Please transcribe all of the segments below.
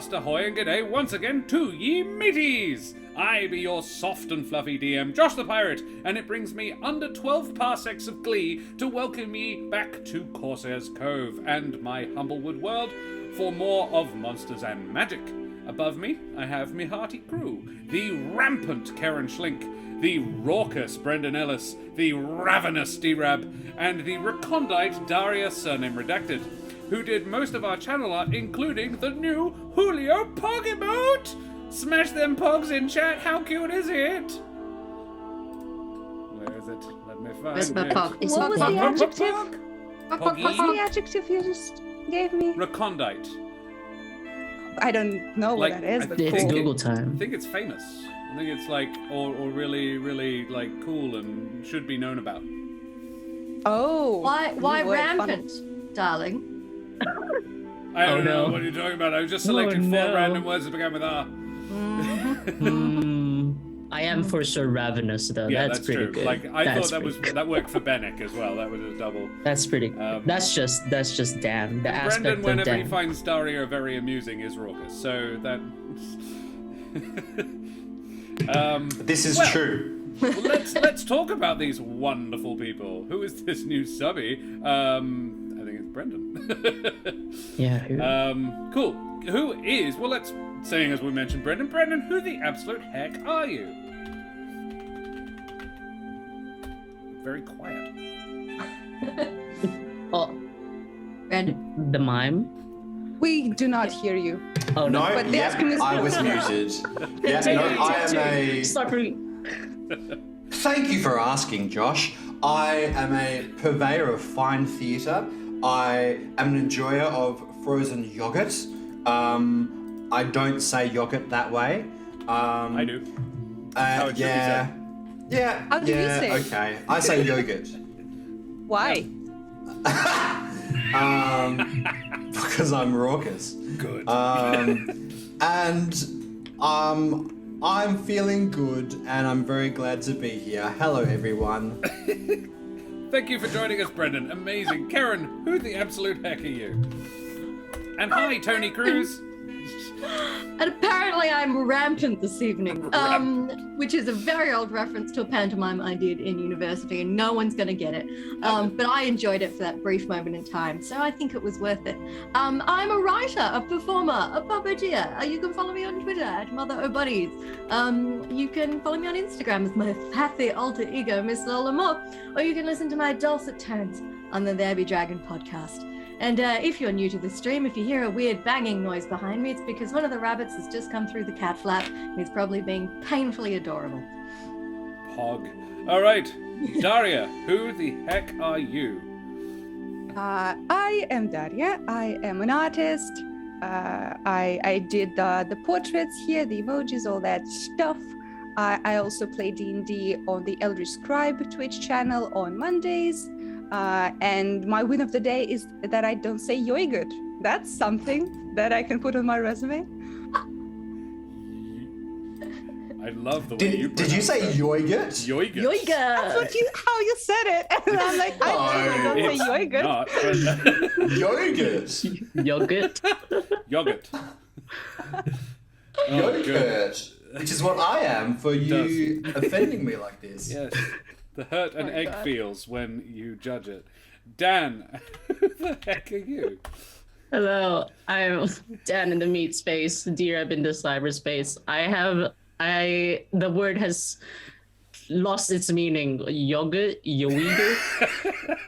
Avast ahoy and g'day once again to ye mateys! I be your soft and fluffy DM, Josh the Pirate, and it brings me under 12 parsecs of glee to welcome ye back to Corsair's Cove and my Humblewood world for more of Monsters and Magic. Above me, I have me hearty crew, the rampant Karen Schlink, the raucous Brendan Ellis, the ravenous D-Rab, and the recondite Daria surname redacted, who did most of our channel art, including the new Julio Pog emote! Smash them pogs in chat, how cute is it? Where is it? Let me find Where's my it. pog? Is What it was pog? the adjective? Poggy? What's the adjective you just gave me? Recondite. I don't know what that is, but It's cool. Google I time. think it's famous. I think it's like, or really, really like cool and should be known about. Oh. Why Humblewood, rampant, darling? I don't know no. what you're talking about. I just selected four no. random words that began with R. I am for sure ravenous though. Yeah, that's pretty true. good. Like I That's thought pretty that worked for Bennecks as well. That was a double. That's pretty. That's just Dan. The aspect Brendan, of whenever he Dan. finds Daria very amusing, is raucous. So that. This is well, true. Well, let's talk about these wonderful people. Who is this new subby? I think it's Brendan. Yeah. who- Cool. Who is? Well, let's. Saying as we mentioned, Brendan. Brendan, who the absolute heck are you? Very quiet. Oh, Brandon. the mime. We do not hear you. Oh No, But the asking is- I was muted. Yeah, no, I am a... Start for- Thank you for asking, Josh. I am a purveyor of fine theatre. I am an enjoyer of frozen yogurt. I don't say yogurt that way. I do. how it should be yeah. said. Yeah. How do you yeah, say it? Okay. I say yogurt. Why? Because I'm raucous. Good. I'm feeling good, and I'm very glad to be here. Hello, everyone. Thank you for joining us, Brendan. Amazing. Karen, who the absolute heck are you? And hi, Tony Cruz. And apparently I'm rampant this evening, which is a very old reference to a pantomime I did in university, and no one's going to get it. But I enjoyed it for that brief moment in time, so I think it was worth it. I'm a writer, a performer, a puppeteer. You can follow me on Twitter at Mother O'Buddies. You can follow me on Instagram as my fatty alter ego, Miss Lola Moore, or you can listen to my dulcet tones on the There Be Dragon podcast. And if you're new to the stream, if you hear a weird banging noise behind me, it's because one of the rabbits has just come through the cat flap and is probably being painfully adorable. Pog. All right. Daria, who the heck are you? I am Daria. I am an artist. I did the portraits here, the emojis, all that stuff. I also play D&D on the Eldritch Scribe Twitch channel on Mondays. And my win of the day is that I don't say yogurt. That's something that I can put on my resume. I love the way you Did you say yogurt? Yogurt. Yoiga! That's how you said it. And I'm like, I don't It's say yogurt. not, but- Yogurt. Yogurt. Yogurt. Oh, Yogurt. good. Which is what I am for you offending me like this. Yes. The hurt an my egg God. feels when you judge it. Dan, who the heck are you? Hello, I'm Dan in the meat space, D-Rab in the cyberspace. The word has lost its meaning. Yogurt? Yogurt?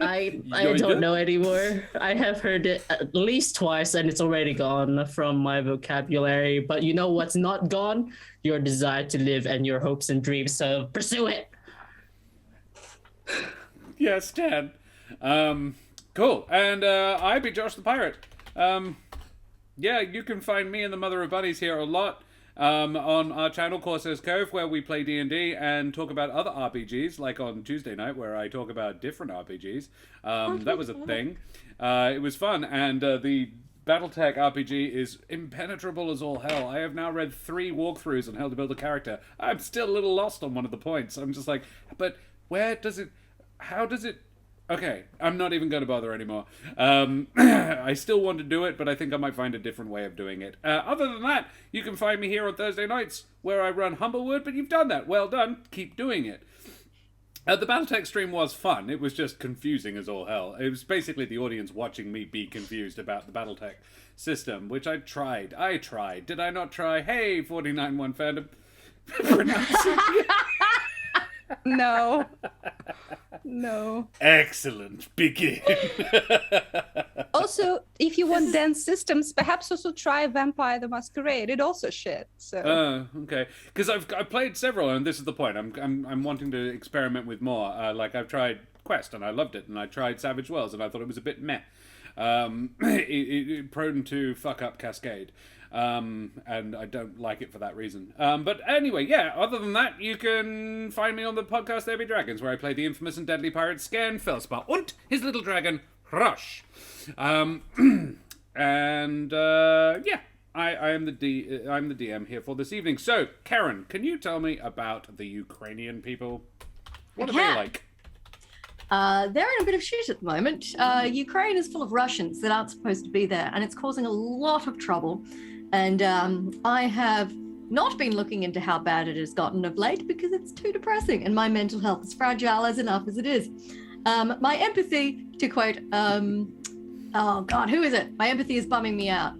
I don't know anymore. I have heard it at least twice and it's already gone from my vocabulary. But you know what's not gone? Your desire to live and your hopes and dreams. So pursue it. Yes, Dan. Cool. And I be Josh the Pirate. Yeah, you can find me and the Mother of Bunnies here a lot on our channel, Corsair's Cove, where we play D&D and talk about other RPGs, like on Tuesday night, where I talk about different RPGs. That was a thing. It was fun, and the Battletech RPG is impenetrable as all hell. I have now read 3 walkthroughs on how to build a character. I'm still a little lost on one of the points. I'm just like, but where does it... How does it Okay, I'm not even going to bother anymore. I still want to do it, but I think I might find a different way of doing it. Other than that, you can find me here on Thursday nights, where I run Humblewood, but you've done that. Well done. Keep doing it. The Battletech stream was fun. It was just confusing as all hell. It was basically the audience watching me be confused about the Battletech system, which I tried. Did I not try? Hey, 49-1 fandom. Pronouncing No. No. Excellent. Begin. Also, if you want dense systems, perhaps also try Vampire the Masquerade. It also shit. So. Okay. Because I've played several, and this is the point. I'm wanting to experiment with more. Like I've tried Quest, and I loved it, and I tried Savage Worlds, and I thought it was a bit meh. It prone to fuck up Cascade. And I don't like it for that reason. But anyway, yeah, other than that, you can find me on the podcast There Be Dragons, where I play the infamous and deadly pirate Scan Felspar und his little dragon, Rush. Yeah, I am I'm the DM here for this evening. So, Karen, can you tell me about the Ukrainian people? What are they like? They're in a bit of shit at the moment. Ukraine is full of Russians that aren't supposed to be there, and it's causing a lot of trouble. And I have not been looking into how bad it has gotten of late because it's too depressing, and my mental health is fragile as enough as it is. My empathy, to quote, oh God, who is it? My empathy is bumming me out.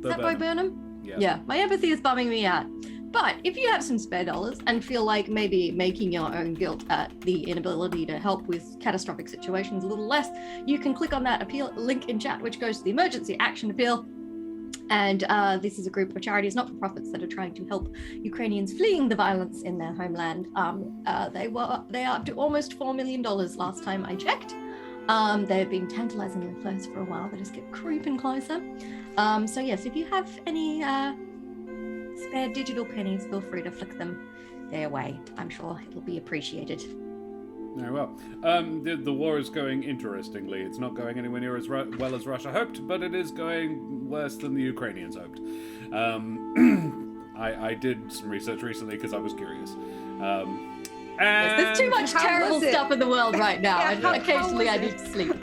Is that Bo Burnham? Yeah, my empathy is bumming me out. But if you have some spare dollars and feel like maybe making your own guilt at the inability to help with catastrophic situations a little less, you can click on that appeal link in chat, which goes to the emergency action appeal. And this is a group of charities, not-for-profits, that are trying to help Ukrainians fleeing the violence in their homeland. They are up to almost $4 million last time I checked. They've been tantalizingly close for a while. They just get creeping closer. So yes, if you have any spare digital pennies, feel free to flick them their way. I'm sure it'll be appreciated. Very well. The war is going interestingly. It's not going anywhere near as well as Russia hoped, but it is going worse than the Ukrainians hoped. I did some research recently because I was curious. There's too much terrible stuff in the world right now. Yeah, Occasionally I need to sleep.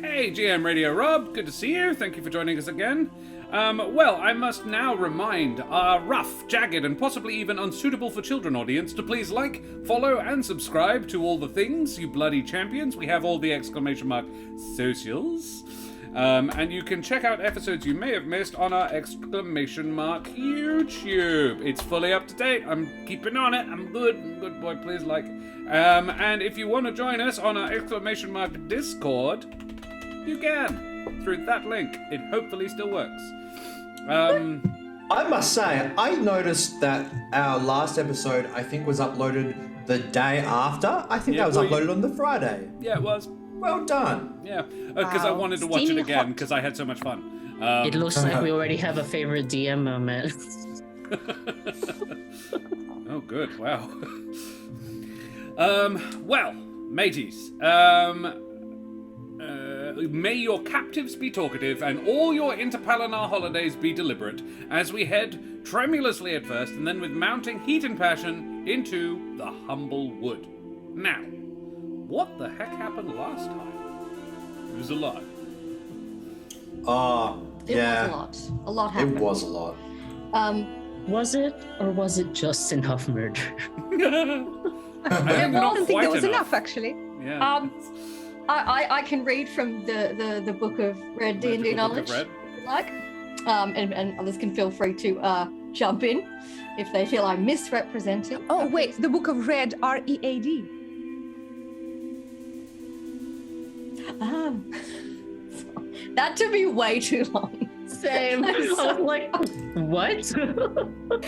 Hey, GM Radio Rob, good to see you. Thank you for joining us again. Well, I must now remind our rough, jagged, and possibly even unsuitable for children audience to please like, follow, and subscribe to all the things, you bloody champions. We have all the ! Socials. And you can check out episodes you may have missed on our ! YouTube. It's fully up to date. I'm keeping on it. I'm good boy, please like. And if you want to join us on our ! Discord, you can. Through that link. It hopefully still works. I must say, I noticed that our last episode, I think, was uploaded the day after. I think that was uploaded on the Friday. Yeah, it was. Well done. Yeah, because I wanted to watch it again because I had so much fun. It looks like we already have a favorite DM moment. Oh, good. Wow. Well, mateys. May your captives be talkative and all your interpalanar holidays be deliberate as we head tremulously at first and then with mounting heat and passion into the Humblewood. Now, what the heck happened last time? It was a lot. It was a lot. A lot happened. It was a lot. Was it, or was it just enough murder? I don't think there was enough, actually. Yeah. I can read from the book of Red D&D knowledge, if you like, and others can feel free to jump in if they feel I'm misrepresenting. Oh, wait, the book of Red, R-E-A-D. That took me way too long. Same. I was like, what?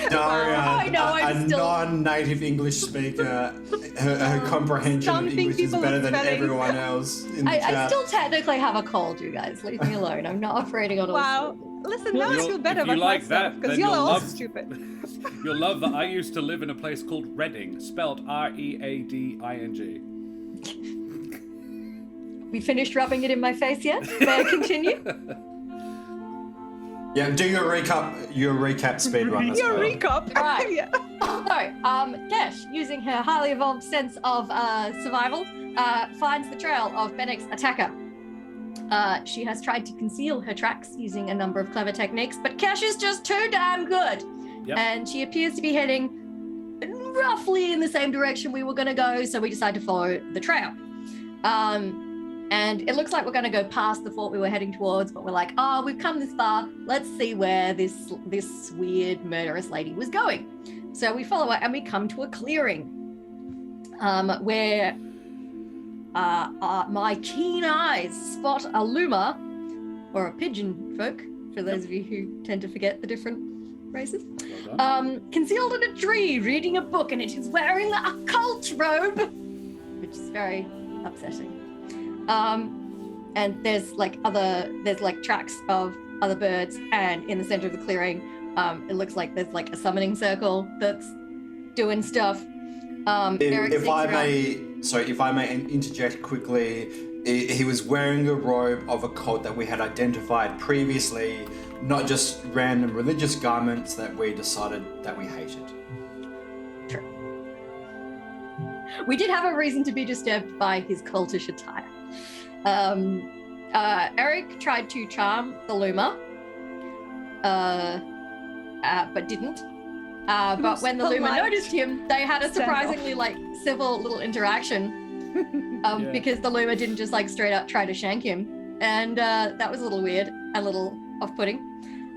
Daria, I'm still... non-native English speaker, her comprehension of English is better than everyone else in the chat. I still technically have a cold, you guys. Leave me alone. I'm not operating on all. Wow. Listen, now I feel better if you about like myself, that, because then y'all are you'll also love- stupid. You'll love that I used to live in a place called Reading, spelled R-E-A-D-I-N-G. We finished rubbing it in my face yet? May I continue? Yeah, do your recap speed run. Let's Your go. recap. Right. Yeah. So, Kesh, using her highly evolved sense of survival, finds the trail of Bennecks' attacker. She has tried to conceal her tracks using a number of clever techniques, but Kesh is just too damn good. Yep. And she appears to be heading roughly in the same direction we were going to go, so we decide to follow the trail. And it looks like we're going to go past the fort we were heading towards, but we're like, oh, we've come this far. Let's see where this weird murderous lady was going. So we follow her and we come to a clearing where my keen eyes spot a luma, or a pigeon folk, for those of you who tend to forget the different races, Well done. concealed in a tree reading a book, and it is wearing the occult robe, which is very upsetting. And there's tracks of other birds, and in the center of the clearing, it looks like there's like a summoning circle that's doing stuff. If I may interject quickly, he was wearing a robe of a cult that we had identified previously, not just random religious garments that we decided that we hated. True. We did have a reason to be disturbed by his cultish attire. Eric tried to charm the Luma, but didn't. But when the Luma noticed him, they had a surprisingly civil little interaction. Because the Luma didn't just straight up try to shank him, and that was a little weird, a little off-putting.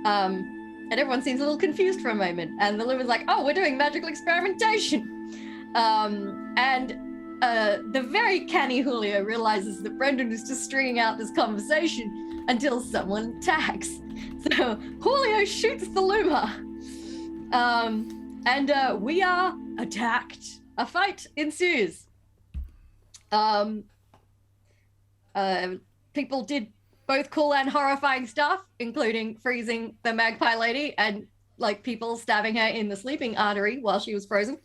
And everyone seems a little confused for a moment. And the Luma's like, "Oh, we're doing magical experimentation." And the very canny Julio realizes that Brendan is just stringing out this conversation until someone attacks. So Julio shoots the Luma. And we are attacked. A fight ensues. People did both cool and horrifying stuff, including freezing the magpie lady and people stabbing her in the sleeping artery while she was frozen.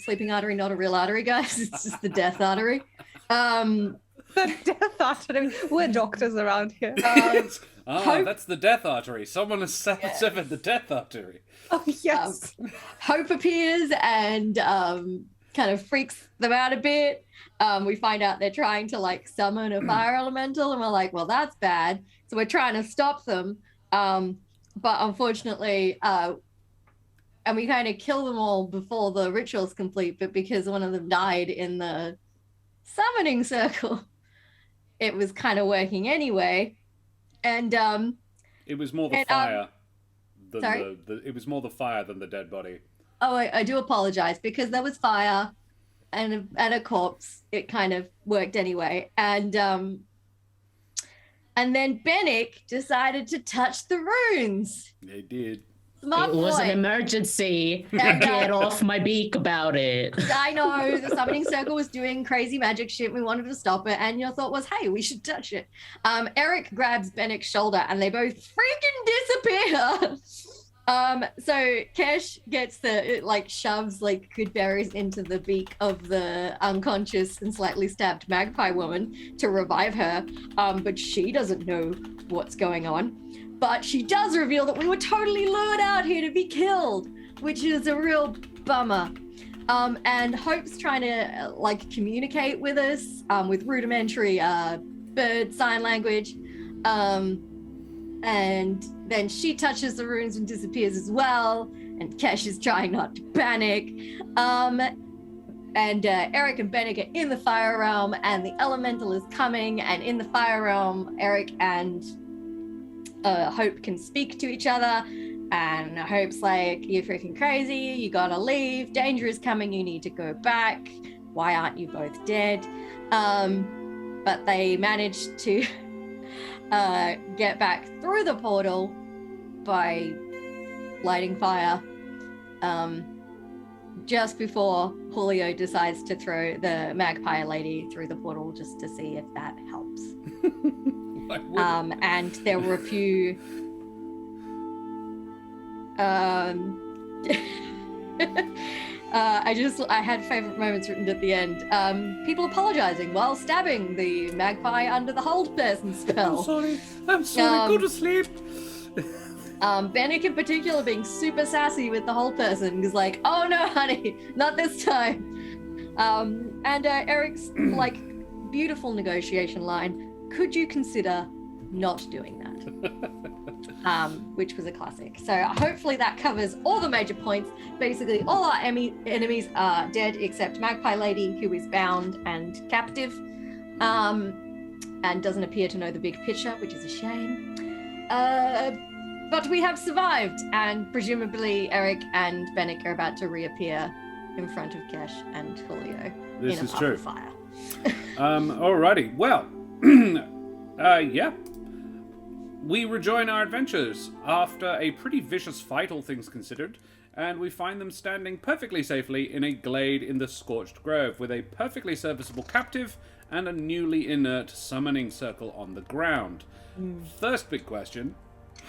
Sleeping artery, not a real artery, guys. It's just the death artery. The death artery. We're doctors around here. That's the death artery. Someone has severed the death artery. Oh, yes. Hope appears and kind of freaks them out a bit. We find out they're trying to summon a fire elemental, and we're like, well, that's bad. So we're trying to stop them. But unfortunately, and we kind of kill them all before the ritual's complete, but because one of them died in the summoning circle, it was kind of working anyway. And it was more the fire than sorry? it was more the fire than the dead body. Oh, I do apologize, because there was fire and a corpse. It kind of worked anyway. And then Bennick decided to touch the runes. They did. Smart It was boy. an emergency. And, Get off my beak about it. I know the summoning circle was doing crazy magic shit. We wanted to stop it, and your thought was, "Hey, we should touch it." Eric grabs Bennick's shoulder, and they both freaking disappear. So Kesh gets shoves good berries into the beak of the unconscious and slightly stabbed magpie woman to revive her. But she doesn't know what's going on. But she does reveal that we were totally lured out here to be killed, which is a real bummer. And Hope's trying to communicate with us with rudimentary bird sign language. And then she touches the runes and disappears as well. And Kesh is trying not to panic. And Eric and Bennick are in the fire realm, and the elemental is coming. And in the fire realm, Eric and Hope can speak to each other. And Hope's like, "You're freaking crazy. You gotta leave. Danger is coming. You need to go back. Why aren't you both dead?" But they managed to get back through the portal by lighting fire just before Julio decides to throw the magpie lady through the portal just to see if that helps. And there were a few I had favorite moments written at the end. People apologizing while stabbing the magpie under the hold person spell. I'm sorry. Go to sleep. Bennecks in particular being super sassy with the whole person. He's like, oh no, honey, not this time. And Eric's like beautiful negotiation line, could you consider not doing that? Which was a classic. So hopefully that covers all the major points. Basically, all our enemies are dead except Magpie Lady, who is bound and captive, and doesn't appear to know the big picture, which is a shame. But we have survived, and presumably Eric and Bennecks are about to reappear in front of Kesh and Julio This in a is path true. of fire. Alrighty. Well, yeah. We rejoin our adventures after a pretty vicious fight, all things considered, and we find them standing perfectly safely in a glade in the Scorched Grove with a perfectly serviceable captive and a newly inert summoning circle on the ground. First big question,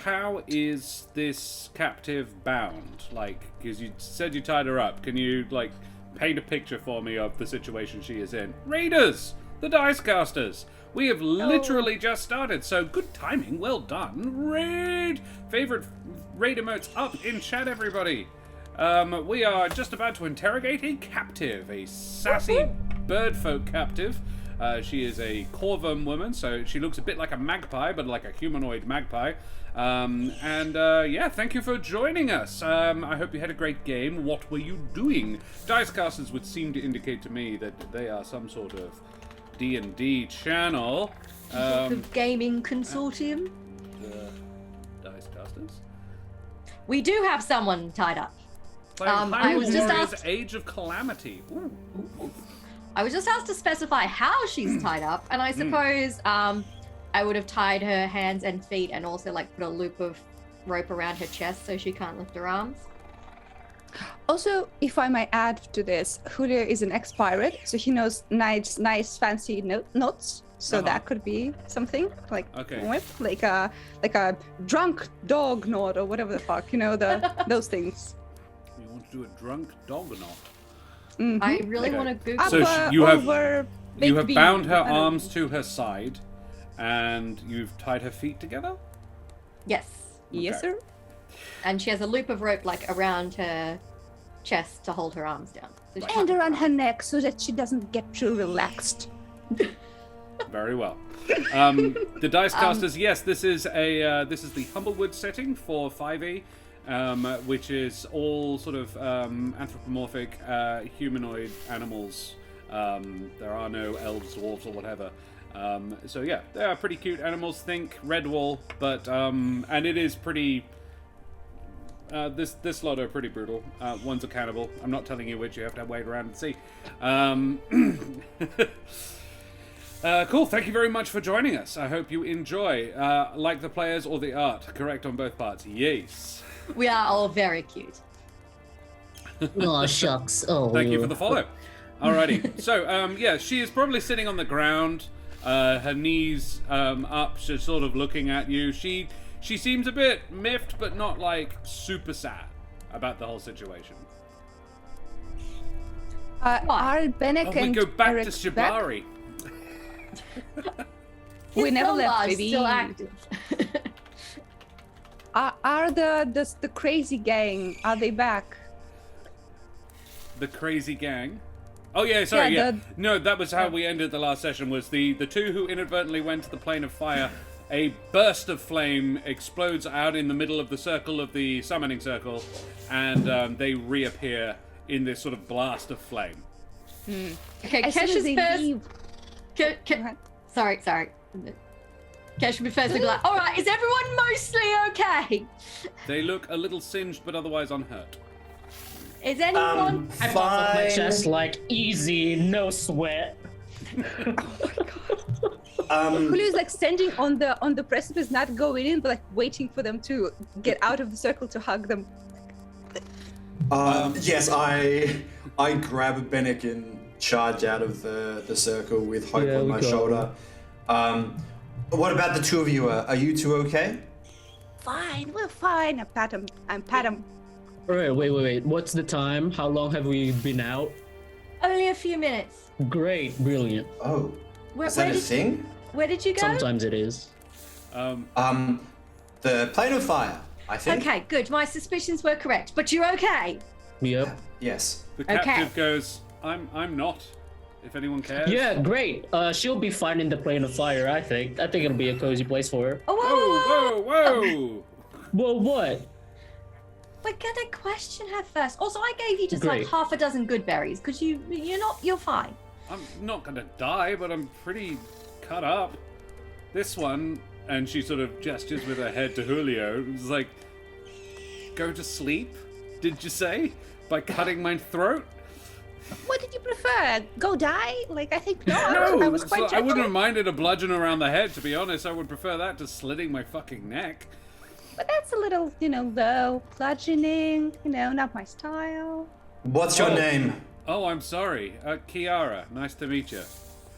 how is this captive bound? Like, because you said you tied her up, can you, like, paint a picture for me of the situation she is in? Raiders! The Dice Casters! We have literally just started, so good timing, well done. Raid! Favorite raid emotes up in chat, everybody. We are just about to interrogate a captive, a sassy birdfolk captive. She is a Corvum woman, so she looks a bit like a magpie, but like a humanoid magpie. Yeah, thank you for joining us. I hope you had a great game. What were you doing? Dicecasters would seem to indicate to me that they are some sort of D&D channel. The gaming consortium. The Dicecasters? We do have someone tied up. Playing I was just Warriors asked- Age of Calamity. Ooh. I was just asked to specify how she's tied up, and I suppose I would have tied her hands and feet and also like put a loop of rope around her chest so she can't lift her arms. Also, if I may add to this, Julio is an ex-pirate, so he knows nice fancy notes. So that could be something like like a drunk dog knot or whatever the fuck, those things. You want to do a drunk dog knot? Mm-hmm. I really want to Google. So you have bound her arms to her side, and you've tied her feet together? Yes. Yes, sir. And she has a loop of rope like around her chest to hold her arms down. So she And can't- around her neck so that she doesn't get too relaxed. Very well. The Dicecasters, yes, this is the Humblewood setting for 5e, which is all sort of anthropomorphic humanoid animals. There are no elves, dwarves, or whatever. So yeah, they are pretty cute animals. Think Redwall, but and it is pretty. This lot are pretty brutal. One's a cannibal. I'm not telling you which. You have to wait around and see. Cool. Thank you very much for joining us. I hope you enjoy. Like the players or the art. Correct on both parts. Yes. We are all very cute. Oh, shucks. Oh. Thank you for the follow. Alrighty. So, yeah, she is probably sitting on the ground, her knees up, she's sort of looking at you. She seems a bit miffed, but not like super sad about the whole situation. Are Bennecks We and go back Eric to Shibari. We never left, His baby. still active. Are the crazy gang? Are they back? The crazy gang. Oh yeah, sorry, Yeah, yeah. No, that was how we ended the last session, was the two who inadvertently went to the plane of fire. A burst of flame explodes out in the middle of the circle of the summoning circle, and they reappear in this sort of blast of flame. Okay, As soon Kesh as is they first. leave- Sorry. Kesh would be first to be like, all right, is everyone mostly okay? They look a little singed, but otherwise unhurt. Is anyone? I pop up my Fine. chest like, easy, no sweat. Julio's like standing on the precipice, not going in, but like waiting for them to get out of the circle to hug them. Yes, I grab Bennecks and charge out of the circle with Hope Yeah, on we my got shoulder. What about the two of you? Are you two okay? Fine, we're fine. I pat him. Alright, wait. What's the time? How long have we been out? Only a few minutes. Great, brilliant. Oh, Where, is that where a did thing? where did you go? Sometimes it is. The plane of fire. I think. Okay, good. My suspicions were correct, but you're okay. Yep. Yes. The captive goes, I'm not. If anyone cares. Yeah, great. She'll be fine in the plane of fire, I think. I think it'll be a cozy place for her. Oh, Whoa. Well, what? we're gonna question her first. Also, I gave you just Great. like half a dozen good berries because you're fine. I'm not gonna die, but I'm pretty cut up. This one, and she sort of gestures with her head to Julio. It's like, go to sleep, did you say? By cutting my throat? What did you prefer? Go die? Like, I think, no, No, I was quite I gentle. wouldn't have minded a bludgeon around the head, to be honest. I would prefer that to slitting my fucking neck. But that's a little, low. Bludgeoning, not my style. What's your name? Oh, I'm sorry. Kiara, nice to meet you.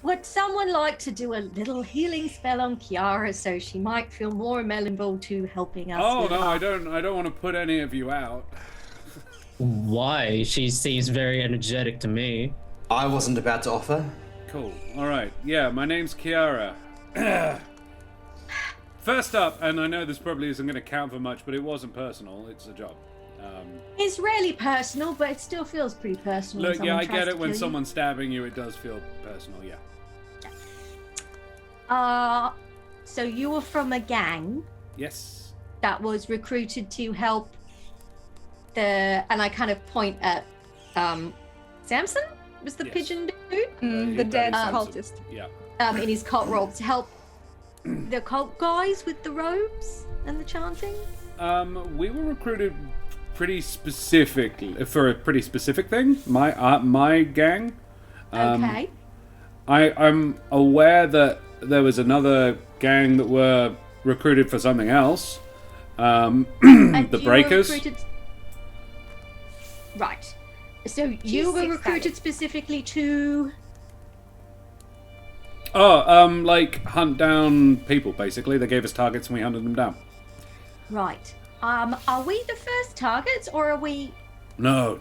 Would someone like to do a little healing spell on Kiara so she might feel more amenable to helping us? Oh with no, our- I don't want to put any of you out. Why? She seems very energetic to me. I wasn't about to offer. Cool. All right. Yeah, my name's Kiara. First up, and I know this probably isn't going to count for much, but it wasn't personal. It's a job. It's rarely personal, but it still feels pretty personal. when Look, yeah, someone I tries get to it. When kill you. someone's stabbing you, it does feel personal. Yeah. So you were from a gang Yes. that was recruited to help and I kind of point at Samson was the Yes. pigeon dude The dead that is cultist. Yeah. in his cult robe to help the cult guys with the robes and the chanting. We were recruited pretty specifically for a pretty specific thing. My gang. Okay. I'm aware that there was another gang that were recruited for something else. And The you were Breakers. recruited- Right. So you were recruited specifically to. Like hunt down people. Basically, they gave us targets and we hunted them down. Right. Are we the first targets or are we? No.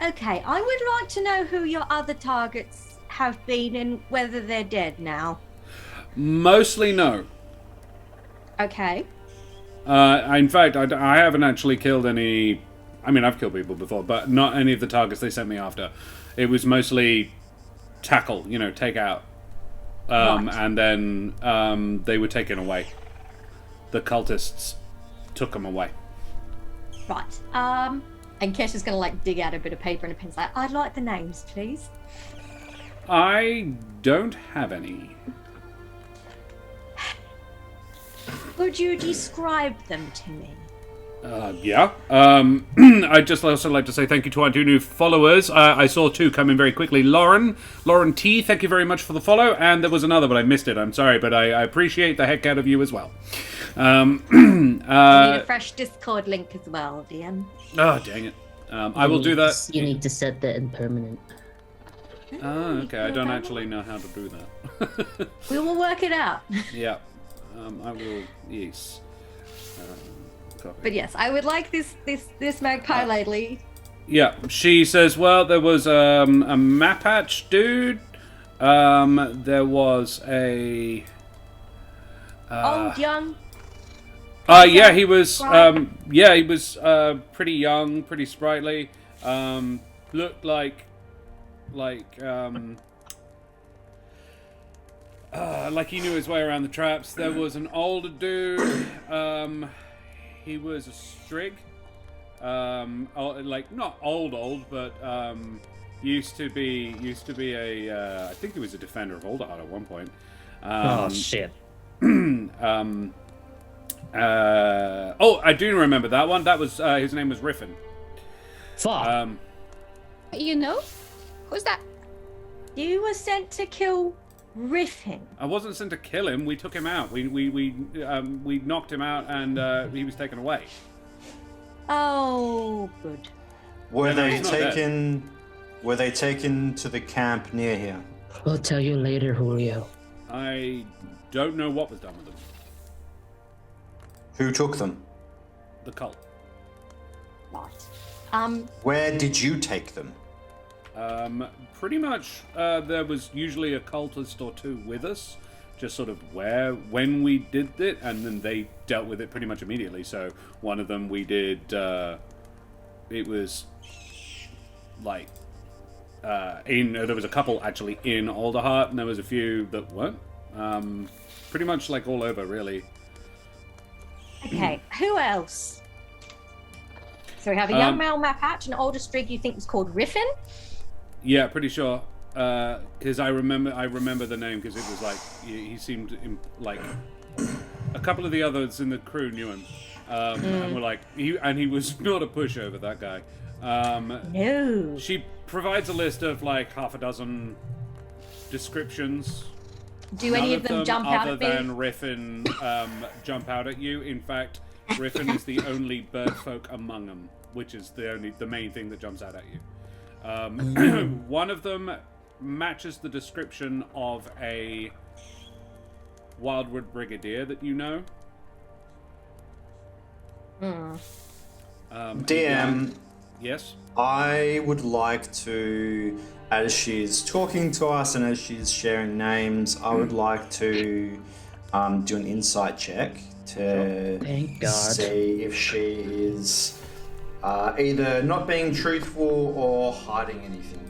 Okay, I would like to know who your other targets have been and whether they're dead now. Mostly no. Okay. In fact, I haven't actually killed any. I mean, I've killed people before, but not any of the targets they sent me after. It was mostly tackle, take out. Right. And then they were taken away. The cultists took them away. Right. And Kesh is gonna like dig out a bit of paper and a pencil. I'd like the names, please. I don't have any. Would you describe them to me? Yeah. I'd just also like to say thank you to our 2 new followers. I saw 2 come in very quickly. Lauren T, thank you very much for the follow. And there was another, but I missed it. I'm sorry, but I appreciate the heck out of you as well. I need a fresh Discord link as well, DM. Oh, dang it. I will do that. You need to set that in permanent. Oh, okay. I don't actually know how to do that. We will work it out. Yeah. I will. Yes. Copy. But yes, I would like this magpie lady. Yeah. She says, well, there was a Mapatch dude. There was a. Old, young. Yeah, he was. Sprite? He was pretty young, pretty sprightly. Looked like he knew his way around the traps. There was an older dude. He was a strig. Like not old, but used to be a. I think he was a defender of Alderheart at one point. Oh shit. I do remember that one. That was his name was Riffin. Fuck. Who's that? You were sent to kill Riffin. I wasn't sent to kill him. We took him out. We knocked him out, and he was taken away. Oh, good. Were No, they he's not dead. taken? Were they taken to the camp near here? We'll tell you later, Julio. I don't know what was done with them. Who took them? The cult. Right. Where did you take them? Pretty much, there was usually a cultist or 2 with us. just sort of when we did it, and then they dealt with it pretty much immediately. So one of them we did, it was like there was a couple actually in Alderheart, and there was a few that weren't. Pretty much like all over, really. Okay, who else? So we have a young male Mapatch, an older Strig you think was called Riffin. Yeah, pretty sure. Because I remember the name because it was like he seemed like a couple of the others in the crew knew him, and were like he was not a pushover, that guy. No. She provides a list of like half a dozen descriptions. Do any of them jump out other at me? than Riffin jump out at you. In fact, Riffin is the only bird folk among them, which is the main thing that jumps out at you. One of them matches the description of a Wildwood Brigadier that you know. DM, yes? I would like to, as she's talking to us and as she's sharing names, I would like to do an insight check to Thank God. see if she is either not being truthful or hiding anything.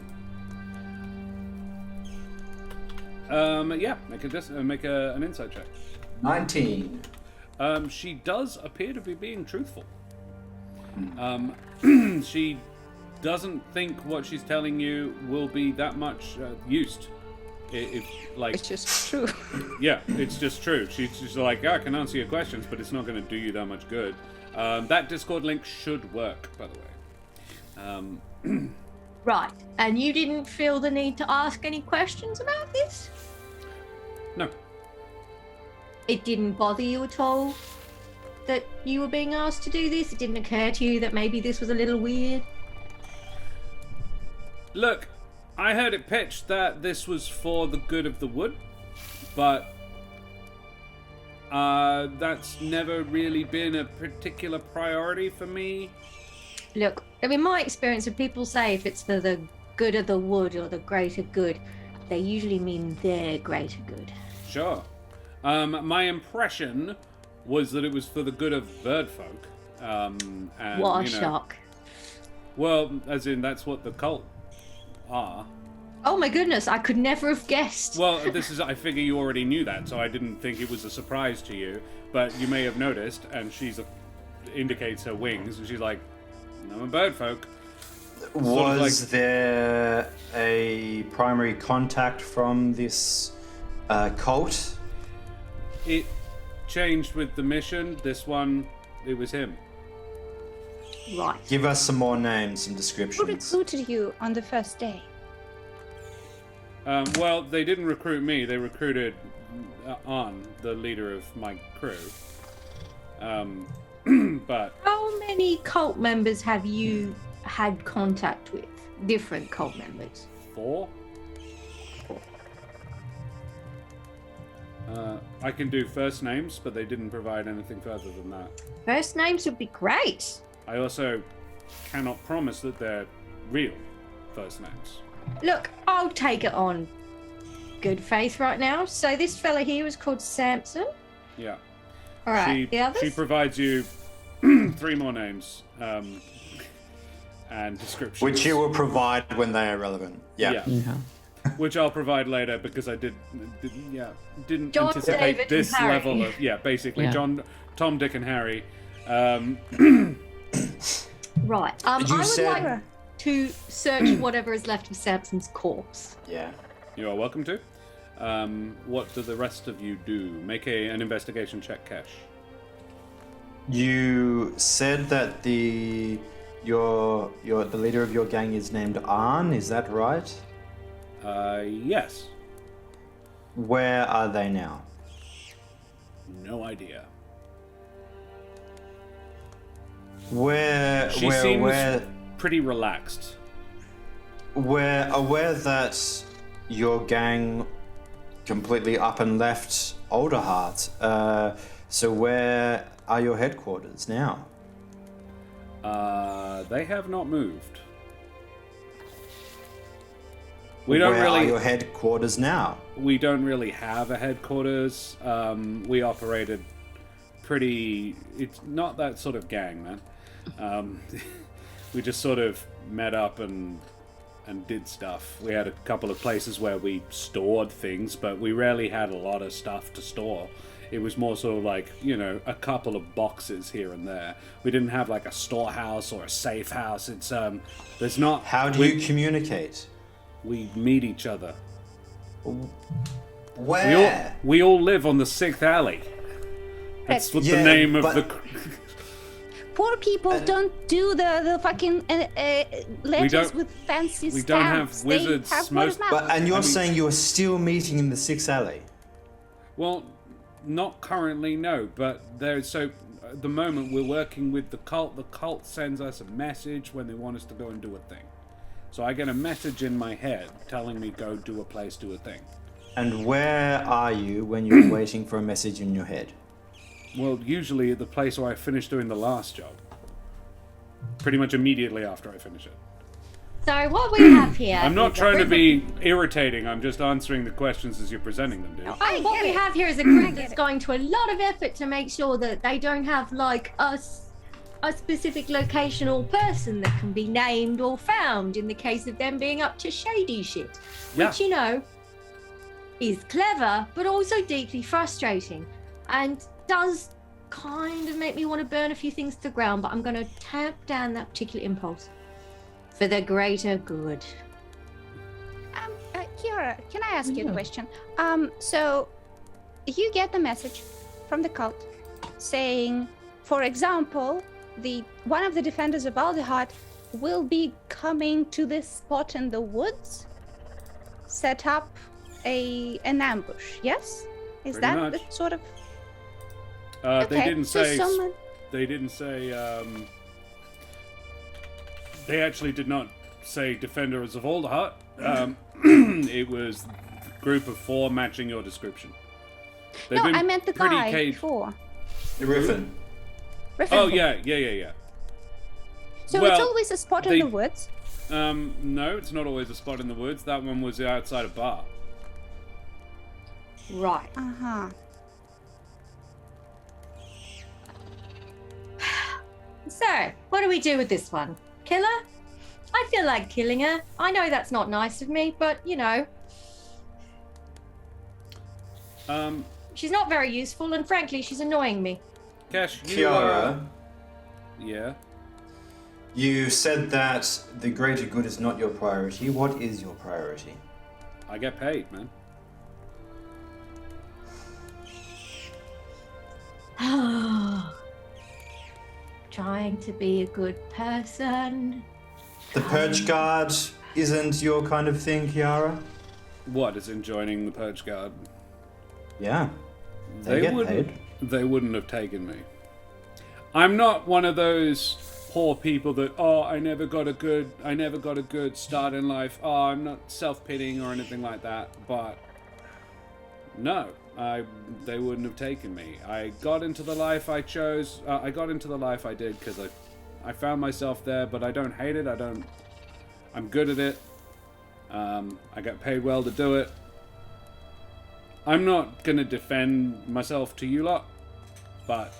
Yeah, make an insight check. 19. She does appear to be being truthful. She doesn't think what she's telling you will be that much used. It's just true. Yeah, it's just true. She's just like, I can answer your questions, but it's not going to do you that much good. That Discord link should work, by the way. Right. And you didn't feel the need to ask any questions about this? No. It didn't bother you at all that you were being asked to do this? It didn't occur to you that maybe this was a little weird? Look, I heard it pitched that this was for the good of the wood, but that's never really been a particular priority for me. Look, I mean, my experience, when people say if it's for the good of the wood or the greater good, they usually mean their greater good. Sure. My impression was that it was for the good of birdfolk. And, What a shock. Well, as in, that's what the cult are. Oh my goodness, I could never have guessed. Well, I figure you already knew that, so I didn't think it was a surprise to you. But you may have noticed, and indicates her wings, and she's like, I'm a birdfolk. Was there a primary contact from this cult? It changed with the mission. This one, it was him. Right. Give us some more names, some Who descriptions. recruited you on the first day? Well, they didn't recruit me. They recruited An, the leader of my crew. But How many cult members have you had contact with? Different cult members? 4. I can do first names, but they didn't provide anything further than that. First names would be great. I also cannot promise that they're real first names. Look, I'll take it on good faith right now. So this fella here was called Samson. Yeah. All right, the others? She provides you 3 more names and descriptions. Which you will provide when they are relevant. Yeah. Which I'll provide later because I didn't John, anticipate David, this and Harry. level of basically Yeah. Tom, Dick, and Harry. Right. I You would said- like to search whatever is left of Samson's corpse. Yeah. You are welcome to. What do the rest of you do? Make an investigation check, Kesh. You said that the leader of your gang is named Arn, is that right? Yes. Where are they now? No idea. She We're seems pretty relaxed. aware that your gang completely up and left Alderheart. So where are your headquarters now? They have not moved. We don't Where are really. your headquarters now? We don't really have a headquarters. We operated pretty. It's not that sort of gang, man. We just sort of met up and did stuff. We had a couple of places where we stored things, but we rarely had a lot of stuff to store. It was more sort of like, you know, a couple of boxes here and there. We didn't have like a storehouse or a safe house. It's there's not. How do you communicate? We meet each other. Where? We all live on the 6th alley. That's what the name of the. Poor people don't do the fucking letters with fancy stamps. We don't have wizards. They have word of mouth. And you're saying you are still meeting in the 6th alley? Well, not currently, no. But at the moment we're working with the cult. The cult sends us a message when they want us to go and do a thing. So I get a message in my head telling me go do a place, do a thing. And where are you when you're waiting for a message in your head? Well, usually at the place where I finish doing the last job. Pretty much immediately after I finish it. So what we have here. I'm not is a trying to group be irritating. I'm just answering the questions as you're presenting them, dude. What we have here is a group that's going to a lot of effort to make sure that they don't have like a specific location or person that can be named or found in the case of them being up to shady shit. Yeah. Which, you know, is clever, but also deeply frustrating. And does kind of make me want to burn a few things to the ground, but I'm going to tamp down that particular impulse for the greater good. Kiara, can I ask you a question? So you get the message from the cult saying, for example, one of the defenders of Aldehat will be coming to this spot in the woods, set up an ambush. Yes, is Pretty that much. the sort of? They didn't so say. someone- They didn't say. They actually did not say defenders of Alderheart. It was a group of 4 matching your description. They've No, been I meant the pretty guy caged. before. Griffin. Oh yeah. So Well, it's always a spot in they- the woods. No, it's not always a spot in the woods. That one was outside a bar. Right. Uh-huh. So, what do we do with this one? Kill her? I feel like killing her. I know that's not nice of me, but you know, she's not very useful, and frankly, she's annoying me. Kesh, you Kiara, yeah. you said that the greater good is not your priority. What is your priority? I get paid, man. Trying to be a good person. The Purge Guard isn't your kind of thing, Kiara? What is in joining the Purge Guard? Yeah. They get wouldn't. paid. They wouldn't have taken me. I'm not one of those poor people that I never got a good start in life. I'm not self-pitying or anything like that. But no, they wouldn't have taken me. I got into the life I chose. I got into the life I did because I found myself there. But I don't hate it. I'm good at it. I get paid well to do it. I'm not gonna defend myself to you lot, but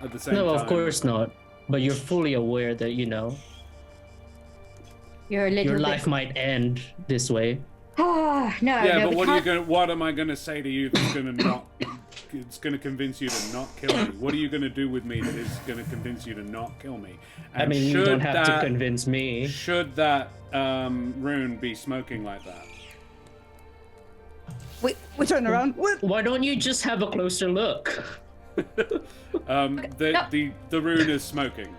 at the same time... No, of course not. But you're fully aware that, you know, You're a little your bit... life might end this way. No, Yeah, no, but we can't... what am I gonna say to you that's gonna not... It's gonna convince you to not kill me? What are you gonna do with me that is gonna convince you to not kill me? And I mean, you should don't have that- to convince me. Should that rune be smoking like that? We turn around. Why don't you just have a closer look? The rune is smoking.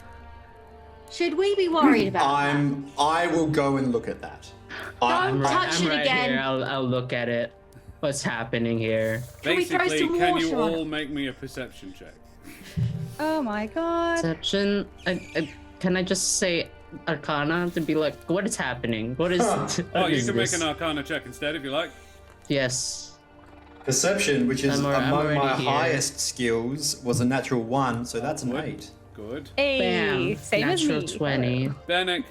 Should we be worried about that? I will go and look at that. Don't touch I'm it right again. here. I'll look at it. What's happening here? Can we throw Basically, some can you water on all it? make me a perception check? Oh my god. Perception. Can I just say Arcana to be like, what is happening? What is? Oh, what you is can this? make an Arcana check instead if you like. Yes. Perception, which is I'm among already my here. highest skills, was a natural 1, so that's an Good. 8. Good. Hey, Bam. same as Natural me. 20. Bennett,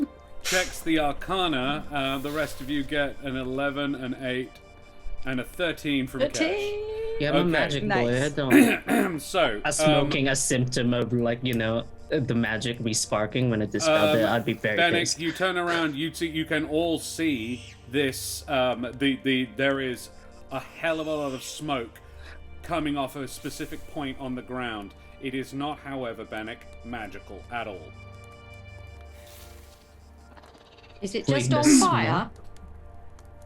checks the Arcana. The rest of you get an 11, an 8, and a 13 from Kesh. Yeah, I'm a Okay. magic boy. I Nice. don't. So, Smoking a symptom of like the magic resparking when it dispelled it. I'd be very Bennecks, pissed. you turn around. You can all see this. There is a hell of a lot of smoke coming off a specific point on the ground. It is not, however, Benneck, magical at all. Is it Wait, just the on smoke? fire?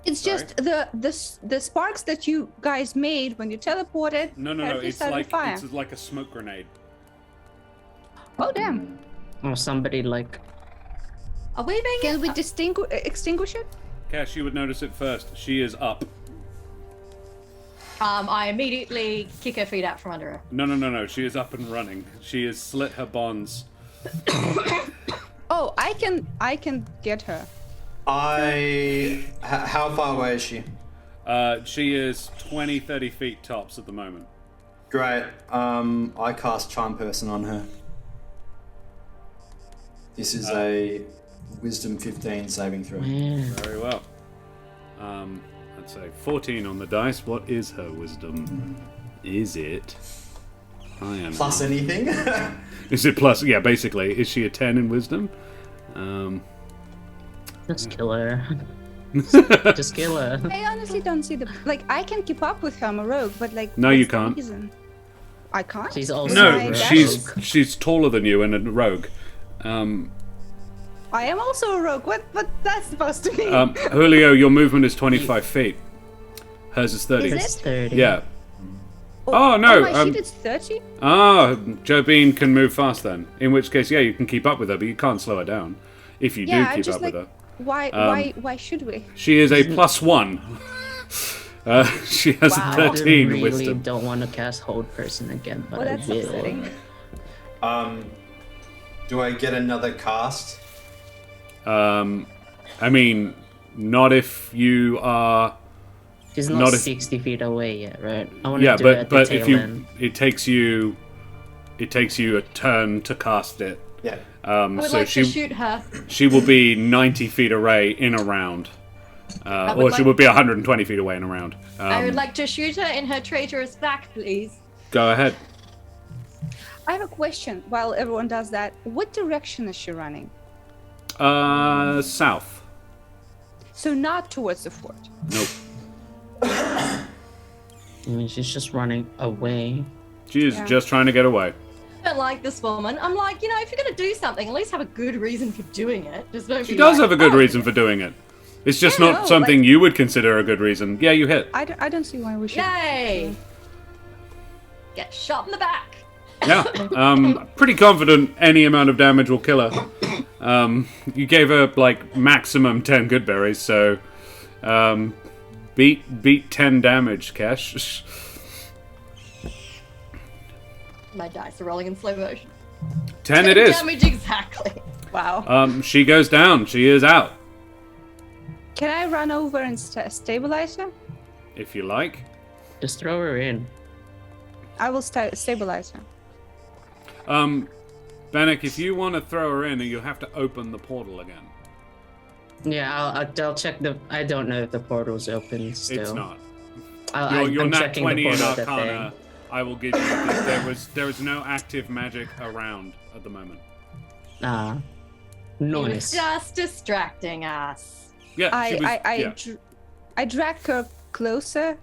It's Sorry? just the sparks that you guys made when you teleported. No. apparently It's started fire. like a smoke grenade. Oh damn! Or somebody like. Are we being? Can we extinguish it? Cash, you would notice it first. She is up. I immediately kick her feet out from under her. No. She is up and running. She has slit her bonds. Oh, I can get her. How far away is she? She is 20, 30 feet tops at the moment. Great. I cast Charm Person on her. This is a Wisdom 15 saving throw. Man. Very well. Let's say 14 on the dice. What is her wisdom? Is it higher? Plus anything? Is it plus? Yeah, basically. Is she a 10 in wisdom? Just kill her. Just kill her. I honestly don't see I can keep up with her. I'm a rogue, but No, what's you the can't. reason? I can't. She's also No, a rogue. she's taller than you and a rogue. I am also a rogue. What that's supposed to mean? Julio, your movement is 25 feet. Hers is 30. Is it? It's 30. Yeah. Oh, no. my sheet is 30. Jobeen can move fast then. In which case, yeah, you can keep up with her, but you can't slow her down. If you Yeah, do I keep just up with her. Why should we? She is a +1. She has Wow. a I 13 really wisdom. don't want to cast Hold Person again, but Well, I that's will. upsetting. Do I get another cast? I mean, not if you are. She's Not not if- 60 feet away yet, right? I want to Yeah, do it at but the if tail you, end. it takes you a turn to cast it. Yeah. I would So like she to shoot her. she will be 90 feet away in a round, would or she like- will be 120 feet away in a round. I would like to shoot her in her traitorous back, please. Go ahead. I have a question. While everyone does that, what direction is she running? South. So not towards the fort. Nope. I mean, she's just running away. She is Yeah. just trying to get away. I don't like this woman. I'm like, if you're going to do something, at least have a good reason for doing it. Just don't She be does like, have a good "Oh, reason for doing it. It's just Yeah, not no, something like- you would consider a good reason. Yeah, you hit. I don't see why we should. Yay! Get shot in the back. Yeah. Pretty confident any amount of damage will kill her. You gave her like maximum 10 good berries, so beat 10 damage, Kesh. My dice are rolling in slow motion. 10 it is. Damage exactly. Wow. She goes down. She is out. Can I run over and stabilize her? If you like. Just throw her in. I will stabilize her. Bennecks, if you want to throw her in, you have to open the portal again. Yeah, I'll check the. I don't know if the portal's open still. It's not. I'm You're nat checking 20 the in portal at the Arcana. thing. I will give you that there is no active magic around at the moment. Ah, He was nice. just distracting us. Yeah, she was, yeah. I drag her closer.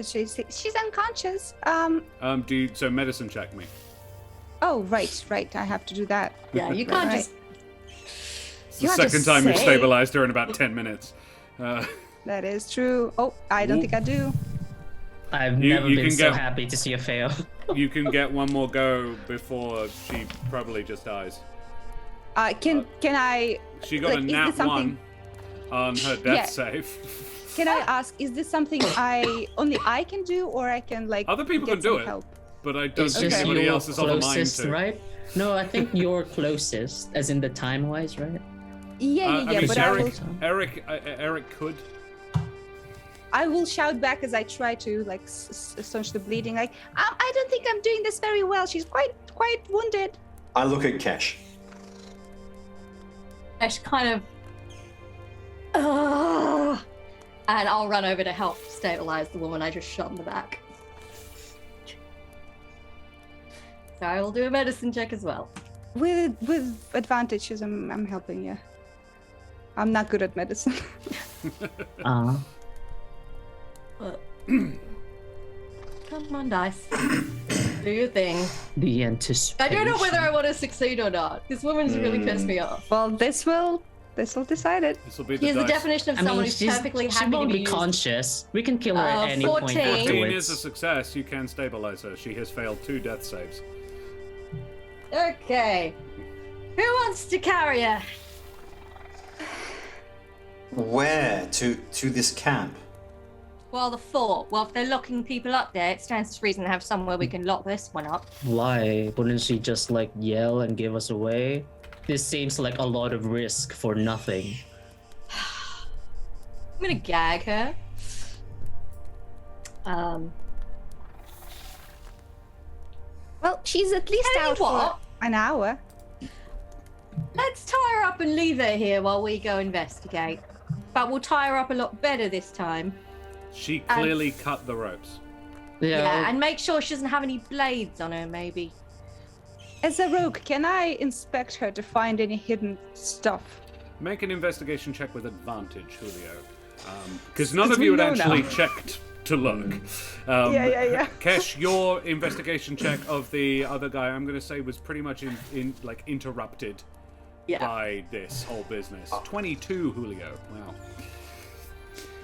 She's unconscious. So medicine check me. Oh, right. I have to do that. Yeah, you can't Right. just. It's the You can't second just time you've say. stabilized her in about 10 minutes. That is true. Oh, I don't think I do. I've You- never you been can so get- happy to see a fail. You can get one more go before she probably just dies. Can I She got Like, a is nat this something- 1 on her death Yeah. save. can I ask? Is this something only I can do, or I can like Other people get can do some it. help? But I don't It's think just anybody your else is on the line closest, to. right? No, I think you're closest, as in the time-wise, right? Yeah, I mean, but Eric could. I will shout back as I try to like staunch the bleeding. Like, I don't think I'm doing this very well. She's quite wounded. I look at Kesh. Ash kind of And I'll run over to help stabilize the woman I just shot in the back. So I will do a medicine check as well. With advantages, I'm helping you. I'm not good at medicine. Come on, dice. Do your thing. The anticipation. I don't know whether I want to succeed or not. This woman's really pissed me off. Well, this will decide it. This will be the Here's the dice. definition of someone who's perfectly she happy to won't be be used. conscious. We can kill her at any 14. point 14 afterwards. is a success. You can stabilize her. She has failed 2 death saves. Okay. Who wants to carry her? Where? To this camp? Well, the fort. Well, if they're locking people up there, it stands to reason to have somewhere we can lock this one up. Why? Wouldn't she just like yell and give us away? This seems like a lot of risk for nothing. I'm gonna gag her. Well, she's at least Tell you out what? for... An hour. Let's tie her up and leave her here while we go investigate. But we'll tie her up a lot better this time. She clearly cut the ropes. Yeah, and make sure she doesn't have any blades on her, maybe. As a rogue, can I inspect her to find any hidden stuff? Make an investigation check with advantage, Julio. Because none of we you had know actually now. checked to look. Yeah. Kesh, your investigation check of the other guy, I'm going to say, was pretty much interrupted by this whole business. 22, Julio. Wow.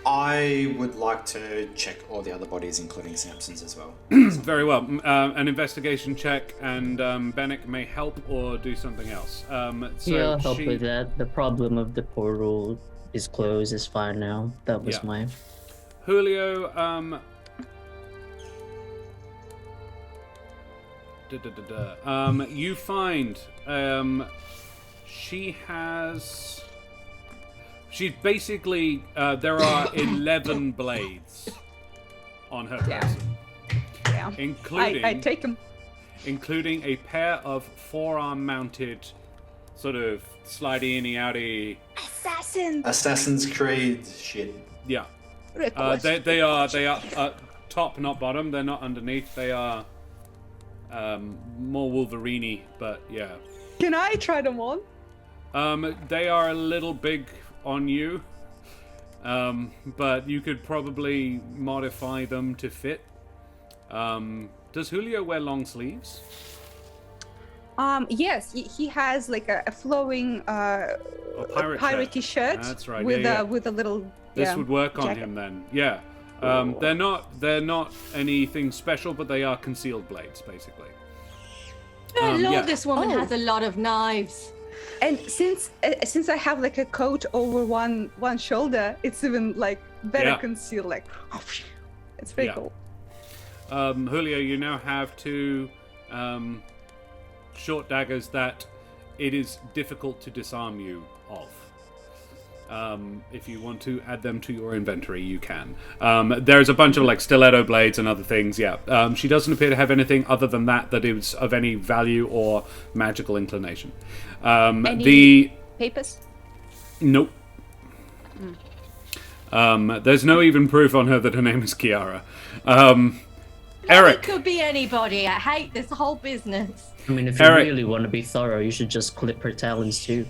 I would like to check all the other bodies, including Samson's as well. Very well. An investigation check, and Bennecks may help or do something else. Yeah, help with that. The problem of the portal is closed. Is fine now. That was my. Julio, you find she's basically there are 11 blades on her person, Yeah. including I take them. including a pair of forearm mounted sort of slidey inny outy. Assassin's Creed shit. Yeah. They are top, not bottom. They're not underneath. They are more Wolverine-y, but yeah. Can I try them on? They are a little big on you, but you could probably modify them to fit. Does Julio wear long sleeves? Yes, he has like a flowing piratey shirt. That's right. With a little. This would work on jacket. him then. Yeah. They're not anything special, but they are concealed blades, basically. Oh Lord, this woman has a lot of knives. And since I have like a coat over one shoulder, it's even like better concealed. Like, it's pretty cool. Julio, you now have 2 short daggers that it is difficult to disarm you of. If you want to add them to your inventory, you can. There's a bunch of like stiletto blades and other things. Yeah. She doesn't appear to have anything other than that is of any value or magical inclination. Any papers? Nope. There's no even proof on her that her name is Kiara. Eric. It could be anybody. I hate this whole business. I mean, if you really want to be thorough, you should just clip her talons too.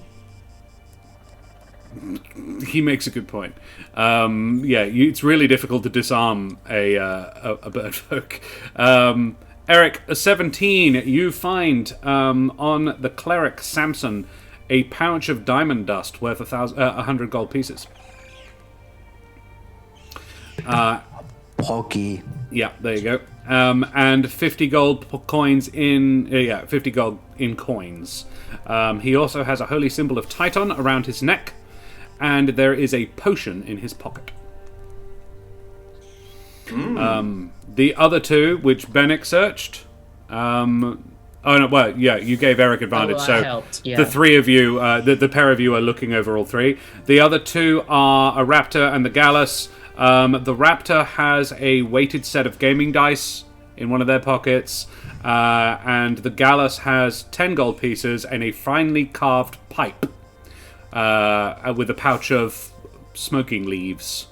He makes a good point. It's really difficult to disarm a bird folk. Eric, a 17, you find on the cleric Samson a pouch of diamond dust worth 100 gold pieces. Poggy. Yeah, there you go. And 50 gold coins in 50 gold in coins. He also has a holy symbol of Titan around his neck, and there is a potion in his pocket. The other 2, which Bennecks searched. You gave Eric advantage, so helped, yeah. the 3 of you, the pair of you are looking over all 3. The other 2 are a raptor and the gallus. The raptor has a weighted set of gaming dice in one of their pockets, and the gallus has 10 gold pieces and a finely carved pipe with a pouch of smoking leaves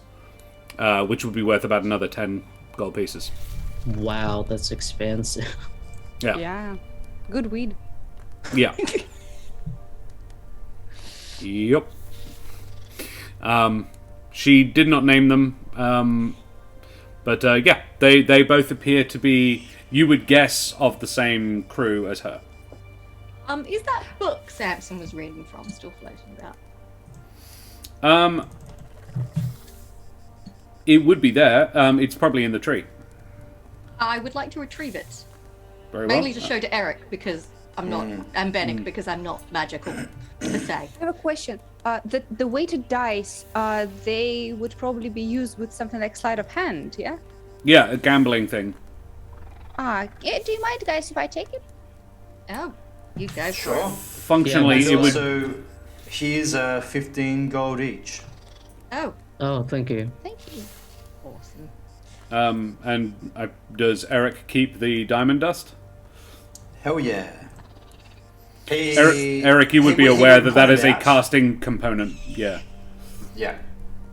which would be worth about another 10 gold pieces. Wow, that's expensive. Yeah. Yeah. Good weed. Yeah. Yep. She did not name them, but yeah, they both appear to be, you would guess, of the same crew as her. Is that book Samson was reading from still floating about? It would be there. It's probably in the tree. I would like to retrieve it. Very well. Mainly to show to Eric because I'm not, and Bennett because I'm not magical per se. I have a question. The weighted dice, they would probably be used with something like sleight of hand, yeah? Yeah, a gambling thing. Yeah, do you mind, guys, if I take it? Oh, you go for Sure. it. Functionally, Yeah, it would. Also, here's 15 gold each. Oh, Oh, thank you. thank you. Awesome. And does Eric keep the diamond dust? Hell yeah. Eric, you would be he aware that that is a point out- casting component. Yeah, Yeah.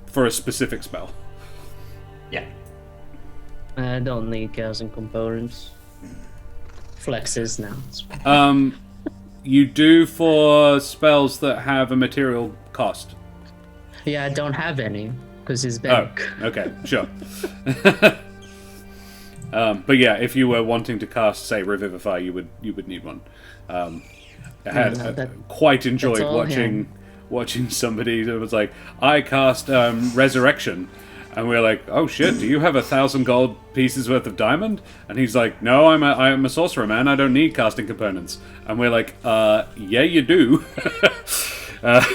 for a specific spell. Yeah. I don't need casting components. Flexes now. You do for spells that have a material cost. Yeah, I don't have any because he's Oh, back. okay, sure. But yeah, if you were wanting to cast, say, Revivify, you would need one. I quite enjoyed all watching somebody that was like, I cast Resurrection, and we're like, oh shit, do you have 1,000 gold pieces worth of diamond? And he's like, no, I'm a sorcerer, man. I don't need casting components. And we're like, yeah, you do.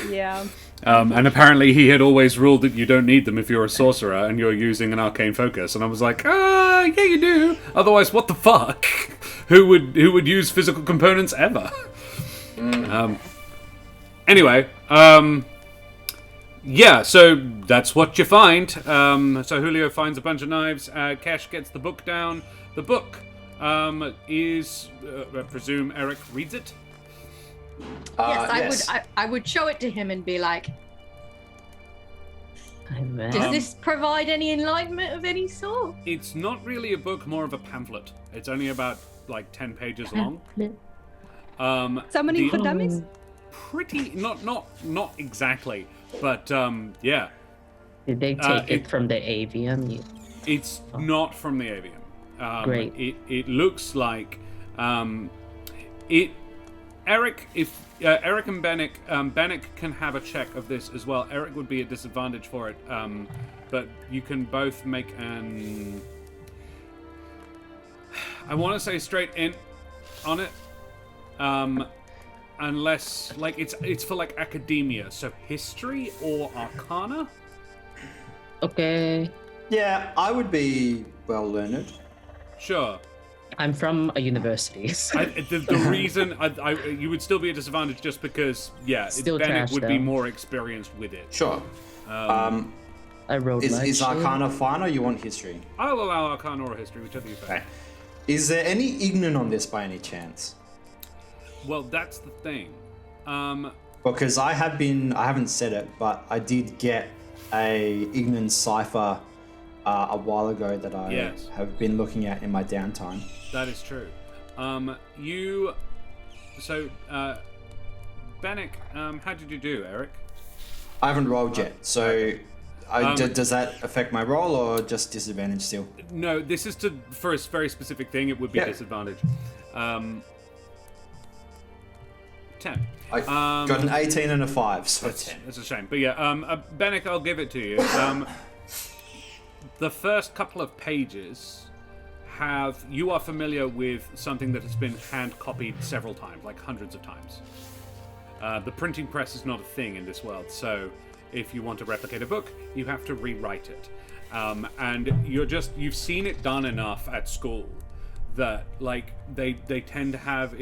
Yeah. And apparently he had always ruled that you don't need them if you're a sorcerer and you're using an arcane focus. And I was like, yeah, you do. Otherwise, what the fuck? Who would use physical components ever? Anyway, yeah, so that's what you find. So Julio finds a bunch of knives. Kesh gets the book down. The book is, I presume Eric reads it. Yes, I would show it to him and be like, does this provide any enlightenment of any sort? It's not really a book, more of a pamphlet. It's only about like 10 pages long. Summoning for dummies? Pretty, not exactly, but yeah. Did they take it from the avian? It's not from the avian. Great. It looks like Eric, if Eric and Bennecks can have a check of this as well. Eric would be at disadvantage for it, but you can both make an. I want to say straight int on it, unless like it's for like academia, so history or arcana. Okay. Yeah, I would be well learned. Sure. I'm from a university. So. The reason you would still be at disadvantage just because, yeah, Still Bennett trash, would be though. more experienced with it. Sure. I wrote Is Arcana fine or you want history? I'll allow Arcana or History, whichever you prefer. Okay. Is there any ignorant on this by any chance? Well, that's the thing. Because I haven't said it, but I did get a ignorant cipher a while ago that I Yes. have been looking at in my downtime. That is true. Bennecks, how did you do, Eric? I haven't rolled yet, so does that affect my roll or just disadvantage still? No, this is for a very specific thing. It would be Yeah. disadvantage. 10. I got an 18 and a 5, so That's 10. a shame. But yeah, Bennecks, I'll give it to you. The first couple of pages you are familiar with something that has been hand copied several times, like hundreds of times. The printing press is not a thing in this world, so if you want to replicate a book, you have to rewrite it. And you've seen it done enough at school that like they tend to have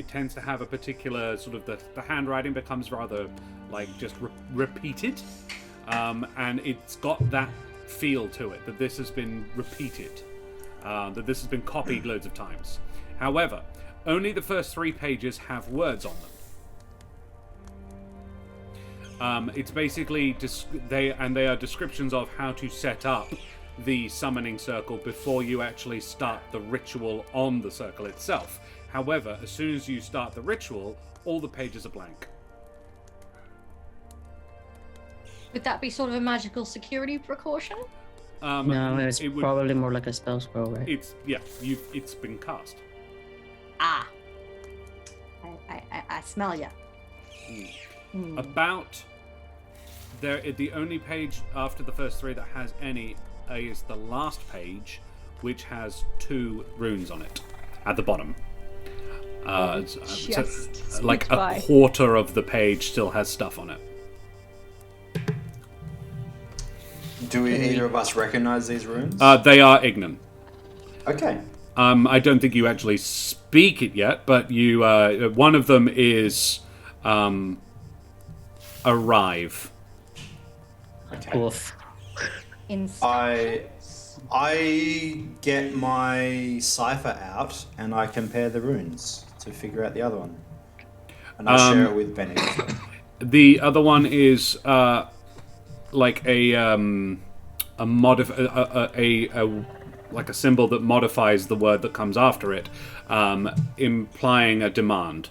a particular sort of the handwriting becomes rather like just repeated, and it's got that feel to it that this has been repeated, that this has been copied loads of times. However, only the first 3 pages have words on them. It's basically they are descriptions of how to set up the summoning circle before you actually start the ritual on the circle itself. However, as soon as you start the ritual, all the pages are blank. Would that be sort of a magical security precaution? No, it's it would- probably more like a spell scroll, right? It's been cast. Ah. I smell ya. About the only page after the first three that has any is the last page, which has 2 runes on it at the bottom. Just Like squeaked a by. quarter of the page still has stuff on it. Do either of us recognize these runes? They are Ignan. Okay. I don't think you actually speak it yet, but you. One of them is arrive. Okay. Oof. I get my cipher out and I compare the runes to figure out the other one, and I share it with Bennecks. The other one is like a like a symbol that modifies the word that comes after it, implying a demand.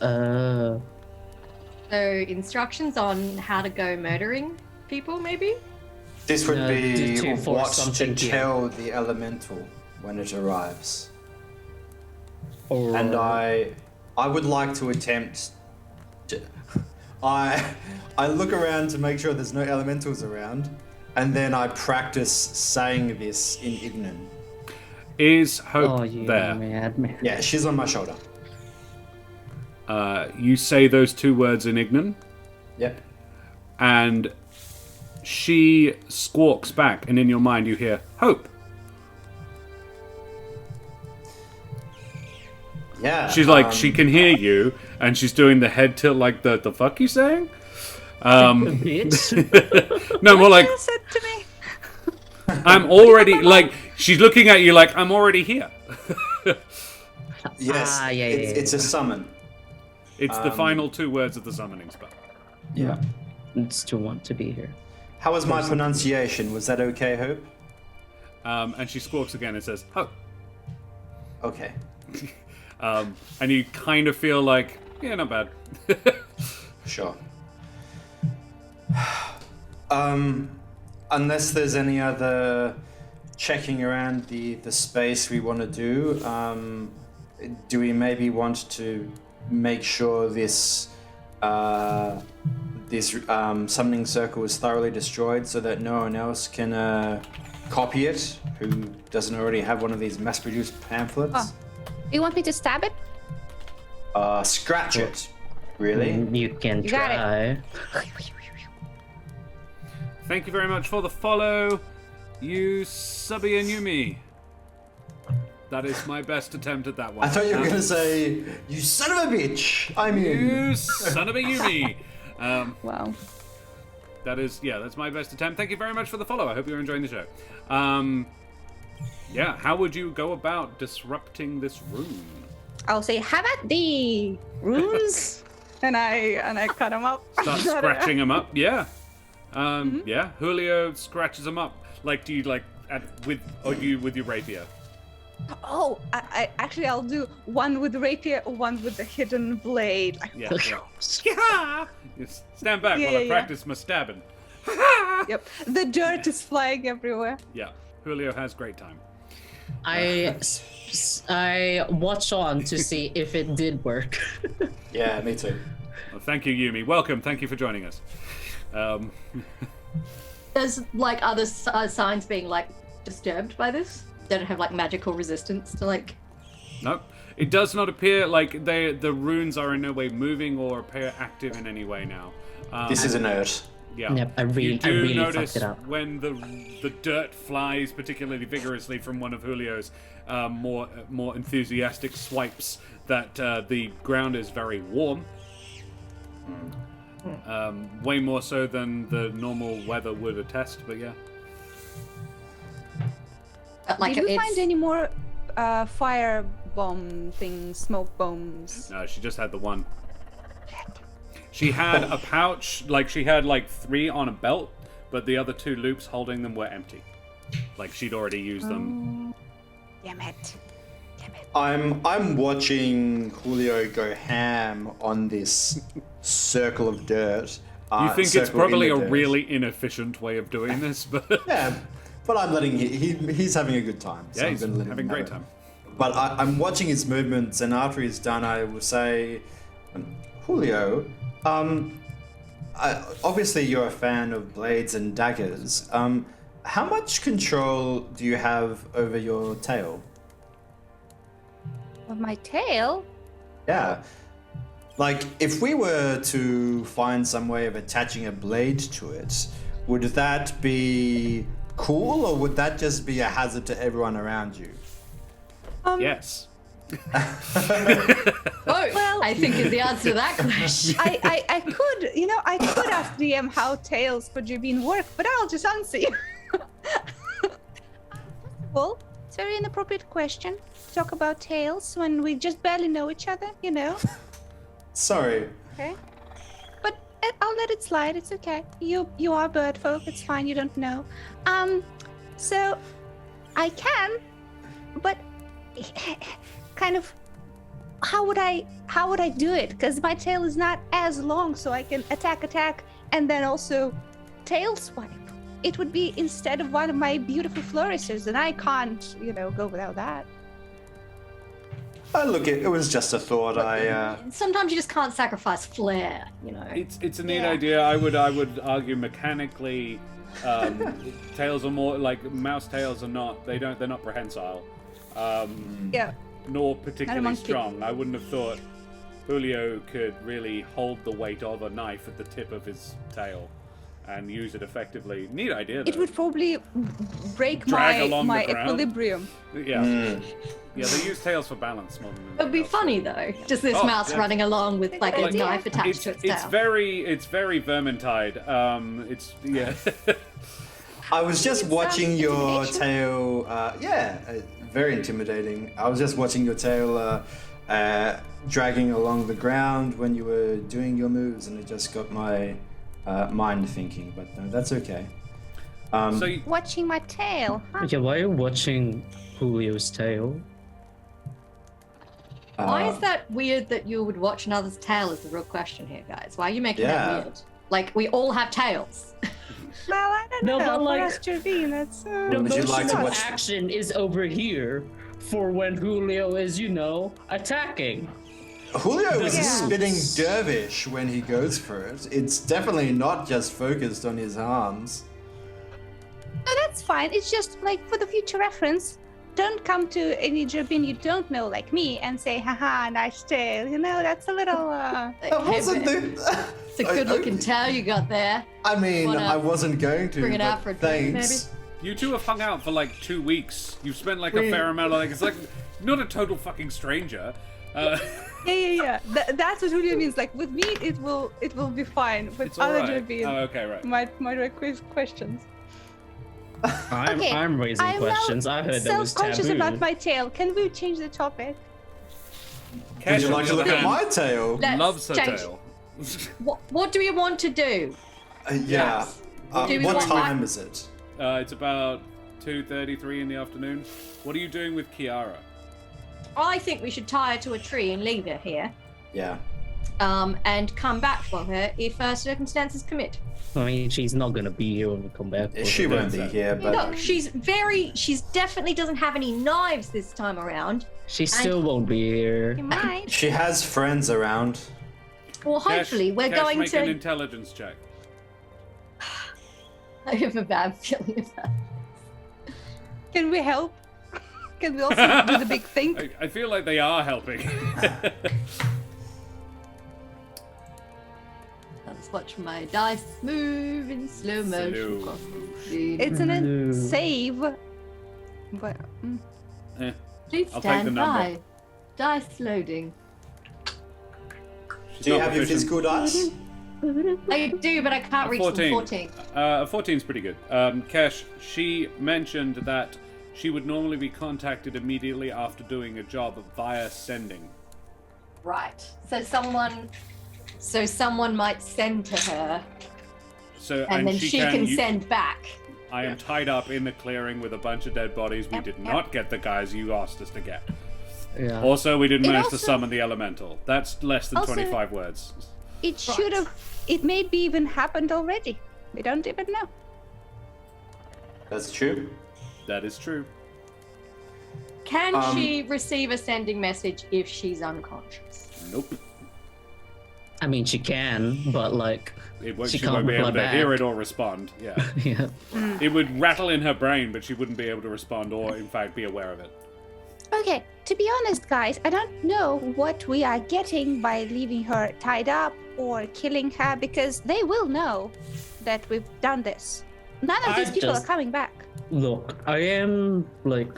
So instructions on how to go murdering people, maybe? This would be to force what to something here. tell the elemental when it arrives. Or... And I would like to attempt to, I look around to make sure there's no elementals around, and then I practice saying this in Ignan. Is Hope Oh, you there? madman. Yeah, she's on my shoulder. You say those 2 words in Ignan, Yep. and she squawks back, and in your mind you hear Hope. Yeah. She's like, she can hear you, and she's doing the head tilt like the fuck you saying? Bitch. No, more like You said to me. I'm already like she's looking at you like I'm already here. Yes. Yeah, It's a summon. It's the final 2 words of the summoning spell. Yeah. It's to want to be here. How was my pronunciation? Was that okay, Hope? And she squawks again and says, Hope. Okay. And you kind of feel like, yeah, not bad. Sure. Unless there's any other checking around the space we want to do we maybe want to make sure this summoning circle is thoroughly destroyed so that no one else can copy it who doesn't already have one of these mass-produced pamphlets? Oh. You want me to stab it? Scratch it. Really? You can You got it. try. Thank you very much for the follow, you Subby and Yumi. That is my best attempt at that one. I thought you were going to say, you son of a bitch! I'm in. You son of a Yumi. Wow. That's my best attempt. Thank you very much for the follow. I hope you're enjoying the show. Yeah, how would you go about disrupting this room? I'll say, have at thee, runes. and I cut him up. Start scratching them up. Yeah. Yeah. Julio scratches them up. Like, do you with your rapier? Oh, I actually I'll do one with rapier, one with the hidden blade. Yeah. Yeah. You stand back while I practice my stabbing. Yep. The dirt is flying everywhere. Yeah. Julio has great time. I watch on to see if it did work. Yeah, me too. Well, thank you, Yumi. Welcome. Thank you for joining us. There's like other signs being like disturbed by this. They don't have like magical resistance to like. Nope. It does not appear like the runes are in no way moving or appear active in any way now. This is inert. Yeah. Yep, I You really do notice fucked it up. when the dirt flies particularly vigorously from one of Julio's more enthusiastic swipes that the ground is very warm. Way more so than the normal weather would attest, but yeah. But like Did we it's, find any more fire bomb things, smoke bombs? No, she just had the one. She had a pouch, like she had like 3 on a belt, but the other 2 loops holding them were empty. Like she'd already used them. Damn it. I'm watching Julio go ham on this circle of dirt. You think it's circle probably in a the dirt. really inefficient way of doing this, but Yeah, but I'm letting he's having a good time. So yeah, I'm he's gonna let him having a have great it. time. But I'm watching his movements, and after he's done, I will say, Julio, obviously you're a fan of blades and daggers. How much control do you have over your tail? Of my tail? Yeah. Like, if we were to find some way of attaching a blade to it, would that be cool, or would that just be a hazard to everyone around you? Yes. Well, I think is the answer to that question. I could, I could ask DM how tails for Jabin work, but I'll just answer you. Well, it's a very inappropriate question to talk about tails when we just barely know each other, Sorry. Okay. But I'll let it slide. It's okay. You are bird folk. It's fine. You don't know. So I can, but kind of how would I do it? Because my tail is not as long, so I can attack, and then also tail swipe. It would be instead of one of my beautiful flourishes, and I can't, go without that. Look, it was just a thought. Sometimes you just can't sacrifice flair, It's a neat idea. I would argue mechanically, tails are more like mouse tails are not. They're not prehensile. Yeah. Nor particularly monkey. strong. I wouldn't have thought Julio could really hold the weight of a knife at the tip of his tail and use it effectively. Neat idea, though. It would probably break Drag my along the ground. equilibrium. Yeah. Yeah, they use tails for balance more than It would be anything else. funny though, just this Oh, mouse yeah. running along with like a Like, knife attached to its tail. It's very Vermintide. It's yeah. I was just It's, watching your intimidation. tail. Very intimidating. I was just watching your tail dragging along the ground when you were doing your moves, and it just got my mind thinking. But no, that's okay. So you, Watching my tail. Huh? Yeah, why are you watching Julio's tail? Why is that weird that you would watch another's tail is the real question here, guys. Why are you making Yeah. that weird? Like, we all have tails. Well, I don't No, know. but For like- us, Javine, that's. The Would you motion like to of watch- action is over here for when Julio is, attacking. Julio is a Yeah. spitting dervish when he goes for it. It's definitely not just focused on his arms. No, that's fine. It's just like for the future reference. Don't come to any Jabin you don't know like me and say, haha, nice tail. That's a little. Like, That hey, wasn't babe, it's a I- good looking tail you got there. I mean, Wanna I wasn't going to. bring it but out for a drink, thanks. you two have hung out for like 2 weeks. You've spent like a We- fair amount of it's like not a total fucking stranger. Yeah. That's what Julio means. Like with me, it will be fine. With It's all other right. Jabin, Oh, okay, right. might request questions. Okay, I'm raising I'm questions. I heard that was self-conscious taboo. about my tail. Can we change the topic? Would Kesh, you on like the to look other at hand, my tail? Let's loves her change. tail. What do we want to do? Yeah. Do we What want time is it? It's about 2:33 in the afternoon. What are you doing with Kiara? I think we should tie her to a tree and leave her here, Yeah. and come back for her if circumstances permit. I mean, she's not gonna be here when we come back. She won't be here, but Look, she's definitely doesn't have any knives this time around. She still won't be here. You might. she has friends around. Well, hopefully we're Kesh, going make an to. intelligence check. I have a bad feeling of that. Can we help? Can we also do the big thing? I feel like they are helping. Let's watch my dice move in slow motion. Slow across the screen. It's an No. save. But Please I'll take the stand number. by. Dice loading. She's Do you not have your proficient. physical dice? I do, but I can't reach them. 14. A 14's pretty good. Kesh, she mentioned that she would normally be contacted immediately after doing a job via sending. Right. So someone might send to her. And then she can send back. I am tied up in the clearing with a bunch of dead bodies. We did not get the guys you asked us to get. Yeah. Also, we didn't manage to summon the elemental. That's less than 25 words. It should have. It maybe even happened already. We don't even know. That's true. That is true. Can she receive a sending message if she's unconscious? Nope. I mean, she can, but like, She won't be able to hear it or respond. Yeah. yeah. It would rattle in her brain, but she wouldn't be able to respond or, in fact, be aware of it. Okay, to be honest, guys, I don't know what we are getting by leaving her tied up or killing her, because they will know that we've done this. None of these people are coming back. Look, I am like,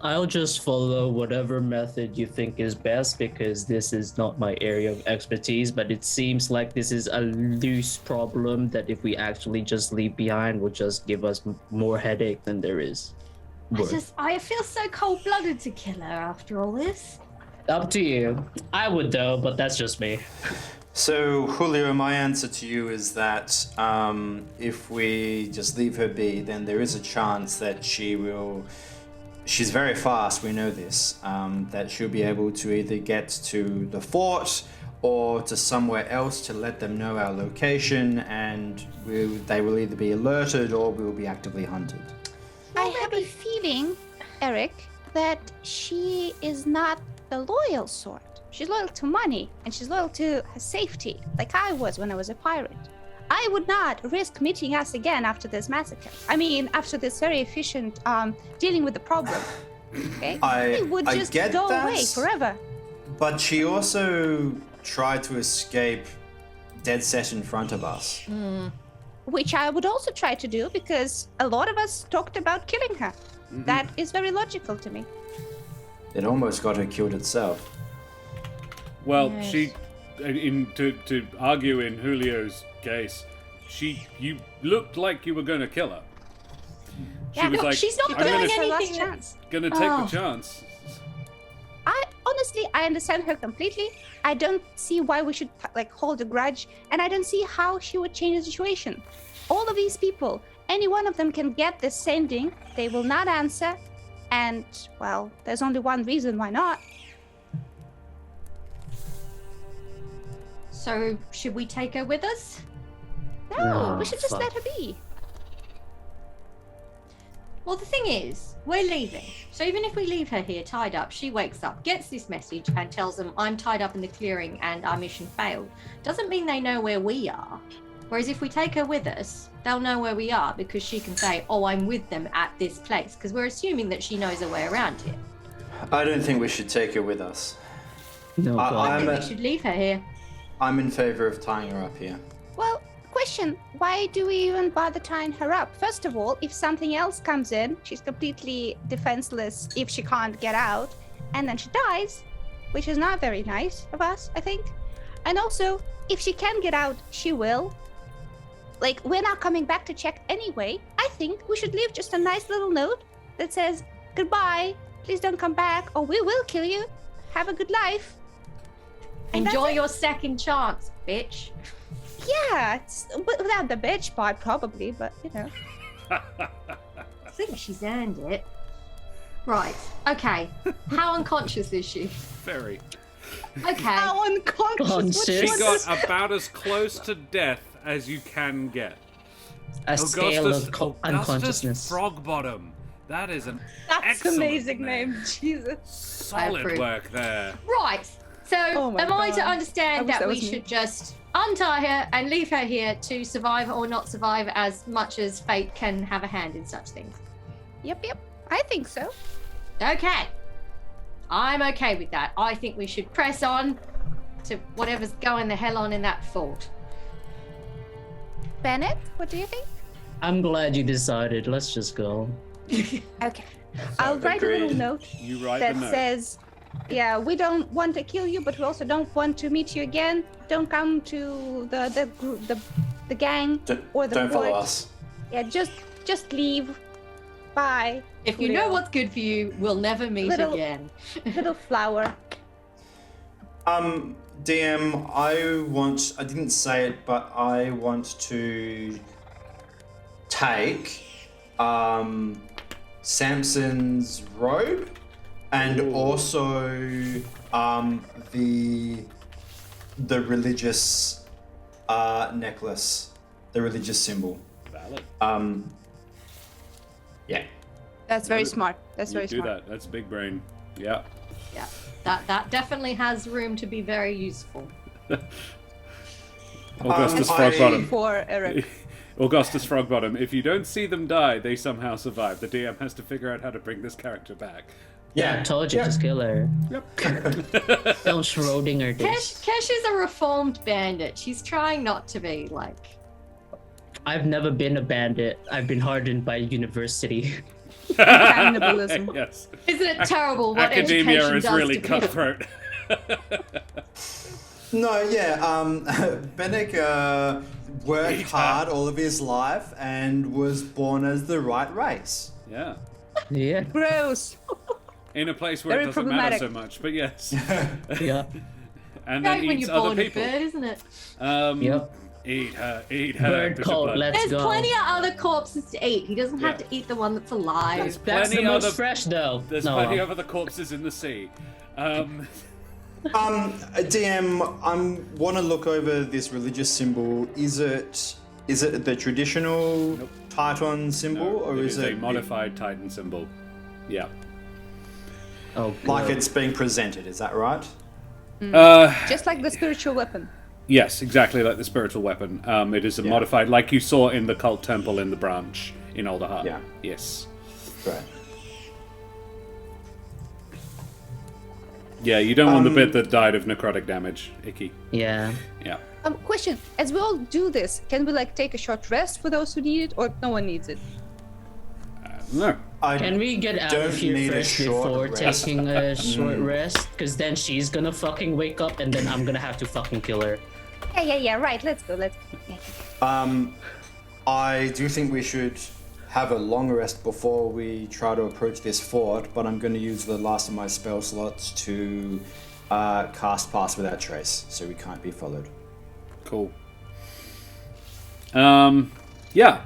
I'll just follow whatever method you think is best, because this is not my area of expertise, but it seems like this is a loose problem that if we actually just leave behind will just give us more headache than there is. I feel so cold-blooded to kill her after all this. Up to you. I would though, but that's just me. So, Julio, my answer to you is that if we just leave her be, then there is a chance that she's very fast, we know this, that she'll be able to either get to the fort or to somewhere else to let them know our location, and they will either be alerted or we will be actively hunted. I have a feeling, Eric, that she is not the loyal sort. She's loyal to money, and she's loyal to her safety, like I was when I was a pirate. I would not risk meeting us again after this massacre. I mean, after this very efficient dealing with the problem. Okay? We would just go away forever. But she also tried to escape dead set in front of us. Which I would also try to do, because a lot of us talked about killing her. Mm-hmm. That is very logical to me. It almost got her killed itself. Well, yes. To argue in Julio's case, you looked like you were going to kill her. She's not doing anything. Gonna take the chance. I understand her completely. I don't see why we should hold a grudge, and I don't see how she would change the situation. All of these people, any one of them can get this sending. They will not answer, and well, there's only one reason why not. So, should we take her with us? No, we should just let her be. Well, the thing is, we're leaving. So even if we leave her here tied up, she wakes up, gets this message and tells them, I'm tied up in the clearing and our mission failed. Doesn't mean they know where we are. Whereas if we take her with us, they'll know where we are, because she can say, oh, I'm with them at this place, because we're assuming that she knows her way around here. I don't think we should take her with us. No, I think we should leave her here. I'm in favor of tying her up here. Well, question, why do we even bother tying her up? First of all, if something else comes in, she's completely defenseless if she can't get out, and then she dies, which is not very nice of us, I think. And also, if she can get out, she will. We're not coming back to check anyway. I think we should leave just a nice little note that says, goodbye, please don't come back, or we will kill you. Have a good life. Enjoy your second chance, bitch. Yeah, it's without the bitch part probably, but you know. I think she's earned it. Right. Okay. How unconscious is she? Very. Okay. How unconscious? She got about as close to death as you can get. A scale of unconsciousness. Frogbottom. That is an That's excellent amazing name. Jesus. Solid work there. Right. So, am I to understand that we should just untie her and leave her here to survive or not survive, as much as fate can have a hand in such things? Yep. I think so. Okay. I'm okay with that. I think we should press on to whatever's going the hell on in that fort. Bennett, what do you think? I'm glad you decided. Let's just go. Okay. I'll write a little note that says, yeah, we don't want to kill you, but we also don't want to meet you again. Don't come to the gang or the Don't follow fort. us. Yeah, just leave. Bye. If you know what's good for you, we'll never meet again. Little flower. DM, I didn't say it, but I want to take Samson's robe and also the religious necklace, the religious symbol. Valid. Yeah. That's very smart. That's You very do smart. that. That's big brain. Yeah. Yeah, that definitely has room to be very useful. Augustus I- Frogbottom. For Eric. Augustus Frogbottom. If you don't see them die, they somehow survive. The DM has to figure out how to bring this character back. Yeah, I told you, just kill her. Yep. Don't Schrodinger this. Kesh is a reformed bandit. She's trying not to be like. I've never been a bandit. I've been hardened by university. Cannibalism. Yes. Isn't it terrible what Academia education is does really to people? cutthroat. No, yeah. Bennecks worked hard all of his life and was born as the right race. Yeah. Yeah. Gross. In a place where Very it doesn't matter so problematic. much, but yes. Yeah. And then Great when eats you're other born a people. bird, isn't it? Yep. Eat her, Bird Bishop cult, Blood. let's There's go. plenty of other corpses to eat. He doesn't have Yeah. to eat the one that's alive. There's That's the plenty most other- fresh, though. There's No. plenty of other corpses in the sea. DM, I want to look over this religious symbol. Is it the traditional Titan symbol, No, or it is is it a modified Titan symbol. Yeah. Oh, like good. it's being presented? Is that right? Just like the spiritual weapon. Yes, exactly like the spiritual weapon. It is a modified, like you saw in the cult temple in the branch in Alderheart. Yeah. Yes. Great. Yeah, you don't want the bit that died of necrotic damage. Icky. Yeah. Yeah. Question: as we all do this, can we like take a short rest for those who need it, or no one needs it? No. Can we get out of don't here need a first short before rest. taking a short rest? Because then she's gonna fucking wake up and then I'm gonna have to fucking kill her. Yeah. Right. Let's go. Let's go. I do think we should have a long rest before we try to approach this fort, but I'm going to use the last of my spell slots to cast Pass Without Trace, so we can't be followed. Cool. Yeah.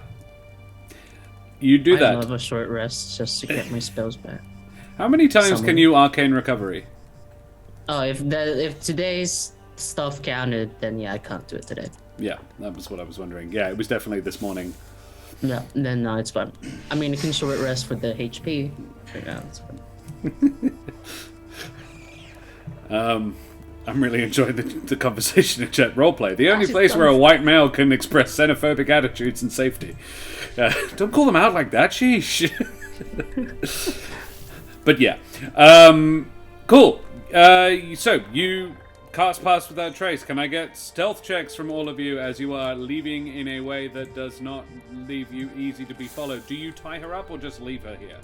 You do I that. love a short rest just to get my spells back. How many times Summon. can you arcane recovery? Oh, if today's stuff counted, then yeah, I can't do it today. Yeah, that was what I was wondering. Yeah, it was definitely this morning. Yeah, then no, it's fine. I mean, you can short rest for the HP. Yeah, it's fine. I'm really enjoying the conversation in chat roleplay. The only That's place just where a fun. white male can express xenophobic attitudes in safety. Don't call them out like that, sheesh. But yeah. Cool. So, you cast Pass Without Trace. Can I get stealth checks from all of you as you are leaving in a way that does not leave you easy to be followed? Do you tie her up or just leave her here?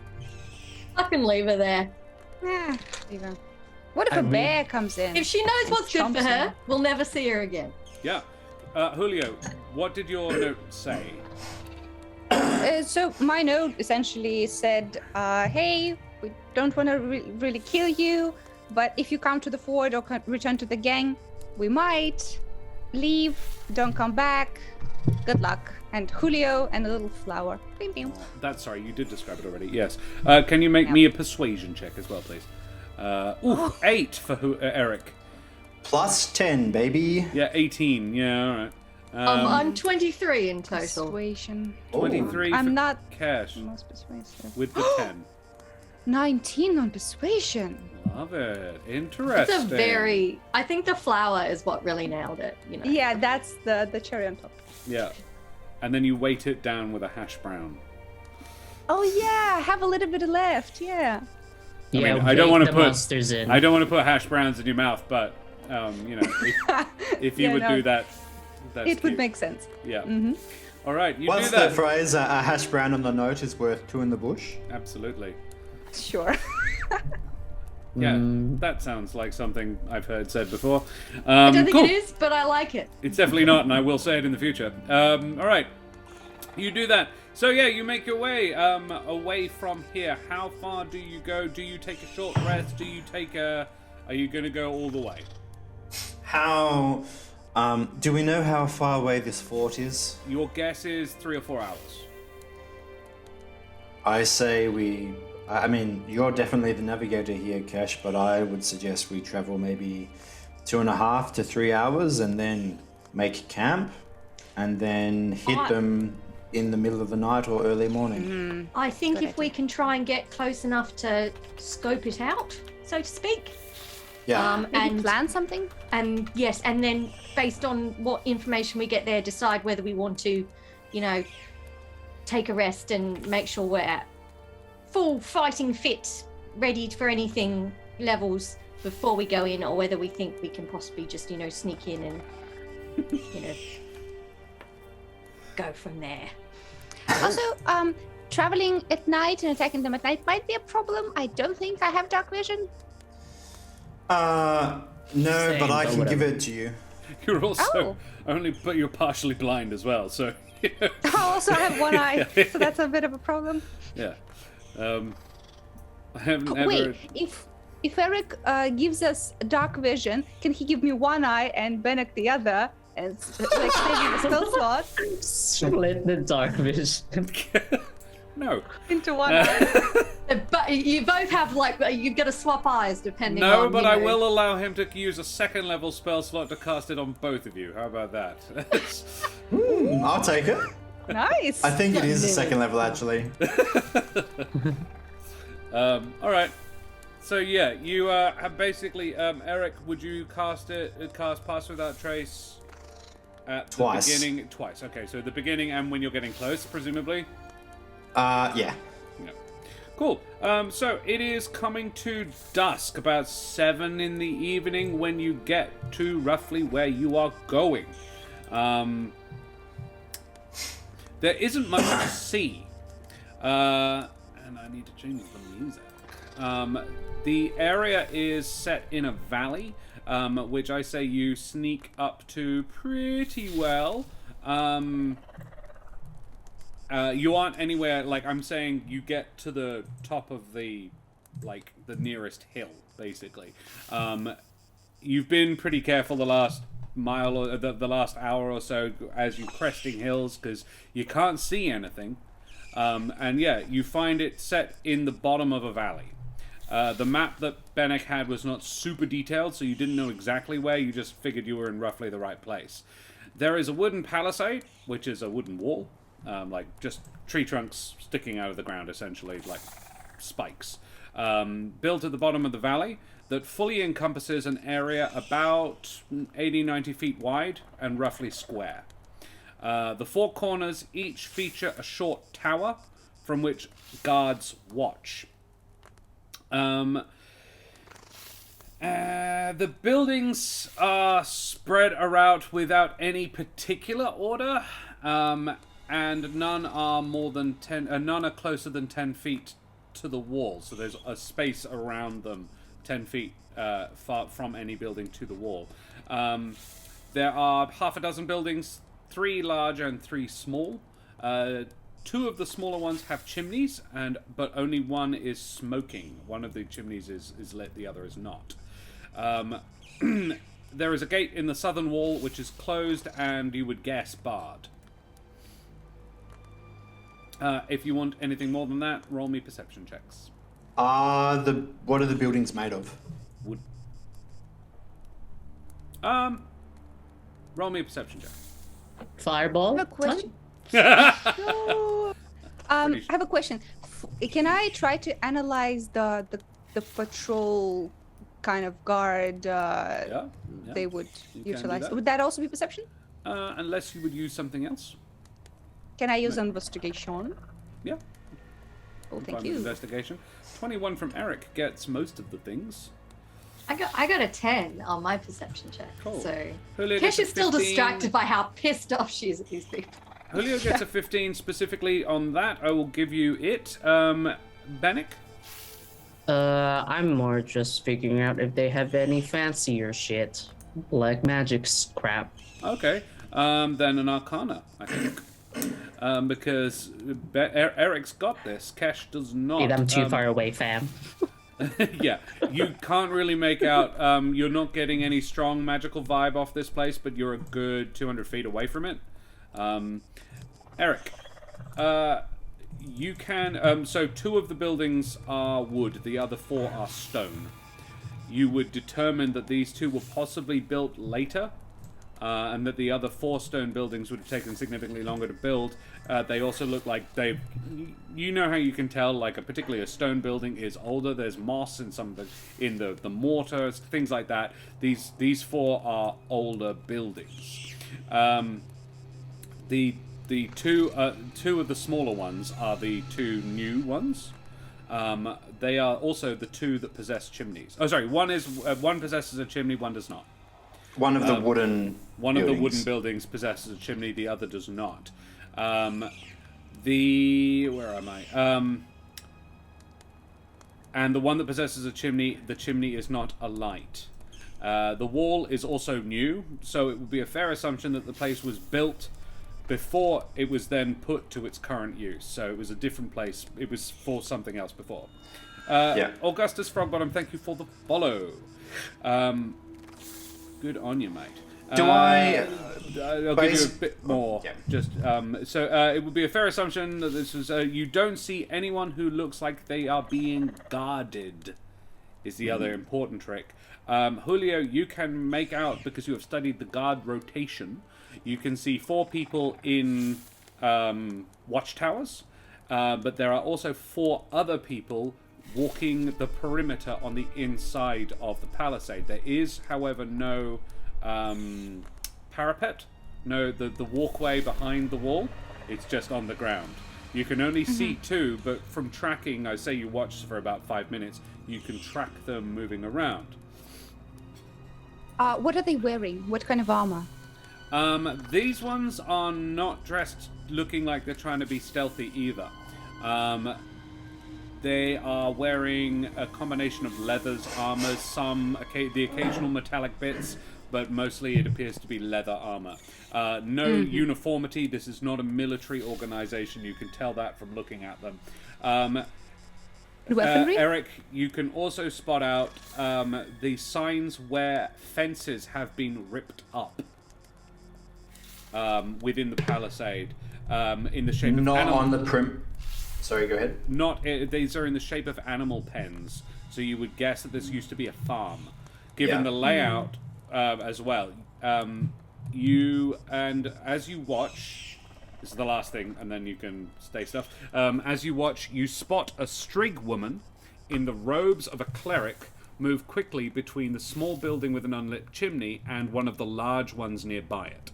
I can leave her there. Leave her. What if I a mean- bear comes in? If she knows what's good for Chomps her, her. we'll never see her again. Yeah. Julio, what did your note say? So my note essentially said, "Hey, we don't want to really kill you, but if you come to the fort or return to the gang, we might leave. Don't come back. Good luck." And Julio and a little flower. Bing, bing. That's sorry, you did describe it already. Yes. Can you make me a persuasion check as well, please? 8 for Eric. Plus 10, baby. Yeah, 18. Yeah, all right. I'm 23 in total. Persuasion. 23 I'm for not Kesh the most persuasive. with the 10. 19 on persuasion. Love it. It's Interesting. a very. I think the flower is what really nailed it. You know. Yeah, that's the cherry on top. Yeah. And then you weight it down with a hash brown. Oh yeah, have a little bit left. Yeah. Yeah, mean, I don't wanna the put- monsters in. I don't want to put hash browns in your mouth, but if you Yeah, would no. do that, that's It would cute. make sense. Yeah. Mm-hmm. All right, you What's do the that. phrase? A hash brown on the note is worth 2 in the bush. Absolutely. Sure. Yeah, Mm. that sounds like something I've heard said before. I don't think cool. it is, but I like it. It's definitely not, and I will say it in the future. All right, you do that. So yeah, you make your way away from here. How far do you go? Do you take a short rest? Do you take a? Are you going to go all the way? How do we know how far away this fort is? Your guess is 3 or 4 hours. I say I mean, you're definitely the navigator here, Kesh, but I would suggest we travel maybe 2.5 to 3 hours and then make camp and then hit them in the middle of the night or early morning. I think Good if we can try and get close enough to scope it out, so to speak. Yeah. And plan something? And yes, and then based on what information we get there, decide whether we want to, take a rest and make sure we're at full fighting fit, ready for anything levels before we go in, or whether we think we can possibly just, sneak in and, go from there. Also, traveling at night and attacking them at night might be a problem. I don't think I have dark vision. No, Same, but I but can give whatever. it to you. You're also Oh. but you're partially blind as well, so I also have one eye, so that's a bit of a problem. yeah. I haven't ever. Wait, if Eric gives us dark vision, can he give me one eye and Bennett the other, and like saving the spell slot Split the dark vision. No. into one eye? But you both have you've got to swap eyes depending on. No, but I will allow him to use a 2nd level spell slot to cast it on both of you. How about that? I'll take it. Nice. I think it is a 2nd level, actually. All right. So yeah, you have basically, Eric. Would you cast Pass Without Trace at the Twice. beginning? Twice. Okay, so the beginning and when you're getting close, presumably. Yeah. No. Cool. So it is coming to dusk, about 7 in the evening, when you get to roughly where you are going. There isn't much to see, and I need to change the music. The area is set in a valley, which I say you sneak up to pretty well. You aren't anywhere, I'm saying you get to the top of the nearest hill, basically. You've been pretty careful the last mile or the last hour or so as you're cresting hills because you can't see anything. And yeah, you find it set in the bottom of a valley. The map that Bennecks had was not super detailed, so you didn't know exactly where, you just figured you were in roughly the right place. There is a wooden palisade, which is a wooden wall, just tree trunks sticking out of the ground, essentially, like spikes, built at the bottom of the valley that fully encompasses an area about 80-90 feet wide and roughly square. The 4 corners each feature a short tower from which guards watch. The buildings are spread about without any particular order, and none are none are closer than 10 feet to the wall. So there's a space around them, 10 feet far from any building to the wall. There are half a dozen buildings, 3 large and 3 small. 2 of the smaller ones have chimneys, but only one is smoking. One of the chimneys is lit, the other is not. There is a gate in the southern wall which is closed and you would guess barred. If you want anything more than that, roll me perception checks. What are the buildings made of? Wood. Roll me a perception check. Fireball. I have a question. Pretty I have a question. Can I try to analyze the patrol kind of guard Yeah. they would You can do utilize? that. Would that also be perception? Unless you would use something else. Can I use investigation? Yeah. Oh, thank Fine with you. Investigation. 21 from Eric gets most of the things. I got a 10 on my perception check. Cool. So Julio Kesh gets a is still 15. distracted by how pissed off she is at these people. Julio gets a 15 specifically on that. I will give you it. Bennecks? I'm more just figuring out if they have any fancier shit, like magic's crap. Okay. Then an Arcana, I think. Because Eric's got this. Kesh does not. Hey, I'm too far away, fam. Yeah, you can't really make out. You're not getting any strong magical vibe off this place, but you're a good 200 feet away from it. Eric, you can. So 2 of the buildings are wood. The other 4 are stone. You would determine that these 2 were possibly built later, and that the other 4 stone buildings would have taken significantly longer to build. They also look like they've... You know how you can tell, like, particularly a stone building is older. There's moss in some of the mortar, things like that. These 4 are older buildings. The 2 of the smaller ones are the 2 new ones. They are also the 2 that possess chimneys. Oh, sorry. One possesses a chimney, one does not. One of the wooden One buildings. of the wooden buildings possesses a chimney, the other does not. Where am I? And the one that possesses a chimney, the chimney is not alight. The wall is also new, so it would be a fair assumption that the place was built before it was then put to its current use. So it was a different place. It was for something else before. Augustus Frogbottom, thank you for the follow. Good on you, mate. I'll give you a bit more. Yeah. Just so it would be a fair assumption that this is. You don't see anyone who looks like they are being guarded. Is the other important trick. Julio, you can make out, because you have studied the guard rotation. You can see 4 people in watchtowers, but there are also 4 other people walking the perimeter on the inside of the palisade. There is, however, no parapet, no the walkway behind the wall. It's just on the ground. You can only see 2, but from tracking, I say you watched for about 5 minutes, you can track them moving around. What are they wearing? What kind of armor? These ones are not dressed looking like they're trying to be stealthy either. They are wearing a combination of leathers, armors, the occasional metallic bits, but mostly it appears to be leather armor. No uniformity. This is not a military organization. You can tell that from looking at them. Weaponry? Eric, you can also spot out the signs where fences have been ripped up within the palisade in the shape of on the prim. Sorry, go ahead. These are in the shape of animal pens, so you would guess that this used to be a farm. Given the layout as well, as you watch, this is the last thing, and then you can stay stuff. As you watch, you spot a strig woman in the robes of a cleric move quickly between the small building with an unlit chimney and one of the large ones nearby it.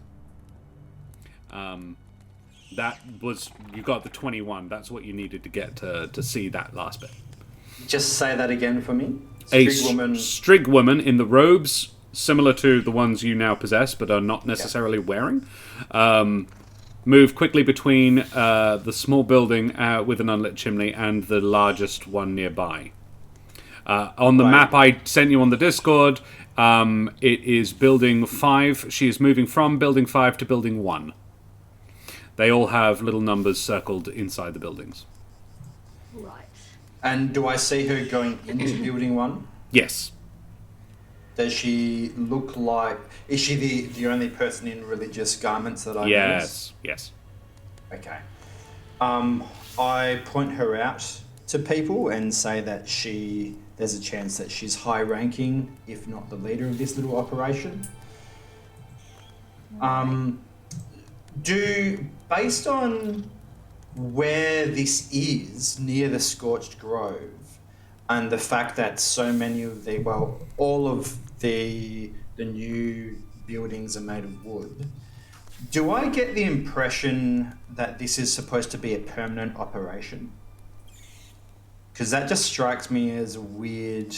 That was, you got the 21. That's what you needed to get to see that last bit. Just say that again for me. Strig woman in the robes, similar to the ones you now possess, but are not necessarily wearing. Move quickly between the small building with an unlit chimney and the largest one nearby. On the map I sent you on the Discord, it is building 5. She is moving from building 5 to building 1. They all have little numbers circled inside the buildings. Right. And do I see her going into building 1? Yes. Does she look like... Is she the only person in religious garments that I notice? Yes. Okay. I point her out to people and say that there's a chance that she's high-ranking, if not the leader of this little operation. Based on where this is, near the Scorched Grove, and the fact that so many of all of the new buildings are made of wood, do I get the impression that this is supposed to be a permanent operation? Because that just strikes me as weird.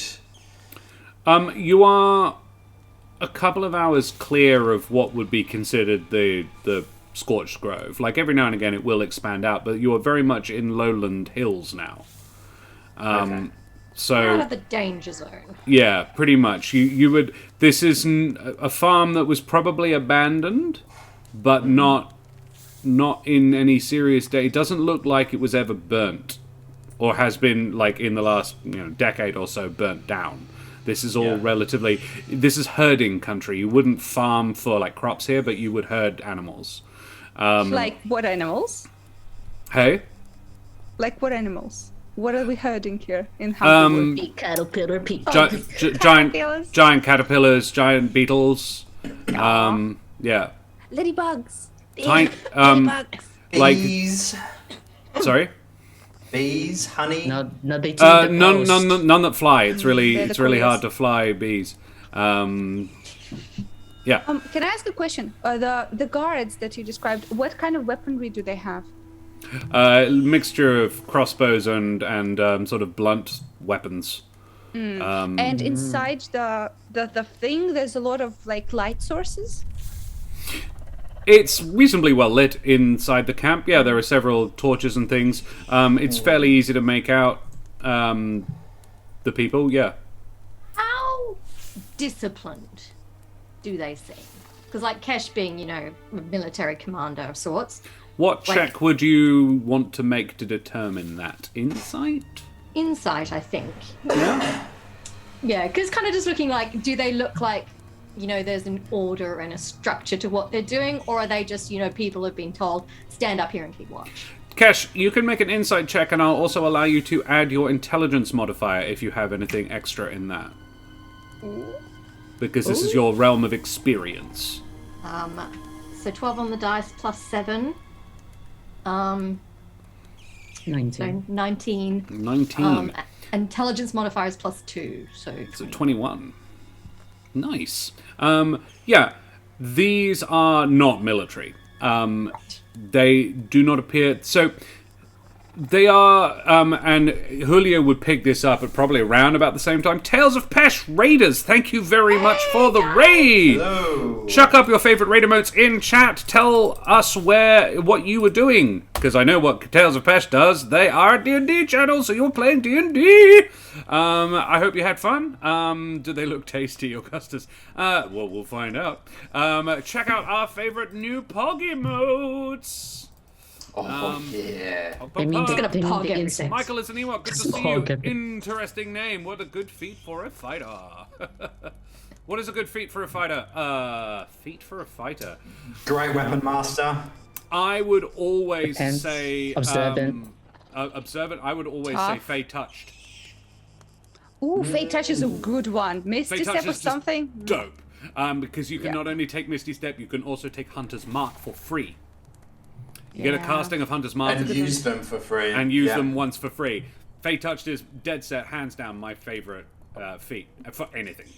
You are a couple of hours clear of what would be considered the Scorched Grove. Like, every now and again it will expand out, but you are very much in lowland hills now. Okay. So Out of the danger zone. yeah, pretty much. You would. This is a farm that was probably abandoned, but not in any serious day. It doesn't look like it was ever burnt or has been like in the last decade or so burnt down. This is all relatively. This is herding country. You wouldn't farm for like crops here, but you would herd animals. Like what animals? Hey. Like what animals? What are we herding here in Humblewood? Big caterpillar, Giant caterpillars, giant beetles. Yeah. Ladybugs. Tiny, Ladybugs. like. Bees. Sorry. Bees, honey. No, they take the post. None that fly. It's They're really the hard to fly bees. Yeah. Can I ask a question? The guards that you described, what kind of weaponry do they have? Mixture of crossbows and sort of blunt weapons. And inside the thing, there's a lot of like light sources. It's reasonably well lit inside the camp. Yeah, there are several torches and things. It's fairly easy to make out the people. Yeah. How disciplined do they seem? Because like Kesh being, a military commander of sorts. What check would you want to make to determine that? Insight? Insight, I think. Yeah. Yeah, because kind of just looking like, do they look like, there's an order and a structure to what they're doing, or are they just, people have been told, stand up here and keep watch? Kesh, you can make an insight check, and I'll also allow you to add your intelligence modifier if you have anything extra in that. Because this is your realm of experience. So 12 on the dice plus 7. 19. So 19. 19. Intelligence modifier is plus 2, so 21. Nice. Yeah, these are not military. They do not appear... So, they are, and Julio would pick this up at probably around about the same time. Tales of Pesh Raiders, thank you very much for the raid! Hello. Chuck up your favourite raider motes in chat. Tell us what you were doing, because I know what Tales of Pesh does. They are a D&D channel, so you're playing D&D. I hope you had fun. Do they look tasty, Augustus? Well, we'll find out. Check out our favourite new Pog emotes. Yeah. They mean gonna they mean pog the everything. insects. Michael is an Ewok. Good to see you. Interesting name. What a good feat for a fighter. What is a good feat for a fighter? Feat for a fighter. Great weapon master. I would always Depends. say Observant. Observant. I would always say Tough. Fey touched. Ooh, Fate Touch is a good one. Misty Fey touch Step is or just something. dope. Because you can Yeah. not only take Misty Step, you can also take Hunter's Mark for free. You get a casting of Hunter's Mark And use them for free. and use them once for free. Fey touched is dead set, hands down, my favorite feat for anything.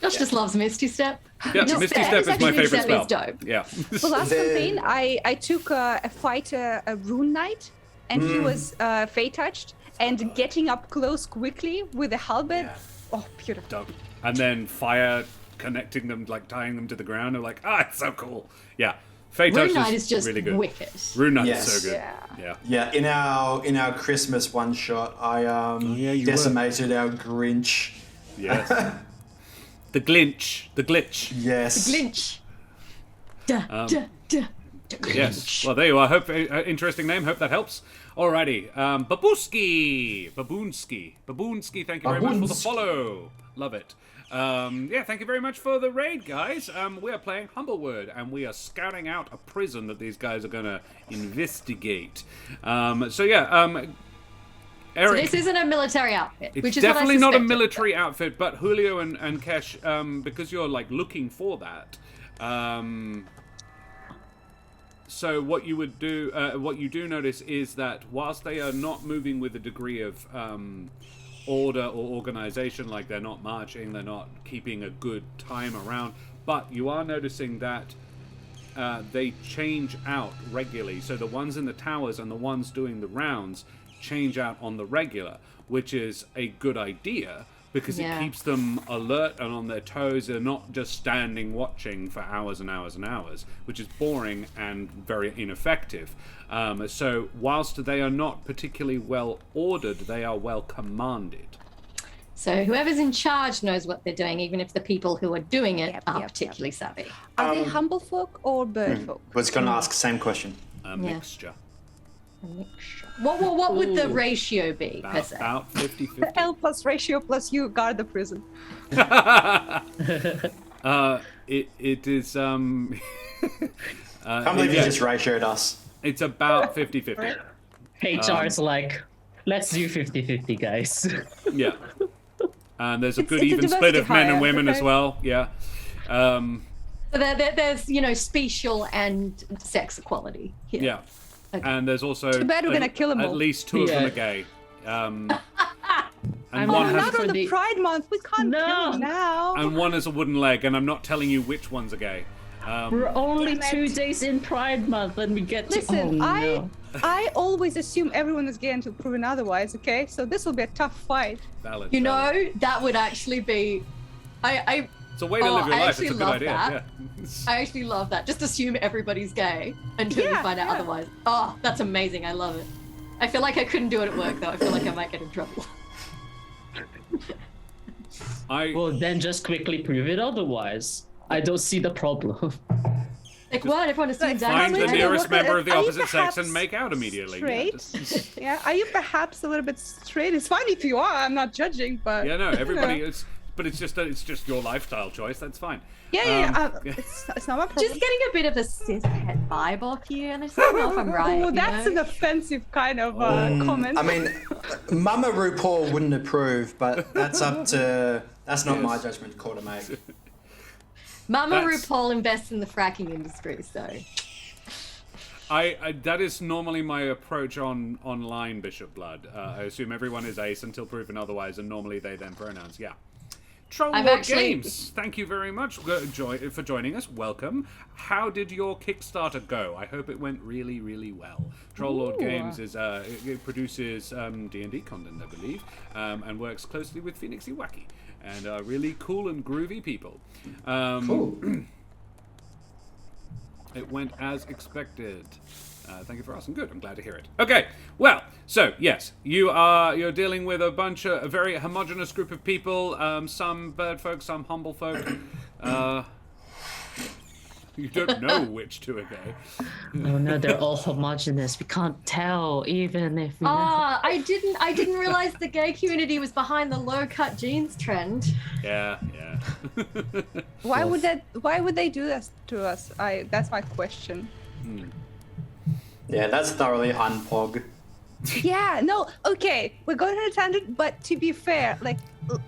Josh just loves Misty Step. Yeah, Not Misty fair, Step it's is my actually favorite Misty spell. Step is dope. Yeah. The last campaign, I took a fighter, a rune knight, and he was Fate touched and getting up close quickly with a halberd. Yeah. Oh, beautiful. Dope. And then fire connecting them, like tying them to the ground. And like, it's so cool. Yeah. Fey touch Rune Knight is just really good. wicked. Rune Knight Yes. is so good. Yeah. Yeah. Yeah, in our Christmas one shot, I you decimated our Grinch. Yes. The glitch. Yes. Glinch. Duh, duh, duh. Yes. Well, there you are. Hope interesting name. Hope that helps. Alrighty. Babuski. Thank you very much for the Babunsky. follow. Love it. Thank you very much for the raid, guys. We are playing Humblewood, and we are scouting out a prison that these guys are going to investigate. Eric, So this isn't a military outfit, it's which is definitely what I not a suspected. military outfit, but Julio and Kesh, because you're like looking for that. So what you would do, what you do notice is that whilst they are not moving with a degree of order or organization, like they're not marching, they're not keeping a good time around, but you are noticing that they change out regularly. So the ones in the towers and the ones doing the rounds change out on the regular, which is a good idea because it keeps them alert and on their toes. They're not just standing watching for hours and hours and hours, which is boring and very ineffective. So whilst they are not particularly well ordered, they are well commanded. So whoever's in charge knows what they're doing, even if the people who are doing it Yep, aren't yep, particularly savvy. Are they humble folk or bird folk? Was going to ask the same question. A mixture. What would the Ooh. ratio be, per se? About 50-50. L plus ratio plus you guard the prison. It is Can't believe you just ratioed us. it's about 50-50. HR's like, let's do 50-50, guys. Yeah. And there's a It's- good it's a even split of diversity men and hire, women as okay? well. Yeah. So there's spatial and sex equality here. Yeah. And there's also Too bad we're gonna kill 'em at all. least 2 of them Yeah. are gay. And I'm one not- has Not for on the the- Pride Month. We can't No. kill him now. and one has a wooden leg, and I'm not telling you which ones are gay. We're only Damn it. 2 days in Pride Month and we get to. Listen, oh, no. I always assume everyone is gay until proven otherwise. Okay, so this will be a tough fight. Valid. You valid. know, that would actually be. I It's a way to live your I life. actually It's a good love idea. that. Yeah. I actually love that. Just assume everybody's gay until you Yeah, find out yeah. otherwise. Oh, that's amazing. I love it. I feel like I couldn't do it at work though. I feel like I might get in trouble. Well, then just quickly prove it otherwise. I don't see the problem. Like what? Everyone assumes Like, I'm Find the Wait, gay. nearest look at member it. of the Are you opposite sex and perhaps make out immediately. Yeah, Straight? just- Yeah, are you perhaps a little bit straight? It's fine if you are. I'm not judging, but yeah, no, everybody. you know. But it's just your lifestyle choice. That's fine. Yeah. yeah. It's not my problem. Just getting a bit of a cishet vibe off you, and I just don't know if I'm right. Oh, you that's know? an offensive kind of comment. I mean, Mama RuPaul wouldn't approve, but that's up to. That's not my judgment call to make. Mama That's- RuPaul invests in the fracking industry, so I that is normally my approach on online Bishop Blood. I assume everyone is ace until proven otherwise, and normally they then pronouns. Yeah. Troll I've Lord actually- Games, thank you very much for joining us. Welcome. How did your Kickstarter go? I hope it went really, really well. Troll Lord Ooh. Games is it produces D&D content, I believe, and works closely with Phoenix Iwaki, and really cool and groovy people. Cool. It went as expected. Thank you for asking. Good. I'm glad to hear it. Okay. Well, so yes, you're dealing with a very homogenous group of people. Some bird folk, some humble folk. You don't know which two are gay. Oh no, they're all homogenous. We can't tell, even if we know. Ah, I didn't realize the gay community was behind the low cut jeans trend. Yeah. Why would they do this to us? That's my question. Yeah, that's thoroughly unpog. Yeah, no, okay, we're going on a tangent, but to be fair, like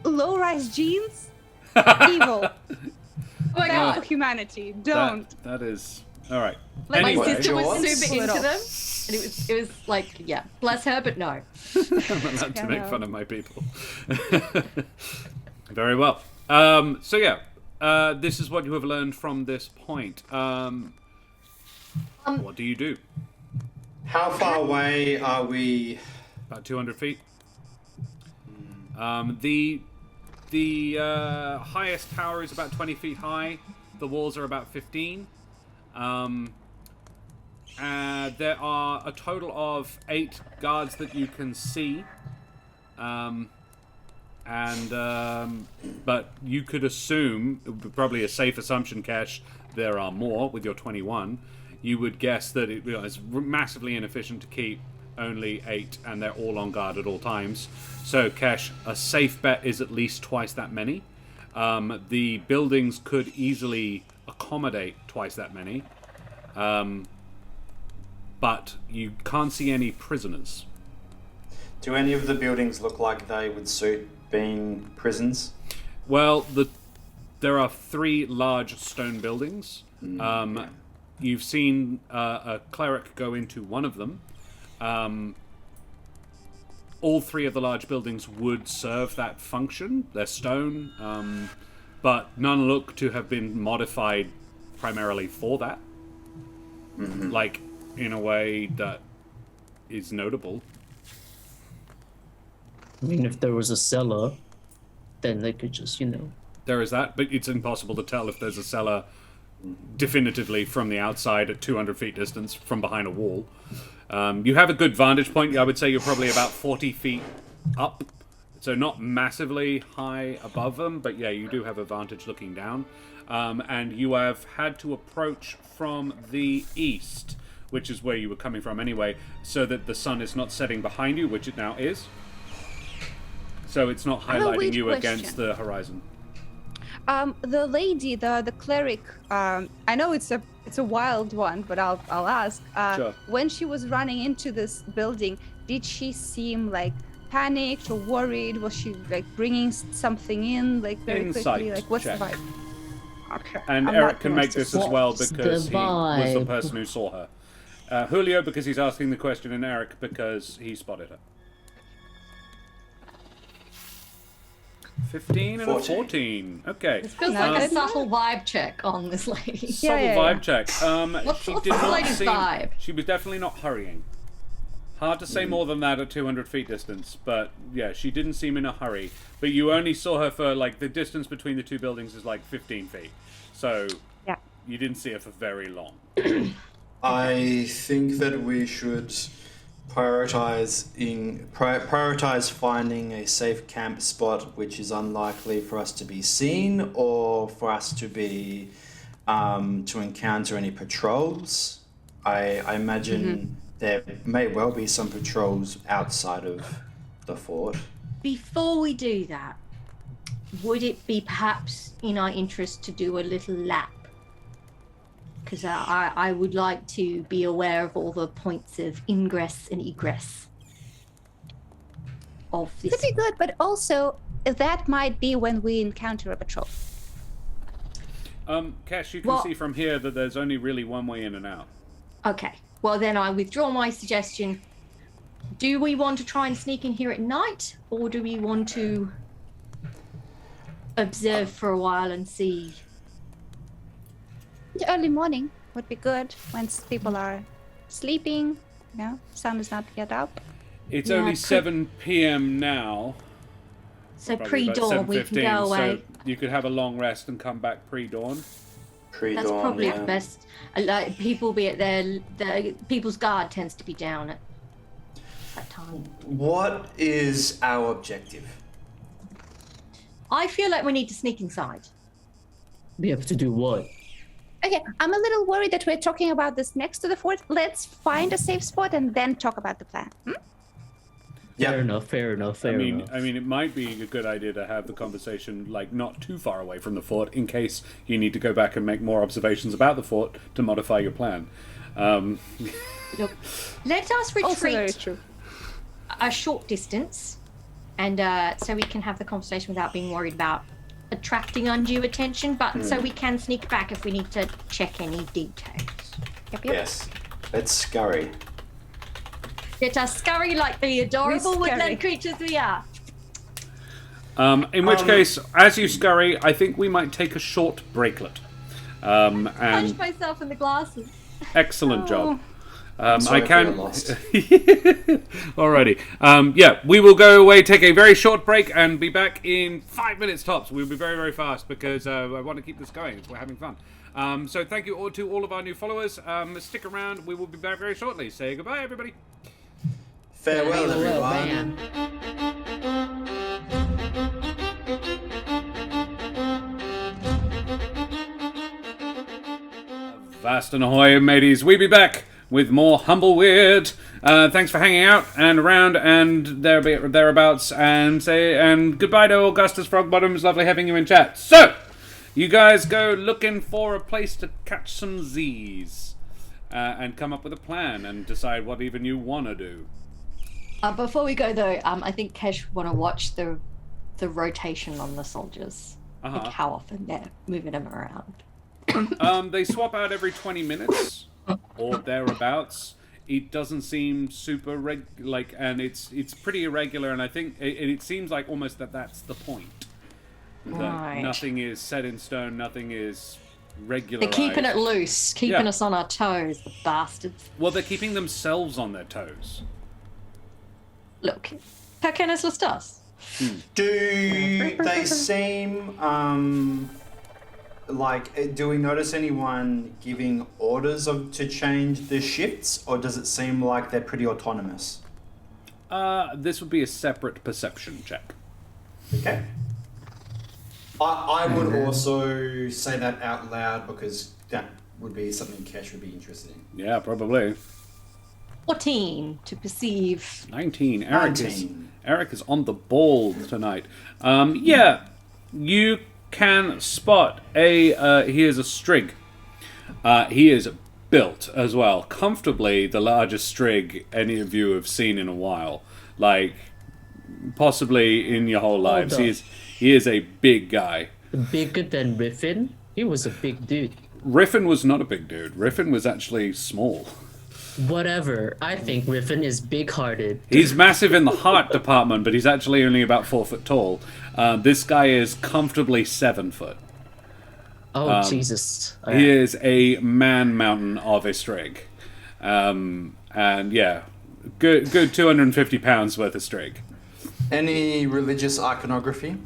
low-rise jeans, evil. Oh my Bad god. for humanity. Don't. That is all right. Like Anyway. my sister was Yours? super Pull it into off. them, and it was like, yeah, bless her, but no. I'm allowed to Yeah, make no. fun of my people. Very well. So yeah, this is what you have learned from this point. What do you do? How far away are we? About 200 feet. The highest tower is about 20 feet high. The walls are about 15. There are a total of 8 guards that you can see. But you could assume, probably a safe assumption, Kesh, there are more with your 21. You would guess that it's massively inefficient to keep only 8, and they're all on guard at all times. So, Kesh, a safe bet is at least twice that many. The buildings could easily accommodate twice that many. But you can't see any prisoners. Do any of the buildings look like they would suit being prisons? Well, there are 3 large stone buildings. You've seen a cleric go into one of them. All 3 of the large buildings would serve that function. They're stone, but none look to have been modified primarily for that. Like, in a way that is notable. I mean, if there was a cellar, then they could just, There is that, but it's impossible to tell if there's a cellar definitively from the outside at 200 feet distance from behind a wall. You have a good vantage point. I would say you're probably about 40 feet up, so not massively high above them, but yeah, you do have a vantage looking down. And you have had to approach from the east, which is where you were coming from anyway, so that the sun is not setting behind you, which it now is. So it's not highlighting you against the horizon. The lady, the cleric, I know it's a wild one, but I'll ask. Sure. When she was running into this building, did she seem like panicked or worried? Was she like bringing something in like very Insight quickly? Like what's check. the vibe? Okay. And I'm Eric not can the make most this as well What's because the he was the vibe? person who saw her. Julio because he's asking the question, and Eric because he spotted her. 15 and 14. a 14. Okay. It feels like a subtle vibe check on this lady. Subtle yeah. vibe check. What's She this did not lady's seem. vibe? She was definitely not hurrying. Hard to say more than that at 200 feet distance, but yeah, she didn't seem in a hurry. But you only saw her for like the distance between the two buildings is like 15 feet, so Yeah. you didn't see her for very long. I think that we should prioritize finding a safe camp spot which is unlikely for us to be seen or for us to be to encounter any patrols. I imagine there may well be some patrols outside of the fort. Before we do that, would it be perhaps in our interest to do a little lap? Because I would like to be aware of all the points of ingress and egress of this. Could be good, but also that might be when we encounter a patrol. Kesh, you can see from here that there's only really one way in and out. Okay. Well, then I withdraw my suggestion. Do we want to try and sneak in here at night, or do we want to observe for a while and see? The early morning would be good when people are sleeping. Sun is not yet up. It's Yeah, only pre- 7 p.m. now. So Probably about pre-dawn we can 7:15, go away. So you could have a long rest and come back pre-dawn. Pre-dawn, That's probably yeah. the best. Like people be at the people's guard tends to be down at that time. What is our objective? I feel like we need to sneak inside. We have to do what? Okay, I'm a little worried that we're talking about this next to the fort. Let's find a safe spot and then talk about the plan. Yep. Fair enough. I mean, it might be a good idea to have the conversation like not too far away from the fort, in case you need to go back and make more observations about the fort to modify your plan. Look, let us Also very retreat true. a short distance, and so we can have the conversation without being worried about attracting undue attention. But so we can sneak back if we need to check any details. Yep. Yes. Let's scurry. Let us scurry like the adorable We scurry. woodland creatures we are. In which case, as you scurry, I think we might take a short breaklet. Punch And myself in the glasses. excellent job. Sorry I if can. you're lost. Alrighty. Yeah, we will go away, take a very short break, and be back in 5 minutes tops. We'll be very, very fast because I want to keep this going. We're having fun. So thank you all to all of our new followers. Stick around. We will be back very shortly. Say goodbye, everybody. Farewell, everyone. man. Vast and ahoy, mateys. We be back with more Humblewood. Thanks for hanging out and around and thereabouts, and goodbye to Augustus Frogbottoms. Lovely having you in chat. So, you guys go looking for a place to catch some Z's and come up with a plan and decide what even you want to do. Before we go though, I think Kesh want to watch the rotation on the soldiers, like how often they're moving them around. They swap out every 20 minutes or thereabouts. It doesn't seem super and it's pretty irregular, and I think it seems like almost that's the point. That Right. nothing is set in stone, nothing is regular. They're keeping it loose, keeping Yeah. us on our toes, the bastards. Well, they're keeping themselves on their toes. Look, how careless was us? Do they seem do we notice anyone giving orders to change the shifts, or does it seem like they're pretty autonomous? This would be a separate perception check. Okay. I would also say that out loud because would be something Kesh would be interested in. Yeah, probably. 14 to perceive. 19. 19. Eric is on the ball tonight. Yeah, you can spot he is a strig. He is built as well, comfortably the largest strig any of you have seen in a while, like possibly in your whole lives. He is a big guy. Bigger than Riffin? He was a big dude. Riffin was not a big dude. Riffin was actually small. Whatever. I think Riffin is big-hearted. He's massive in the heart department, but he's actually only about 4 foot tall. This guy is comfortably 7 foot. Oh, Jesus. He is a man mountain of a strig. And yeah, good 250 pounds worth of strig. Any religious iconography?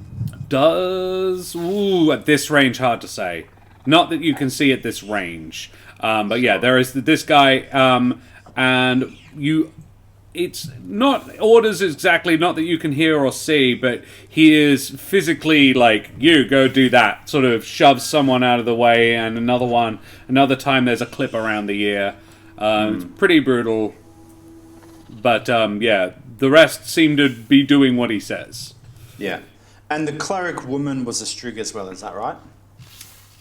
At this range, hard to say. Not that you can see at this range. But yeah, there is this guy, and it's not orders exactly, not that you can hear or see, but he is physically like, you go do that, sort of shoves someone out of the way, and another time there's a clip around the ear. It's pretty brutal, but yeah, the rest seem to be doing what he says. Yeah. And the cleric woman was a strig as well, is that right?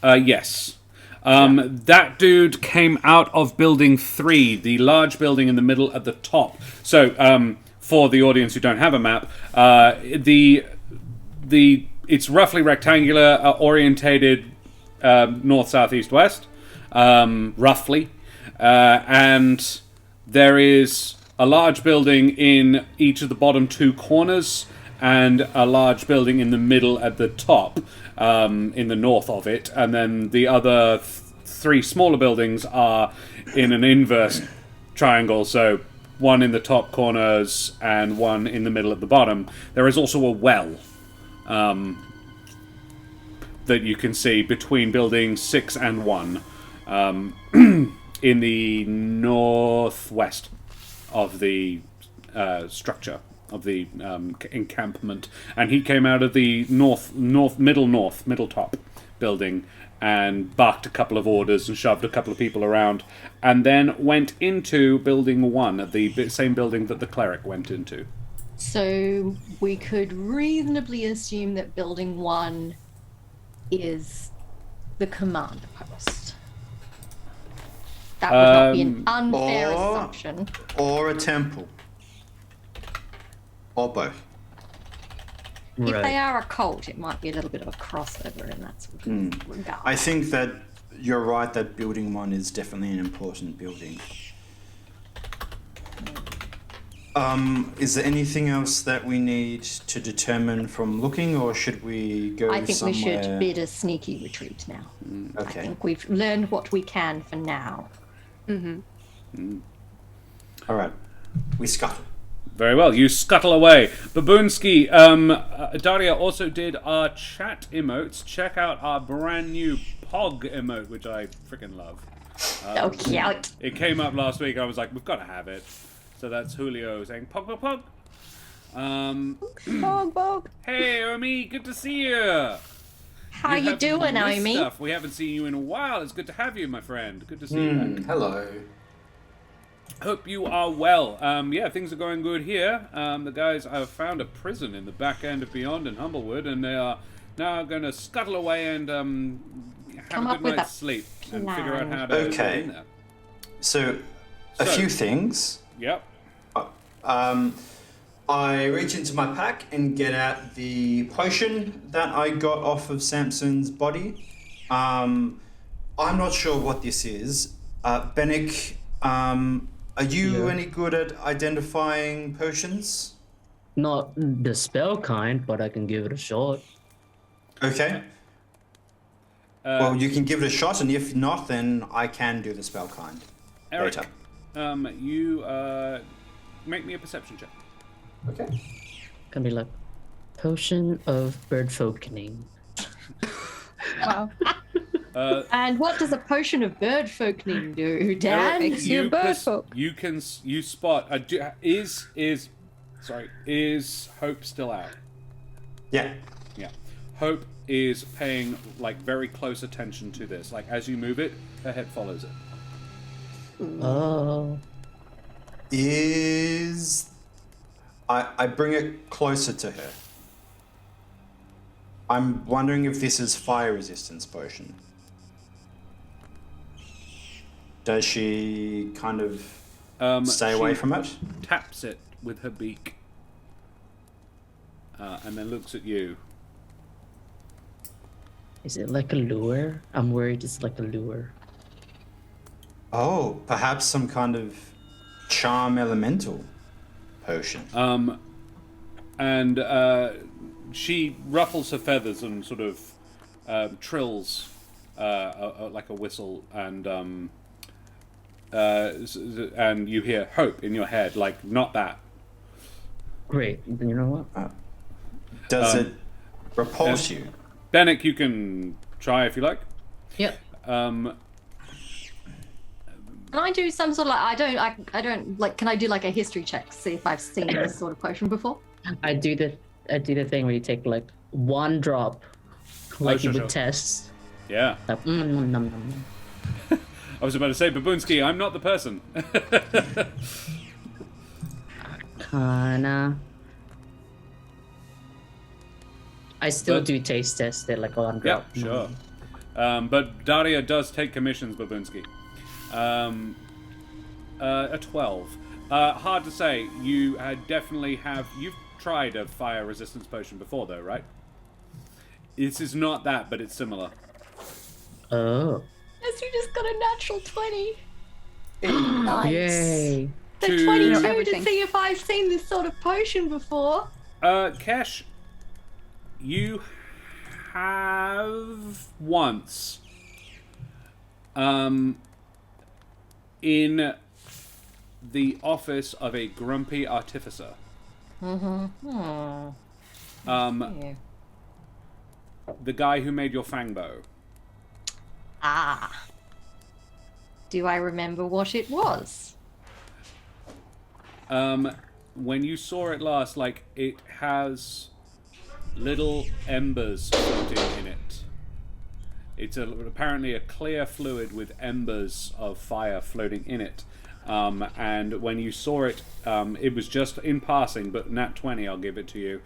Yes. That dude came out of building 3, the large building in the middle at the top. So, for the audience who don't have a map, it's roughly rectangular, orientated north, south, east, west, roughly, and there is a large building in each of the bottom 2 corners, and a large building in the middle at the top, in the north of it, and then the other 3 smaller buildings are in an inverse triangle, so one in the top corners and one in the middle at the bottom. There is also a well that you can see between buildings 6 and 1 in the northwest of the structure of the encampment, and he came out of the middle top building and barked a couple of orders and shoved a couple of people around, and then went into building 1, the same building that the cleric went into. So we could reasonably assume that building 1 is the command post. That would not be an unfair assumption. Or a temple. Or both. If they are a cult, it might be a little bit of a crossover in that sort of regard. I think that you're right that building 1 is definitely an important building. Is there anything else that we need to determine from looking, or should we go somewhere? I think we should bid a sneaky retreat now. Okay. I think we've learned what we can for now. All right. We scuttle. Very well, you scuttle away. Baboonski, Daria also did our chat emotes. Check out our brand new Pog emote, which I freaking love. So cute. It came up last week, I was like, we've got to have it. So that's Julio saying, Pog, Pog, Pog. Bog, bog. Hey, Omi, good to see you. How you doing, Omi? Stuff. We haven't seen you in a while. It's good to have you, my friend. Good to see you back. Hello. Hope you are well. Yeah, things are going good here. The guys have found a prison in the back end of Beyond in Humblewood, and they are now going to scuttle away and have a good night's sleep and figure out how to get in there. So, a few things. Yep. I reach into my pack and get out the potion that I got off of Samson's body. I'm not sure what this is. Bennecks, are you any good at identifying potions? Not the spell kind, but I can give it a shot. Okay. Well, you can give it a shot, and if not, then I can do the spell kind. Eric, later. you make me a perception check. Okay. Can be like potion of bird folkening. Wow. And what does a potion of bird folkening do, Dan? Makes you a bird folk. You spot is Hope still out? Yeah. Yeah. Hope is paying like very close attention to this. Like as you move it, her head follows it. Oh. I bring it closer to her. I'm wondering if this is fire resistance potion. Does she kind of stay away she from it? Taps it with her beak, and then looks at you. Is it like a lure? I'm worried it's like a lure. Oh, perhaps some kind of charm elemental potion. And she ruffles her feathers and sort of trills like a whistle, and you hear hope in your head, like, not that. Great. Then you know what? Does it repulse you? Bennecks, you can try if you like. Yep. Can I do some sort of like, I don't like, can I do like a history check to see if I've seen this sort of potion before? I do the thing where you take like one drop, like sure, you would sure. test. Yeah. Like, nom, nom, nom. I was about to say, Baboonsky, I'm not the person. Kinda. I still But- do taste test it like one Yeah, drop. sure. But Daria does take commissions, Baboonsky. A 12. Hard to say. You definitely have... You've tried a fire resistance potion before, though, right? This is not that, but it's similar. Oh. Yes, you just got a natural 20. Nice. Yay. The To- 22 to everything. see if I've seen this sort of potion before. Kesh, you have once, in the office of a grumpy artificer. Yeah. The guy who made your fangbow. Ah. Do I remember what it was? When you saw it last, like, it has little embers floating in it. It's apparently a clear fluid with embers of fire floating in it. And when you saw it, it was just in passing, but nat 20, I'll give it to you.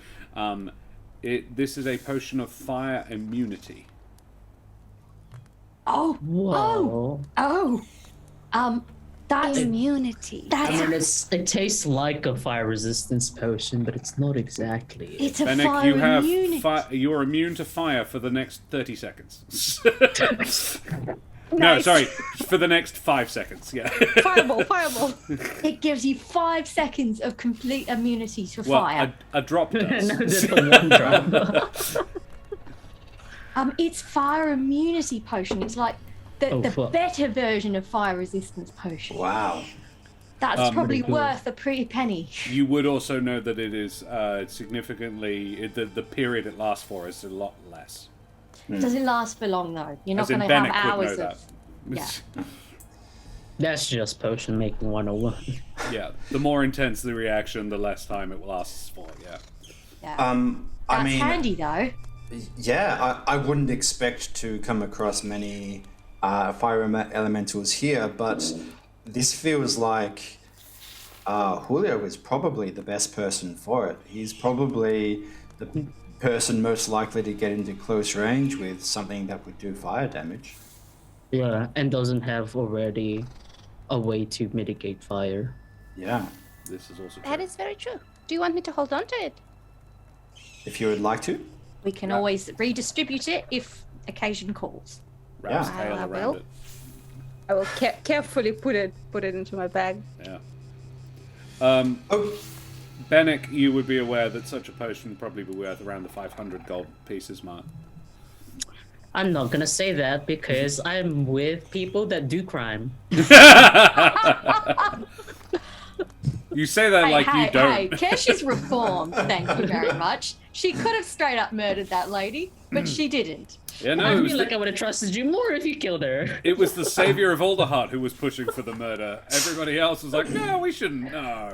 This is a potion of fire immunity. Oh, Whoa. that's Immunity. I mean, that's it tastes like a fire resistance potion, but it's not exactly. it's a Bennecks, fire you have immunity. you're immune to fire for the next 30 seconds. No, sorry, for the next 5 seconds. Yeah. Fireball. It gives you 5 seconds of complete immunity to Well, fire. a drop does. No, just the one drop. It's fire immunity potion. It's like Oh, the fuck. better version of fire resistance potion. Wow. That's probably Pretty cool. worth a pretty penny. You would also know that it is significantly the period it lasts for is a lot less. It doesn't last for long though. You're not As in going to have Bennecks would know hours that. of. Yeah. That's just potion making 101. Yeah, the more intense the reaction, the less time it lasts for. Yeah. Yeah. I That's mean, handy though. yeah, I wouldn't expect to come across many fire elementals here, but this feels like Julio is probably the best person for it. He's probably the person most likely to get into close range with something that would do fire damage. Yeah, and doesn't have already a way to mitigate fire. Yeah, This is also That true. is very true. Do you want me to hold on to it? if you would like to. We can always redistribute it if occasion calls. Wraps Yeah. tail I around will. it. I will carefully put it into my bag. Yeah. Oh, Bennecks, you would be aware that such a potion would probably be worth around the 500 gold pieces mark. I'm not gonna say that because I'm with people that do crime. You say that like you don't. Hey, Kesh is reformed, thank you very much. She could have straight up murdered that lady, but she didn't. Yeah, no, I it was, feel like I would have trusted you more if you killed her. it was the savior of Alderheart who was pushing for the murder. Everybody else was like, no, we shouldn't. No.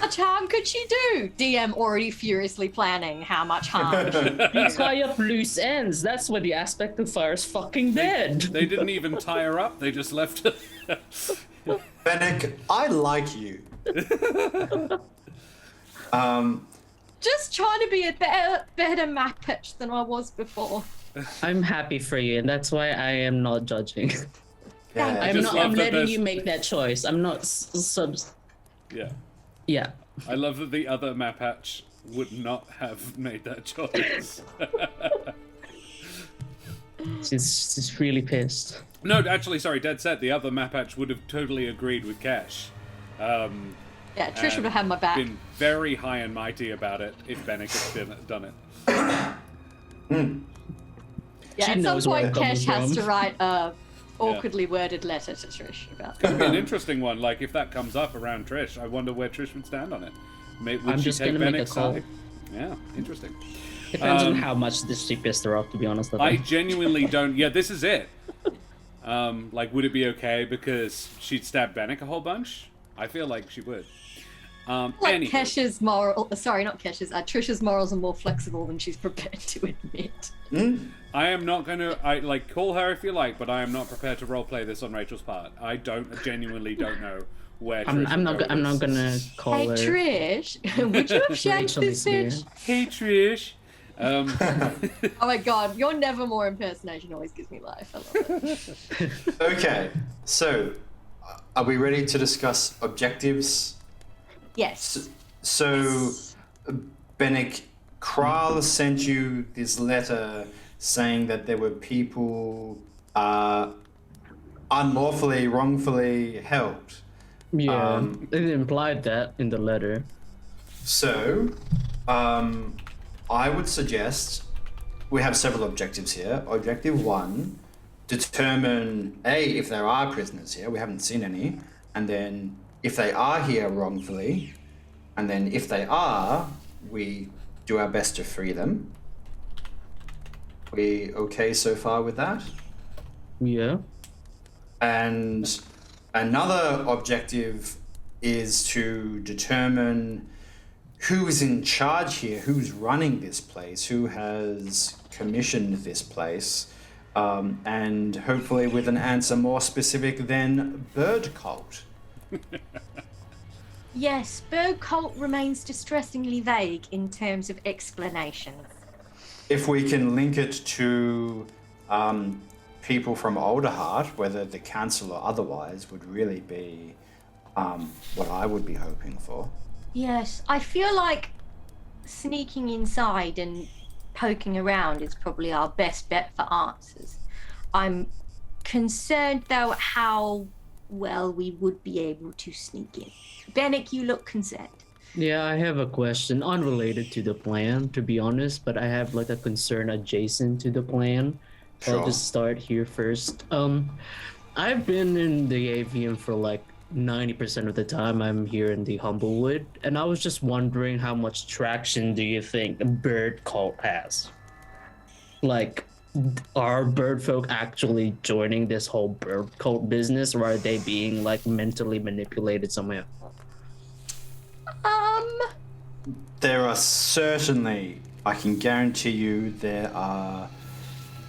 much harm could she do? DM already furiously planning how much harm. You tie up loose ends. That's where the aspect of fire is fucking dead. They didn't even tie her up. They just left her. Benneck, I like you. Just trying to be a better map pitch than I was before. I'm happy for you, and that's why I am not judging. Yeah. I'm just not. love I'm that letting there's- you make that choice. I'm not Yeah. Yeah. I love that the other map hatch would not have made that choice. She's really pissed. No, actually, sorry, dead set. The other map hatch would have totally agreed with Kesh. Yeah, Trish would have had my back. Been very high and mighty about it if Bennecks had done it. Yeah, She at some knows where point I'm coming Kesh has to from. write a awkwardly worded letter to Trish about Could be an interesting one. Like if that comes up around Trish, I wonder where Trish would stand on it. Would I'm she just take gonna make a Bennecks' call. side? Yeah, interesting. Depends on how much she pissed her off, to be honest. I genuinely don't. Yeah, this is it. Like, would it be okay because she'd stab Benneck a whole bunch? I feel like she would. like Anywho. Kesh's Trish's morals are more flexible than she's prepared to admit. I am not going to, call her if you like, but I am not prepared to roleplay this on Rachel's part. I genuinely don't know where Trish I'm will not. go I'm not with this. gonna call Hey her. Trish, would you have shanked Rachel this is bitch? Hey, Trish. Oh my god, your Nevermore impersonation always gives me life. I love it. Okay, so are we ready to discuss objectives? Yes. So, Benneck, Kral sent you this letter saying that there were people unlawfully, wrongfully held. Yeah, it implied that in the letter. So, I would suggest we have several objectives here. Objective 1, determine A, if there are prisoners here, we haven't seen any, and then if they are here wrongfully, and then if they are, we do our best to free them. We okay so far with that? Yeah. And another objective is to determine who is in charge here, who's running this place, who has commissioned this place, and hopefully with an answer more specific than bird cult. Yes, bird cult remains distressingly vague in terms of explanations. If we can link it to people from Alderheart, whether the council or otherwise, would really be what I would be hoping for. Yes, I feel like sneaking inside and poking around is probably our best bet for answers. I'm concerned, though, how well we would be able to sneak in. Bennett, you look concerned. Yeah, I have a question unrelated to the plan, to be honest, but I have like a concern adjacent to the plan. Sure. I'll just start here first. I've been in the AVM for like 90% of the time I'm here in the Humblewood, and I was just wondering how much traction do you think a bird cult has? Like, are bird folk actually joining this whole bird cult business, or are they being like mentally manipulated somehow? There are certainly, I can guarantee you, there are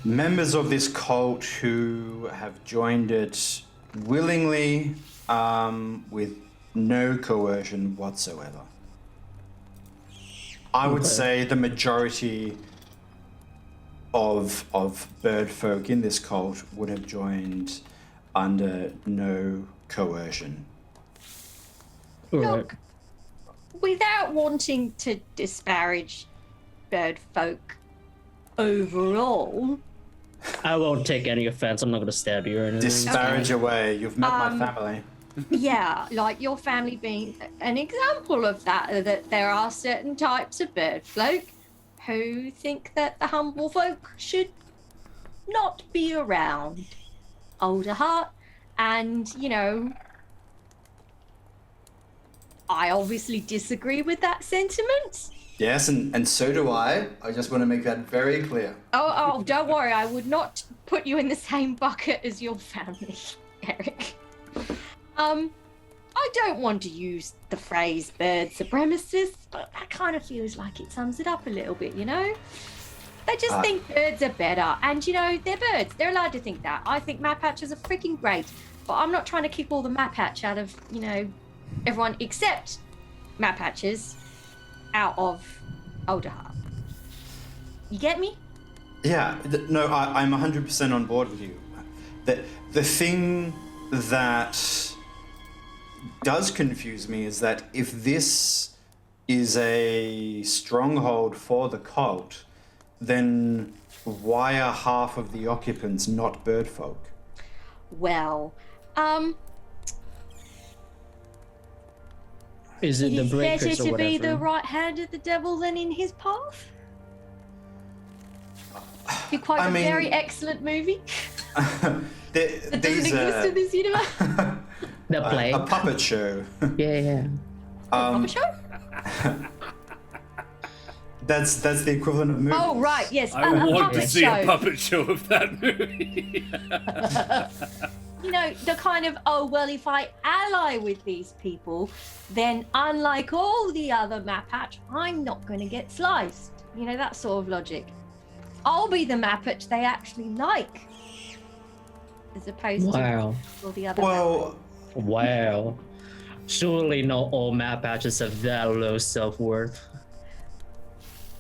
members of this cult who have joined it willingly, with no coercion whatsoever. I would say the majority of bird folk in this cult would have joined under no coercion. Look, without wanting to disparage bird folk overall, I won't take any offense. I'm not gonna stab you or anything. Disparage away, you've met my family. yeah, like your family being an example of that there are certain types of bird folk who think that the humble folk should not be around Alderheart, and I obviously disagree with that sentiment. Yes, and so do I. I just want to make that very clear. Oh, don't worry, I would not put you in the same bucket as your family, Eric. I I don't want to use the phrase bird supremacist, but that kind of feels like it sums it up a little bit, you know? They just think birds are better. And, you know, they're birds. They're allowed to think that. I think map hatches are freaking great. But I'm not trying to kick all the map hatch out of, you know, everyone except map hatches out of Alderheart. You get me? Yeah, no, I'm 100% on board with you. The thing that does confuse me is that if this is a stronghold for the cult, then why are half of the occupants not bird folk? Well, Is it the is breakers better or to whatever? be the right hand of the devil than in his path? You quite a mean- very excellent movie that doesn't These exist in this universe. The play. a puppet show. Yeah. Proper show? That's the equivalent of movies. Oh right, yes. I a want to puppet see show. a puppet show of that movie. You know, the kind of, oh, well, if I ally with these people, then unlike all the other map hatch, I'm not going to get sliced. You know, that sort of logic. I'll be the map hatch they actually like, as opposed Wow. to all the other Well, Wow. Surely not all map patches have that low self-worth.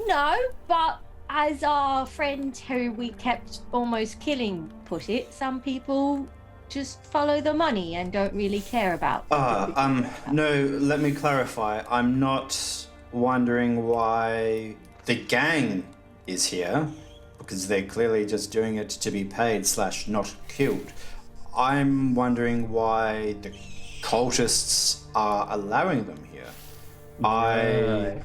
No, but as our friend who we kept almost killing put it, some people just follow the money and don't really care about. no, let me clarify. I'm not wondering why the gang is here, because they're clearly just doing it to be paid / not killed. I'm wondering why the cultists are allowing them here. I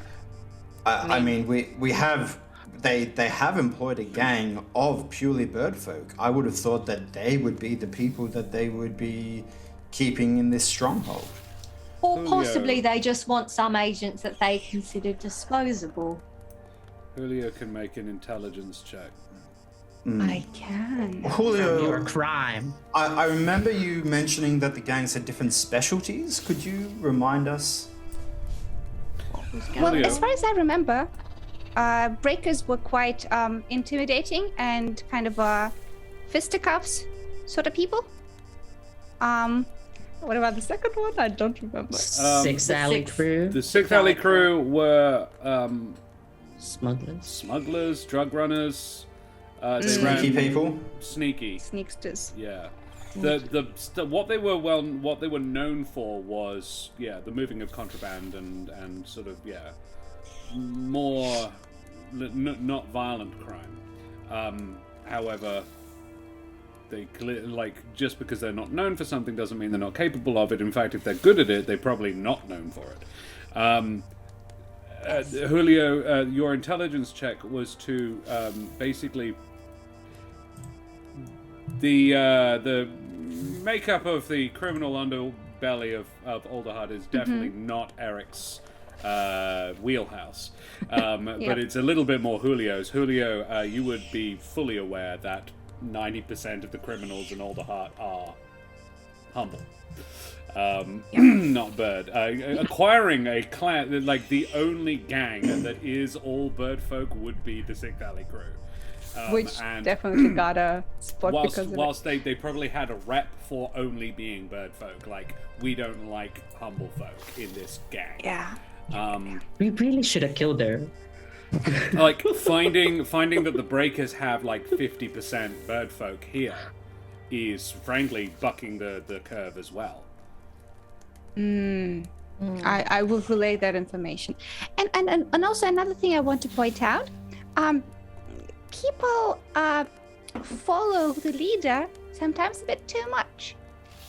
mean, we have they have employed a gang of purely bird folk. I would have thought that they would be the people that they would be keeping in this stronghold. Or Julio. possibly they just want some agents that they consider disposable. Julio can make an intelligence check. I can. Your Julio, crime. I remember you mentioning that the gangs had different specialties. Could you remind us? Well, Julio. as far as I remember, breakers were quite intimidating and kind of fisticuffs sort of people. What about the second one? I don't remember. Six Alley Six. Crew. The Sixth Alley crew were Smugglers. smugglers, drug runners. They Sneaky ran people. sneaky. Sneaksters. Yeah. What they were known for was the moving of contraband and sort of more not violent crime. However, they just because they're not known for something doesn't mean they're not capable of it. In fact, if they're good at it, they're probably not known for it. Julio, your intelligence check was to basically the makeup of the criminal underbelly of Alderheart is definitely not Eric's wheelhouse, but it's a little bit more Julio's. Julio, you would be fully aware that 90% of the criminals in Alderheart are humble. Not bird. Acquiring a clan, like the only gang that is all bird folk would be the Sixth Alley crew. Which and definitely got a spot whilst because of whilst they probably had a rep for only being bird folk, like we don't like humble folk in this gang. Yeah. We really should have killed her. Like finding that the breakers have like 50% bird folk here is frankly bucking the curve as well. I will relay that information. And also another thing I want to point out, people follow the leader sometimes a bit too much.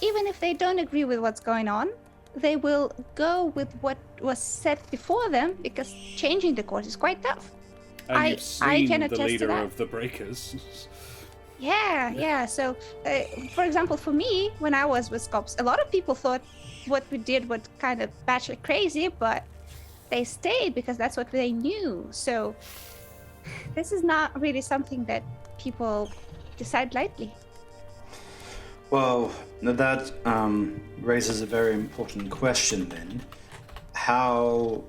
Even if they don't agree with what's going on, they will go with what was said before them because changing the course is quite tough. And you've seen can the attest to leader that. of the breakers. Yeah. So, for example, for me, when I was with Scops, a lot of people thought what we did was kind of batshit crazy, but they stayed because that's what they knew. So, this is not really something that people decide lightly. Well, now that raises a very important question then.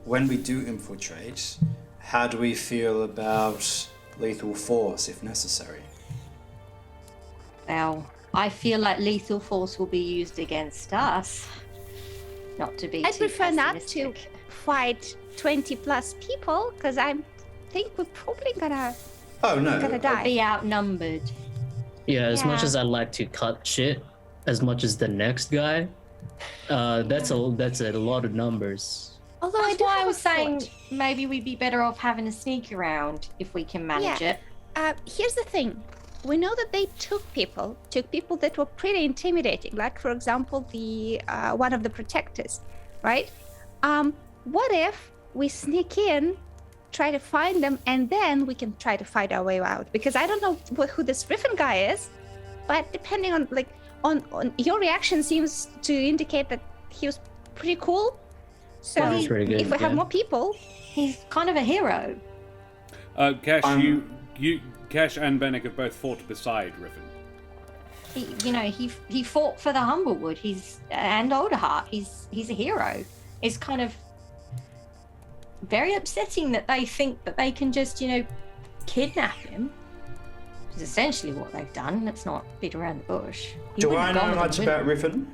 When we do infiltrate, how do we feel about lethal force if necessary? Well, I feel like lethal force will be used against us. Not to be I too prefer not to pessimistic. fight 20 plus people because I think we're probably gonna Oh no. die. Be outnumbered. Yeah, as much Yeah. as I like to cut shit, as much as the next guy, that's a lot of numbers. Although I That's do why have I was a saying thought. maybe we'd be better off having a sneak around if we can manage Yeah. it. Here's the thing. We know that they took people that were pretty intimidating, like for example the one of the protectors, right? What if we sneak in, try to find them, and then we can try to fight our way out? Because I don't know who this Griffin guy is, but depending on on your reaction seems to indicate that he was pretty cool. So Yeah, he's pretty good, if we have yeah. more people, He's kind of a hero. Kesh, I'm- Kesh and Bennecks have both fought beside Riffin. He fought for the Humblewood. And Olderheart. He's a hero. It's kind of very upsetting that they think that they can just kidnap him. Which is essentially what they've done. Let's not beat around the bush. He Do wouldn't I have gone know with much them, about would Riffin?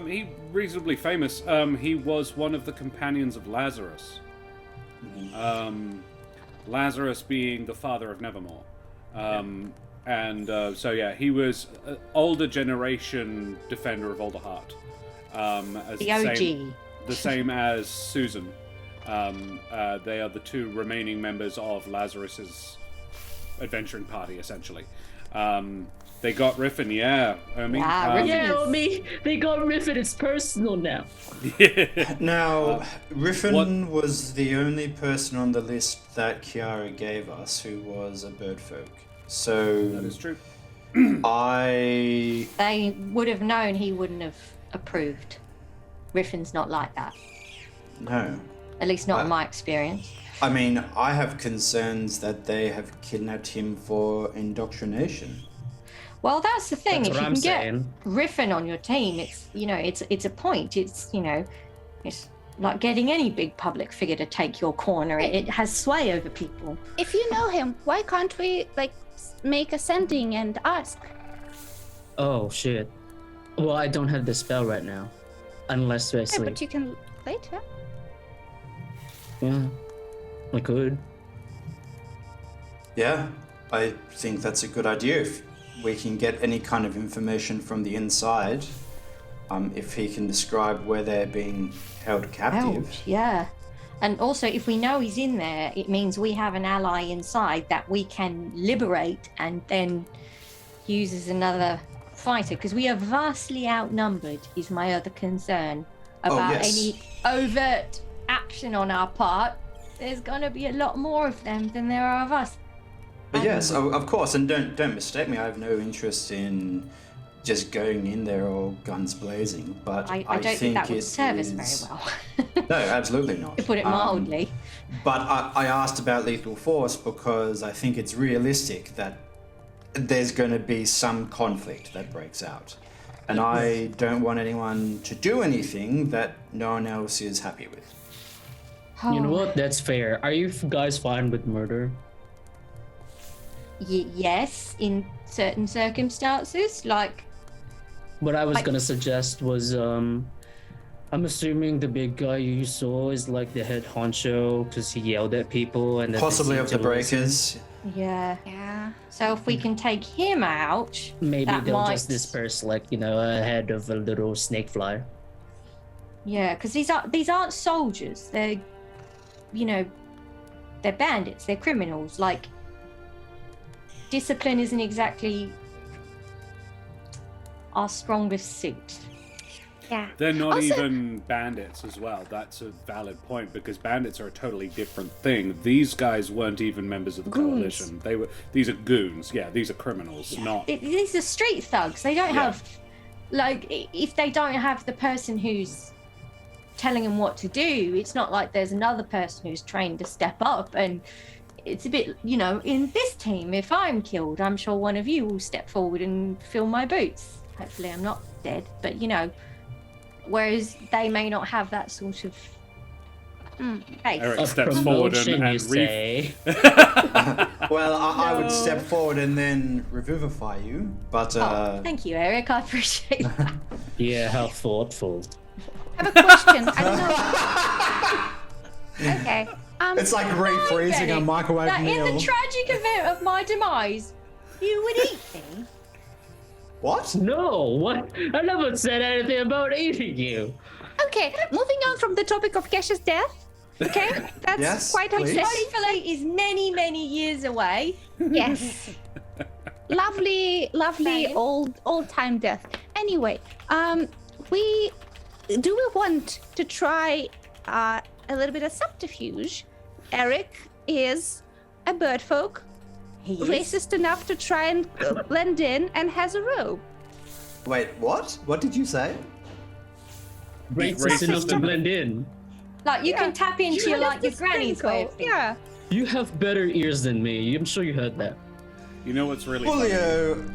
He reasonably famous. He was one of the companions of Lazarus. Lazarus being the father of Nevermore. He was an older generation defender of Olderheart. As The OG. The same as Susan. They are the two remaining members of Lazarus's adventuring party, essentially. They got Riffin, yeah. Omi. Yeah, Riffin. Yeah, Yes. me. They got Riffin. It's personal now. Now, Riffin what- was the only person on the list that Kiara gave us who was a birdfolk. So That is true. They would have known he wouldn't have approved. Riffin's not like that. No. At least not in my experience. I mean, I have concerns that they have kidnapped him for indoctrination. Well, that's the thing. That's If what you I'm can get saying. Riffin on your team, it's a point. It's like getting any big public figure to take your corner. It has sway over people. if you know him, why can't we make a sending and ask? Oh shit. Well, I don't have the spell right now, unless I Yeah, sleep. but you can later. Yeah, I could. Yeah, I think that's a good idea. If we can get any kind of information from the inside, if he can describe where they're being held captive. Ouch, yeah. And also, if we know he's in there, it means we have an ally inside that we can liberate and then use as another fighter. Because we are vastly outnumbered, is my other concern about yes. any overt action on our part. There's going to be a lot more of them than there are of us. But yes, of course, and don't mistake me. I have no interest in just going in there all guns blazing. But I don't think that would it serve us is- very well, No, absolutely not. to put it mildly. But I asked about lethal force because I think it's realistic that there's going to be some conflict that breaks out. And I don't want anyone to do anything that no one else is happy with. You know Oh, what? That's fair. Are you guys fine with murder? Yes, in certain circumstances, like What I was Like- gonna suggest was, I'm assuming the big guy you saw is like the head honcho because he yelled at people and then they Possibly seemed of the to listen. breakers. yeah. Yeah. So if we can take him out, Maybe that they'll might... just disperse, like ahead of a little snake fly. Yeah, because these aren't soldiers. They're, they're bandits. They're criminals. Like, discipline isn't exactly our strongest suit. Yeah. They're not Also- even bandits as well. That's a valid point because bandits are a totally different thing. These guys weren't even members of the Goons. coalition. These are goons. Yeah, these are criminals. Not. These are street thugs. They don't Yeah. have, if they don't have the person who's telling them what to do, it's not like there's another person who's trained to step up. And it's a bit, in this team, if I'm killed, I'm sure one of you will step forward and fill my boots. Hopefully, I'm not dead. But whereas they may not have that sort of faith. Eric steps forward and you re- say. Well, I would step forward and then revivify you, but Thank you, Eric. I appreciate that. Yeah, how thoughtful. I have a question. I don't know. Okay. it's like refreezing a microwave That meal. in the tragic event of my demise, you would eat me. What? No, what? I never said anything about eating you. Okay, moving on from the topic of Kesh's death. Okay, that's Yes, quite please. upsetting. Hopefully, is many, many years away. Yes. lovely Same. old time death. Anyway, we want to try a little bit of subterfuge. Eric is a bird folk, He is. racist enough to try and blend in, and has a robe. Wait, what? What did you say? Racist enough to blend in. Like you can tap into your Just your a granny's way of sprinkle. thinking. Yeah. You have better ears than me. I'm sure you heard that. You know what's really funny? Julio,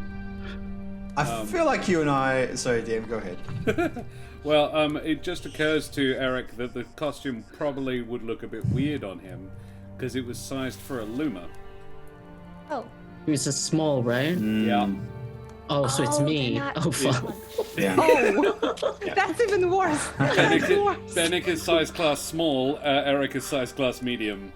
I feel like you and I. Sorry, DM, go ahead. Well, it just occurs to Eric that the costume probably would look a bit weird on him because it was sized for a luma. Oh. It's a small, right? Yeah. Oh, so it's Oh, me. they're not- Oh, fuck. Yeah. Oh, that's even worse. That's worse. Bennecks is size class small, Eric is size class medium.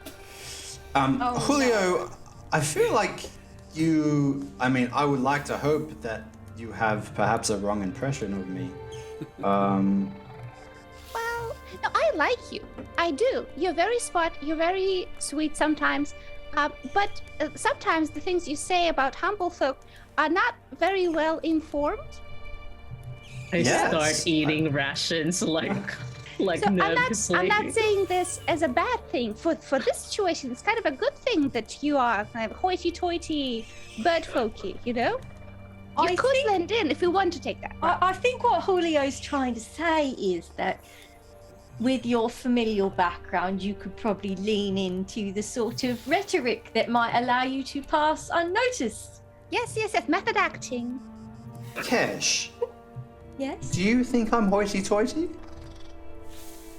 Julio, I feel like you. I mean, I would like to hope that you have perhaps a wrong impression of me. Well, no, I like you. I do. You're very smart. You're very sweet sometimes. But sometimes the things you say about humble folk are not very well informed. I Yes. start eating rations like So nervously. I'm not saying this as a bad thing. For this situation, it's kind of a good thing that you are kind of hoity-toity, bird folky, You I could think- blend in if you want to take that. I think what Julio's trying to say is that with your familial background, you could probably lean into the sort of rhetoric that might allow you to pass unnoticed. Yes, method acting. Kesh, Yes, do you think I'm hoity-toity?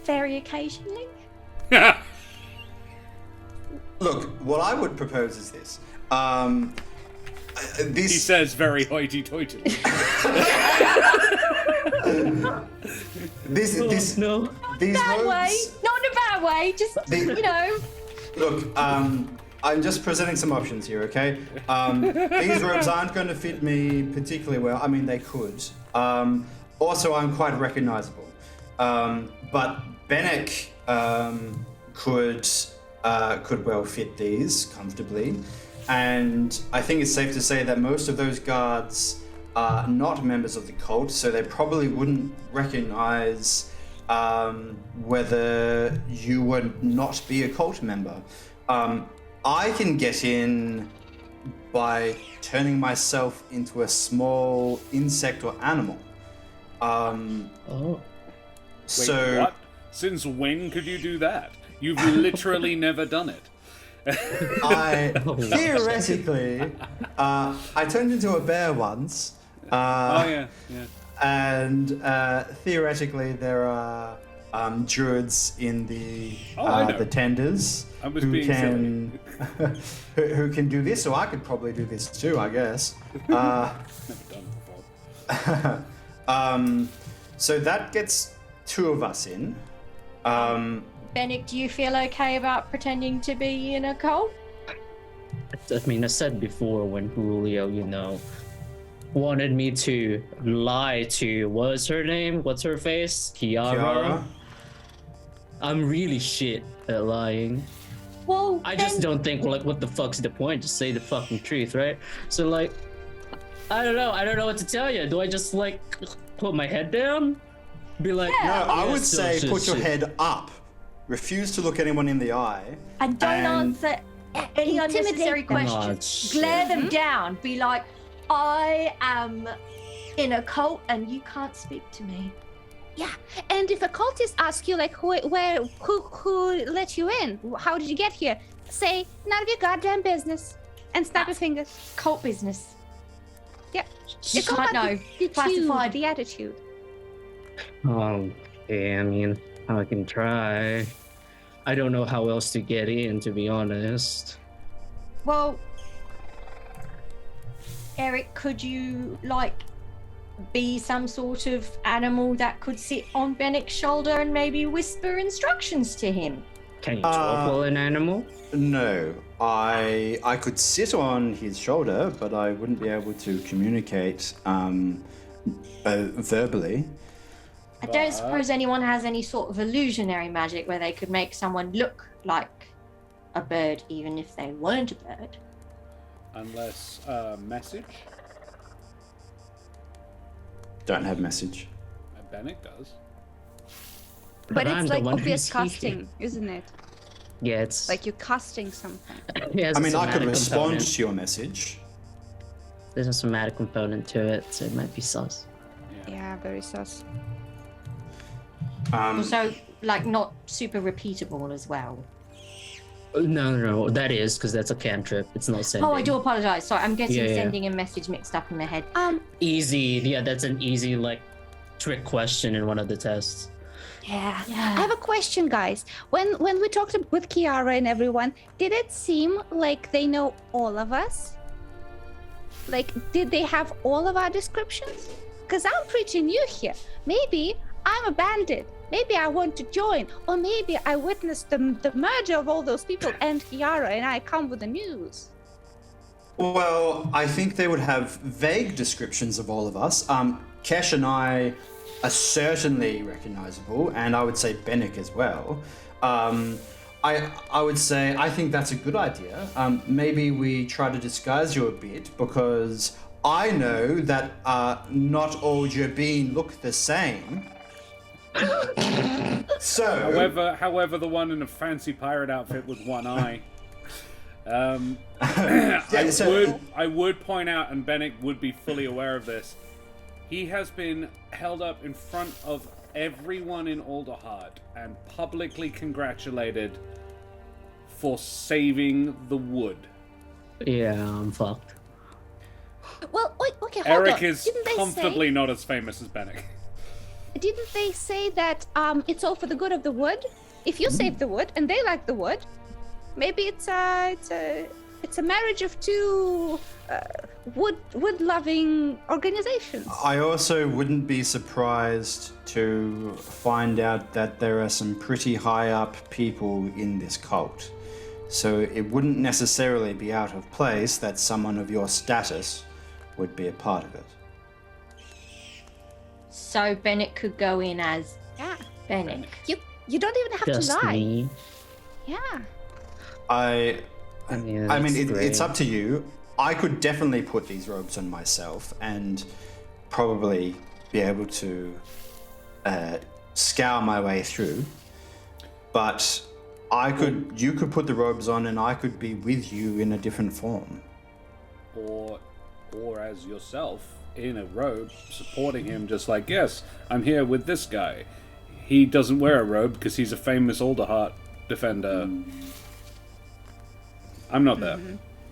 very occasionally. Look, what I would propose is this. He This says very hoity-toity. this No. these Bad robes. way, not in a bad way. Just The- Look, I'm just presenting some options here, okay? These robes aren't going to fit me particularly well. I mean, they could. Also, I'm quite recognizable. But Bennecks could well fit these comfortably. And I think it's safe to say that most of those guards are not members of the cult, so they probably wouldn't recognize whether you would not be a cult member. I can get in by turning myself into a small insect or animal. Oh. Wait, So what? Since when could you do that? You've literally never done it. I theoretically, I turned into a bear once. Oh yeah. And theoretically, there are druids in the I know. the tenders I was who being can who can do this. So I could probably do this too, I guess. Never done before. So that gets two of us in. Bennett, do you feel okay about pretending to be in a cult? I mean, I said before when Julio, wanted me to lie to, what's her name? What's her face? Kiara. I'm really shit at lying. Well, I just don't think, like, what the fuck's the point? Just say the fucking truth, right? So, like, I don't know what to tell you. Do I just, like, put my head down? Be like, No, I would yes, say shit, put your shit. head up. Refuse to look anyone in the eye. And don't And- answer any unnecessary Intimidate questions. Oh, shit. Glare them down. Be like, I am in a cult and you can't speak to me. Yeah, and if a cultist asks you, like, who let you in? How did you get here? Say, none of your goddamn business, and snap your fingers. Cult business. Yeah. You It's all can't about know. the Classified. the attitude. Okay, I mean, I can try. I don't know how else to get in, to be honest. Well, Eric, could you be some sort of animal that could sit on Bennecks' shoulder and maybe whisper instructions to him? Can you talk while an animal? No, I could sit on his shoulder, but I wouldn't be able to communicate verbally. I don't suppose anyone has any sort of illusionary magic where they could make someone look like a bird, even if they weren't a bird. Unless message. Don't have message. Benneck does. But I'm it's the like one obvious who's casting, isn't it? Yeah, it's Like you're casting something. it has I a mean, I could somatic respond component. to your message. There's a somatic component to it, so it might be sus. Yeah, very sus. Also, not super repeatable as well. No, that is because that's a cantrip. It's not sending. Oh, I do apologize. Sorry, I'm getting Yeah, yeah. sending and message mixed up in my head. Easy. Yeah, that's an easy trick question in one of the tests. Yeah. I Yeah. have a question, guys. When we talked with Kiara and everyone, did it seem like they know all of us? Like, did they have all of our descriptions? Because I'm pretty new here. Maybe I'm a bandit. Maybe I want to join. Or maybe I witnessed the merger of all those people and Kiara and I come with the news. Well, I think they would have vague descriptions of all of us. Kesh and I are certainly recognizable, and I would say Benneck as well. I would say I think that's a good idea. Maybe we try to disguise you a bit, because I know that not all Jabin look the same. So, However, the one in a fancy pirate outfit with one eye. I would point out, and Benneck would be fully aware of this, he has been held up in front of everyone in Alderheart and publicly congratulated for saving the wood. Yeah, I'm fucked. Well, wait, okay, hold Eric on. is Didn't they comfortably not as famous as Benneck. Didn't they say that it's all for the good of the wood? If you save the wood and they like the wood, maybe it's a marriage of two wood loving organizations. I also wouldn't be surprised to find out that there are some pretty high up people in this cult. So it wouldn't necessarily be out of place that someone of your status would be a part of it. So Benneck could go in as Benneck. You don't even have Just to lie. me. Yeah. I mean, that's great. it's up to you. I could definitely put these robes on myself and probably be able to scour my way through. But you could put the robes on, and I could be with you in a different form. Or as yourself in a robe, supporting him, just like, yes, I'm here with this guy. He doesn't wear a robe because he's a famous Alderheart defender. I'm not there.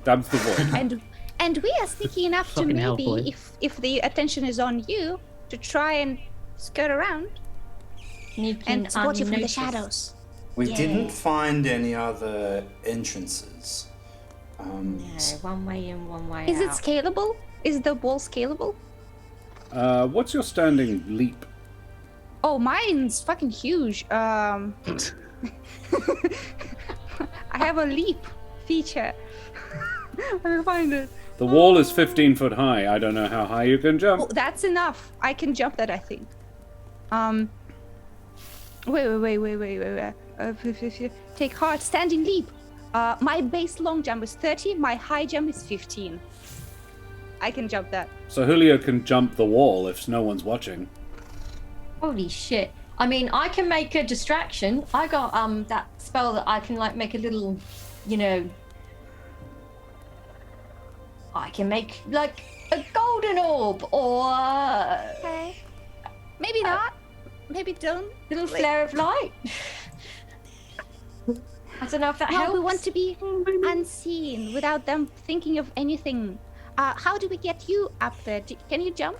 That's the void. And we are sneaky enough to Fucking hell, maybe, boy. if the attention is on you, to try and skirt around Sneaking and support you from the unnoticed. shadows. We didn't find any other entrances. No, one way in, one way Is it out. scalable? Is the wall scalable? What's your standing leap? Oh, mine's fucking huge. I have a leap feature. Let me find it. The wall is 15 foot high. I don't know how high you can jump. Oh, that's enough. I can jump that, I think. Wait. Take heart, standing leap. My base long jump is 30. My high jump is 15. I can jump that. So Julio can jump the wall if no one's watching. Holy shit. I mean, I can make a distraction. I got that spell that I can make a little, I can make a golden orb or Okay. Maybe not. Maybe don't. little flare of light. I don't know if that No, helps. we want to be unseen without them thinking of anything. how do we get you up there? Can you jump?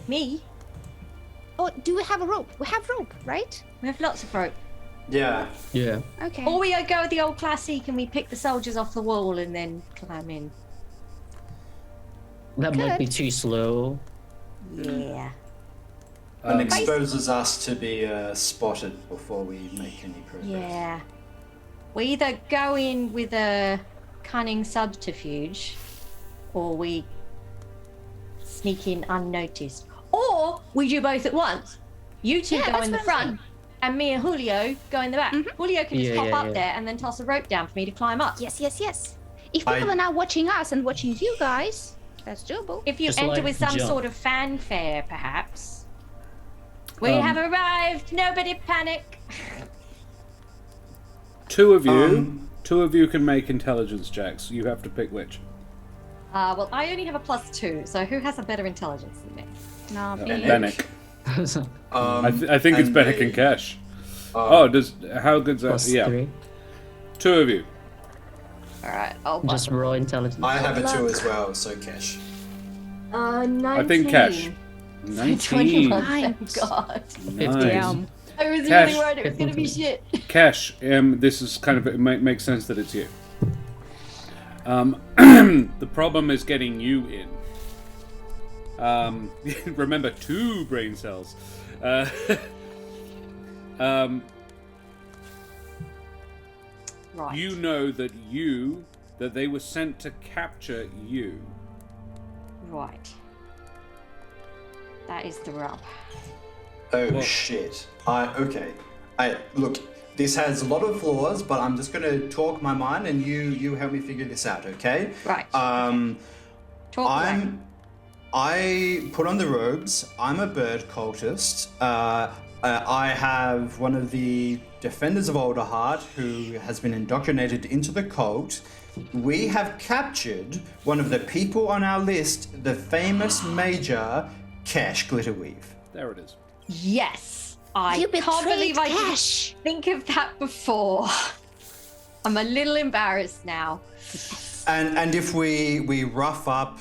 Me? Or do we have a rope? We have rope, right? We have lots of rope. Yeah. Yeah. Okay. Or we go with the old classic and we pick the soldiers off the wall and then climb in. That might be Good. too slow. Yeah. And exposes us to be spotted before we make any progress. Yeah. We either go in with a cunning subterfuge or we sneak in unnoticed. Or we do both at once. You two Yeah, go that's in the what I'm front saying. and me and Julio go in the back. Julio can just Yeah, hop yeah, up yeah. there and then toss a rope down for me to climb up. Yes. If people are now watching us and watching you guys, that's doable. If you Just enter like with some jump. sort of fanfare, perhaps. We have arrived. Nobody panic. Two of you can make intelligence checks. You have to pick which. Well, I only have a +2, so who has a better intelligence than me? No, me. Bennecks. I think it's and Bennecks the- and Kesh. How good's that? Plus Yeah, 3. two of you. All right, I'll Just raw intelligence. I have a 2 as well, so Kesh. 19. I think Kesh. 19. 21, Nice. thank God. Nice. Damn. I was Cash. really worried it was going to be shit. Kesh, this is kind of, it makes sense that it's you. The problem is getting you in. Remember, 2 brain cells. Right. You know that they were sent to capture you. Right. That is the rub. Oh Well- shit. Okay. Look, this has a lot of flaws, but I'm just gonna talk my mind and you help me figure this out, okay? Right. Talk away. I put on the robes. I'm a bird cultist. I have one of the defenders of Alderheart who has been indoctrinated into the cult. We have captured one of the people on our list, the famous Major Kesh Glitterweave. There it is. Yes. I You can't betrayed believe I didn't Kesh. think of that before. I'm a little embarrassed now. And if we rough up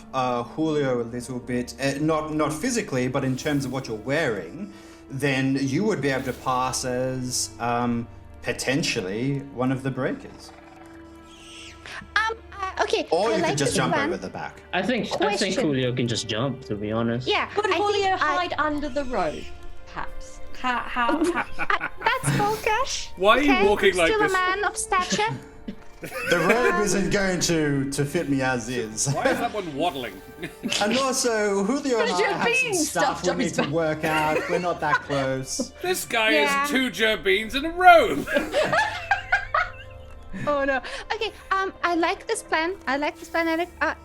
Julio a little bit, not physically, but in terms of what you're wearing, then you would be able to pass as potentially one of the breakers. Okay. Or I you like could just this jump plan. over the back. I think Question. Julio can just jump, to be honest. Yeah. Could I think Julio I- hide under the robe, perhaps? How? That's cool, Cash. Why are you Okay, walking I'm like still this? a man of stature. The robe isn't going to fit me as is. Why is that one waddling? And also, Julio and I your have some beans stuff stuffed up we his need to back. work out. We're not that close. This guy Yeah. is 2 gerbines in a robe. Oh no. Okay. I like this plan. Eric.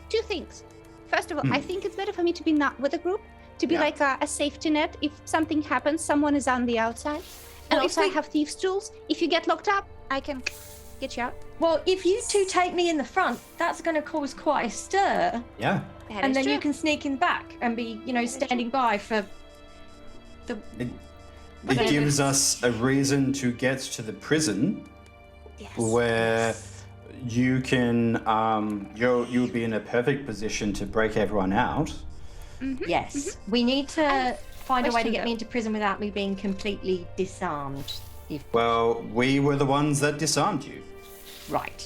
2 things. First of all, I think it's better for me to be not with a group, to be Yeah. like a safety net. If something happens, someone is on the outside. And Well, also, I if we- have thieves' tools. If you get locked up, I can get you out. Well, if you two take me in the front, that's going to cause quite a stir. Yeah. That And is then true. you can sneak in back and be, standing by for the. It Whatever. gives us a reason to get to the prison Yes. where you can you'll be in a perfect position to break everyone out. Yes. We need to find a way to question get me though. into prison without me being completely disarmed. If Well, we were the ones that disarmed you. right.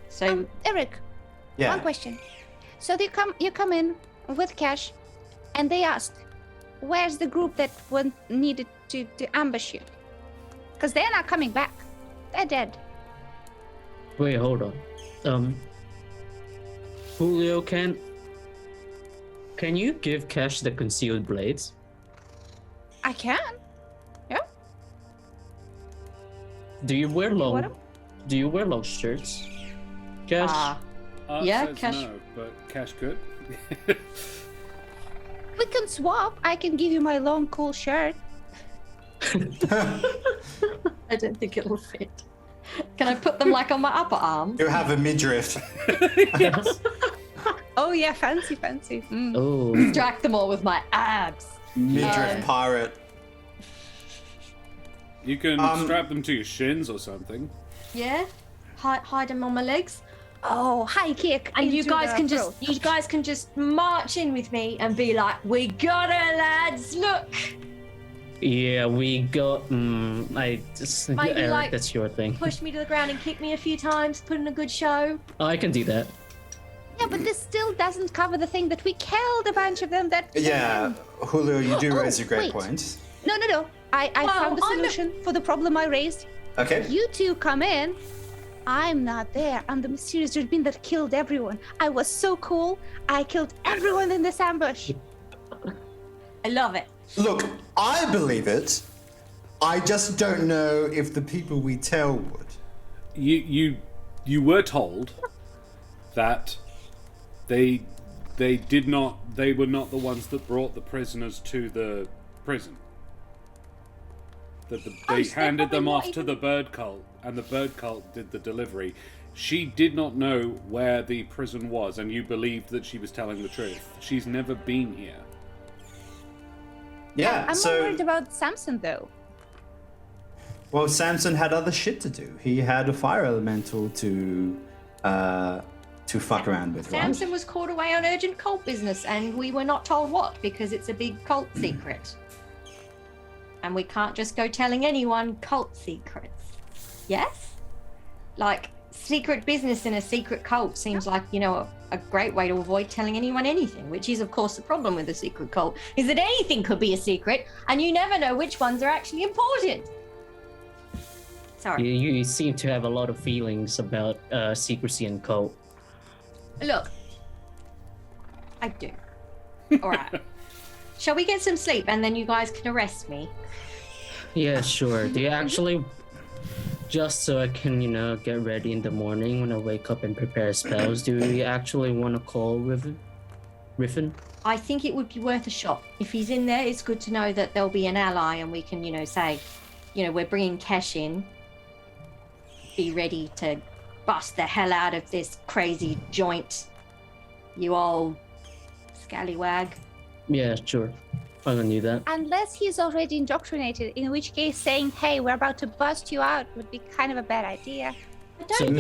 So Eric, Yeah. one question. So you come in with Cash, and they ask, "Where's the group that needed to ambush you?" Because they're not coming back. They're dead. Wait, hold on. Julio, can you give Kesh the concealed blades? I can. Yeah. Do you wear want long? 'em? Do you wear long shirts? Kesh. Art Yeah, says Kesh. no, but Kesh could. We can swap. I can give you my long, cool shirt. I don't think it'll fit. Can I put them like on my upper arm? You have a midriff. Oh yeah, fancy. Oh. Distract them all with my abs. Midriff pirate. You can strap them to your shins or something. Yeah? Hide them on my legs? Oh, high kick. And you into guys the can throat. just march in with me and be like, "We got her, lads! Look!" Yeah, we got. Maybe, Eric, like, that's your thing. Push me to the ground and kick me a few times, put in a good show. I can do that. Yeah, but this still doesn't cover the thing that we killed a bunch of them. That Yeah, Julio, you do raise a great wait. point. No. I Well, found a I'm the- solution for the problem I raised. Okay. You two come in. I'm not there. I'm the mysterious Durbin that killed everyone. I was so cool. I killed everyone in this ambush. I love it. Look, I believe it. I just don't know if the people we tell would. You were told that they were not the ones that brought the prisoners to the prison. That they so they're handed them probably off not to the bird cult, and the bird cult did the delivery. She did not know where the prison was, and you believed that she was telling the truth. She's never been here. Yeah, I'm so... more worried about Samson, though. Well, Samson had other shit to do. He had a fire elemental to fuck around with, right? Samson was called away on urgent cult business, and we were not told what because it's a big cult secret. And we can't just go telling anyone cult secrets. Yes? Like, secret business in a secret cult seems like, a great way to avoid telling anyone anything, which is, of course, the problem with a secret cult, is that anything could be a secret, and you never know which ones are actually important. Sorry. You seem to have a lot of feelings about secrecy and cult. Look, I do. All right. Shall we get some sleep and then you guys can arrest me? Yeah, sure. Do you actually, just so I can, get ready in the morning when I wake up and prepare spells, do you actually want to call Riffin? I think it would be worth a shot. If he's in there, it's good to know that there'll be an ally and we can, say, we're bringing Kesh in. Be ready to bust the hell out of this crazy joint, you old scallywag. Yeah, sure. I'm gonna do that. Unless he's already indoctrinated, in which case saying, hey, we're about to bust you out would be kind of a bad idea. I don't So think...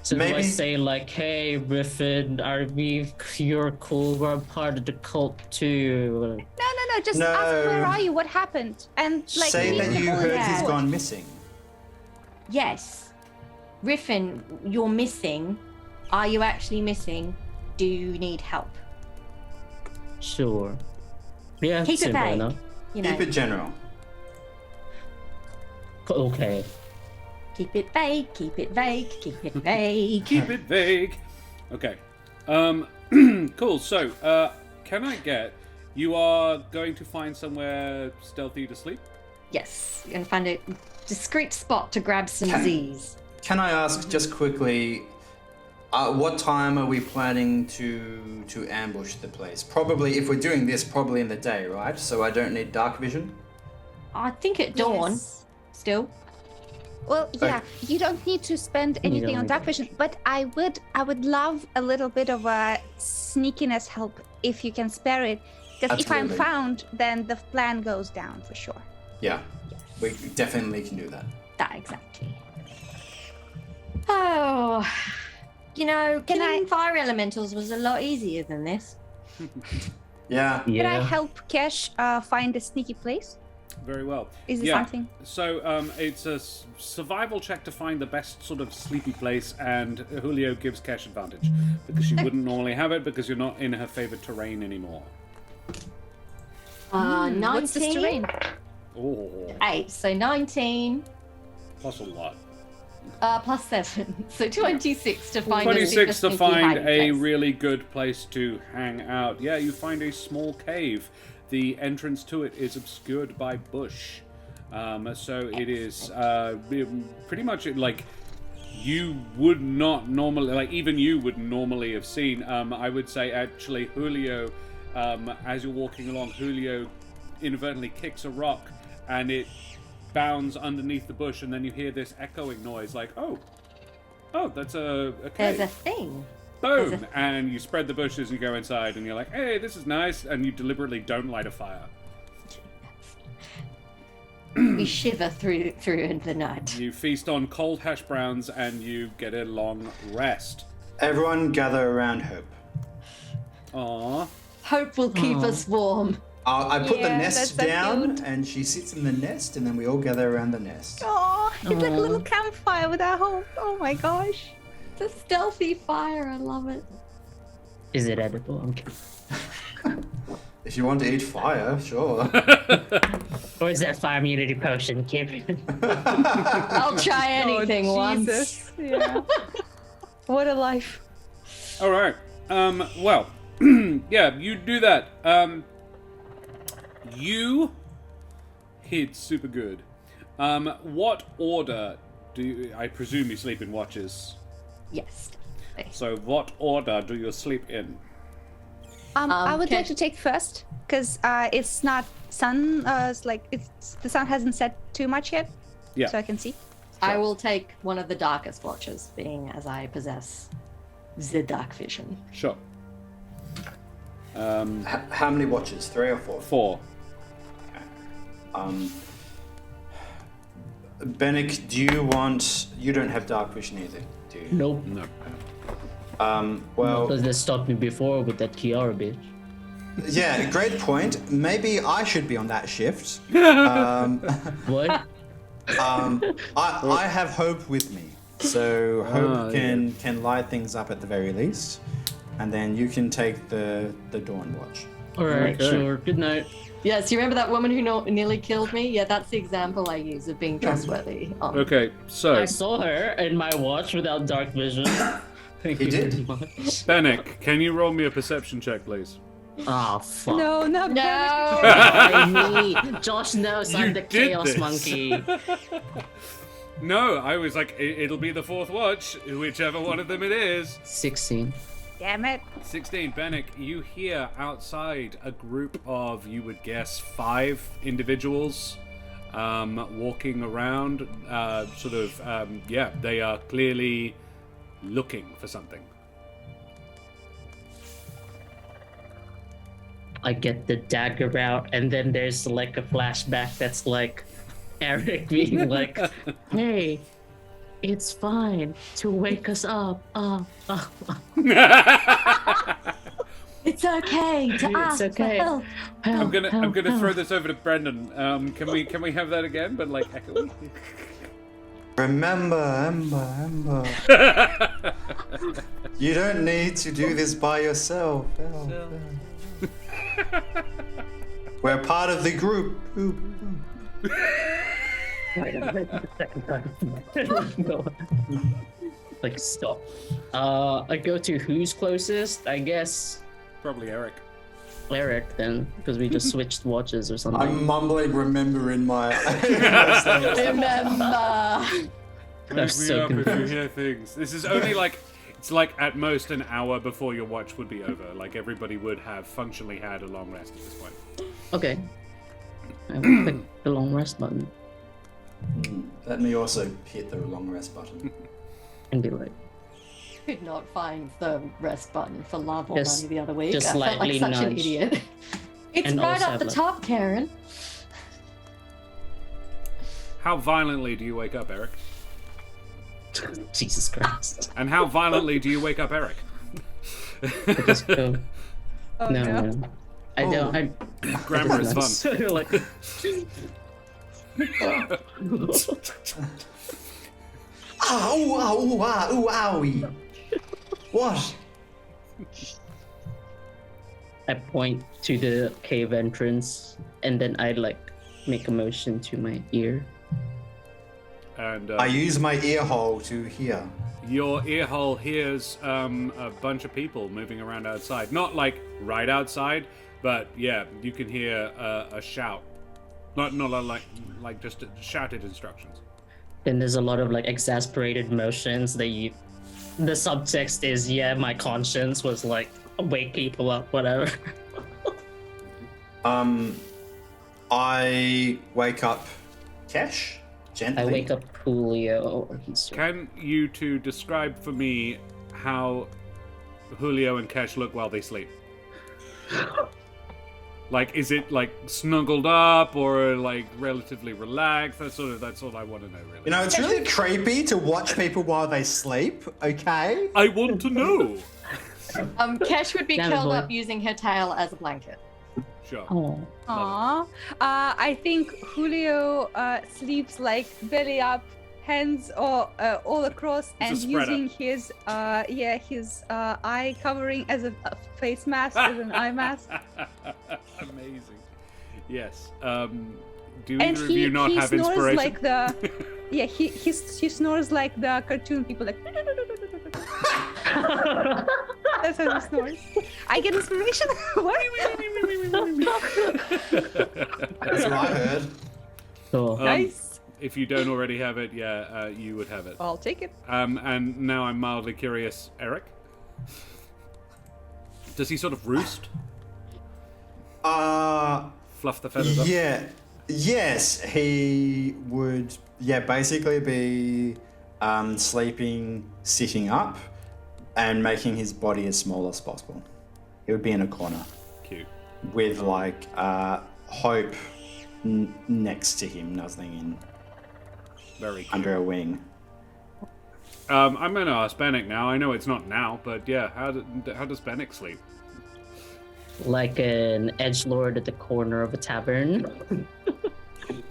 do I Maybe- say like, hey, Riffin, you're cool, we're part of the cult too? No, just No. ask where are you, what happened? And Say leave that the you whole heard thing he's out. gone missing. Yes. Riffin, you're missing. Are you actually missing? Do you need help? Sure. Yeah, Keep it simple vague. enough. You know, Keep it general. Okay. keep it vague, keep it vague, keep it vague. Keep it vague. Okay. Cool. So, can I get... You are going to find somewhere stealthy to sleep? Yes, you're gonna find a discreet spot to grab some Can- Z's. Can I ask just quickly, what time are we planning to ambush the place? Probably, if we're doing this, probably in the day, right? So I don't need dark vision? I think at dawn, Yes. still. Well, yeah, you don't need to spend anything don't on need dark that. vision, but I would love a little bit of a sneakiness help if you can spare it. Because if I'm Absolutely. found, then the plan goes down for sure. Yeah, we definitely can do that. That exactly. Oh, killing fire elementals was a lot easier than this. Yeah. Can I Yeah. help Kesh find a sneaky place? Very well. Is it Yeah. something? So it's a survival check to find the best sort of sleepy place, and Julio gives Kesh advantage because she wouldn't normally have it because you're not in her favorite terrain anymore. 19. What's this terrain? Oh, 8, so 19 plus a lot. plus 7, so 26 to find 26 a to super find sneaky a hiding place. really good place to hang out. Yeah, you find a small cave. The entrance to it is obscured by bush. So it is pretty much like you would not normally, like even you would normally have seen. I would say actually Julio, as you're walking along, Julio inadvertently kicks a rock and it bounds underneath the bush, and then you hear this echoing noise like, oh, that's a cave. There's a thing. Boom! And you spread the bushes, you go inside, and you're like, hey, this is nice, and you deliberately don't light a fire. We shiver through the night. You feast on cold hash browns, and you get a long rest. Everyone gather around Hope. Aw. Hope will keep us warm. I put the Yeah, nest that's so down, cute. and she sits in the nest, and then we all gather around the nest. Oh, it's like a Aw. little campfire with our hope. Oh my gosh. It's a stealthy fire. I love it. Is it edible? I'm kidding. If you want to eat fire, sure. Or is that fire immunity potion? Keep I'll try anything Oh, once. Jesus. Yeah. What a life. All right. Well, yeah, you do that. You hid super good. What order do you... I presume you sleep in watches. Yes. So what order do you sleep in? I would like Kesh- to take first because it's not sun. It's like the sun hasn't set too much yet, Yeah. so I can see. I will take one of the darkest watches, being as I possess the dark vision. Sure. How many watches? 3 or 4? 4. Bennick, do you want... You don't have dark vision either, do you? Nope. No. Well, Does this stop me before with that Kiara bitch? yeah, great point. Maybe I should be on that shift. What? I have Hope with me, so Hope can light things up at the very least, and then you can take the dawn watch. Alright, Okay. sure. Good night. Yes, you remember that woman who nearly killed me? Yeah, that's the example I use of being trustworthy. Okay, so I saw her in my watch without dark vision. Thank He you did. very much. Bennett, can you roll me a perception check, please? Oh, fuck. No, not No! Why me? Josh knows You I'm the did chaos this. monkey. No, I was like, it'll be the 4th watch, whichever one of them it is. 16. Damn it. 16, Bennett, you hear outside a group of, you would guess, 5 individuals walking around. They are clearly looking for something. I get the dagger out, and then there's like a flashback that's like Eric being like, hey, it's fine to wake us up. It's okay to ask okay. for help. I'm gonna throw this over to Brendan. Can we have that again, but like echoey? Remember, Ember. You don't need to do this by yourself. We're part of the group. Like, stop. I go to who's closest? I guess Probably Eric. Eric then, because we just switched watches or something. I'm mumbling remember in my... Remember. That's so if you confused. hear things. This is only like, it's like at most an hour before your watch would be over. Like everybody would have functionally had a long rest at this point. Okay. I will click the long rest button Let me also hit the long rest button. and be like, Could not find the rest button for love or Just- money the other week. just I felt like lightly such an nudge. idiot. It's And right also up the like- top, Karen. How violently do you wake up, Eric? Jesus Christ. And how violently do you wake up, Eric? I just go, Oh, no. I don't. I, Grammar is fun. So you're like, Owie. What? I point to the cave entrance, and then I like make a motion to my ear. And I use my ear hole to hear. your ear hole hears a bunch of people moving around outside. Not like right outside, but yeah, you can hear a shout. Not like just shouted instructions. Then there's a lot of like exasperated motions that you. The subtext is, yeah, my conscience was like, wake people up, whatever. I wake up Kesh gently. I wake up Julio. Can you two describe for me how Julio and Kesh look while they sleep? Like, is it like snuggled up or like relatively relaxed? That's all I want to know, really. You know, it's really creepy to watch people while they sleep. Okay. I want to know. Kesh would be Damn it, curled boy. up using her tail as a blanket. Sure. Oh. Love I think Julio sleeps like belly up, hands all across, It's a and spreader. using his his eye covering as a face mask, as an eye mask. Amazing. Yes. Do And either of you not he have snores inspiration? like the he snores like the cartoon people, like that's how he snores. I get inspiration. What? That's what I heard. Cool. Nice. If you don't already have it, you would have it. I'll take it. And now I'm mildly curious, Eric. Does he sort of roost? Fluff the feathers up? Yeah. Yes, he would. Yeah, basically be sleeping, sitting up, and making his body as small as possible. He would be in a corner Cute. with like Hope next to him, nuzzling in Very cute. under a wing. I'm going to ask Bennecks now. I know it's not now, but yeah, how does Bennecks sleep? Like an edgelord at the corner of a tavern.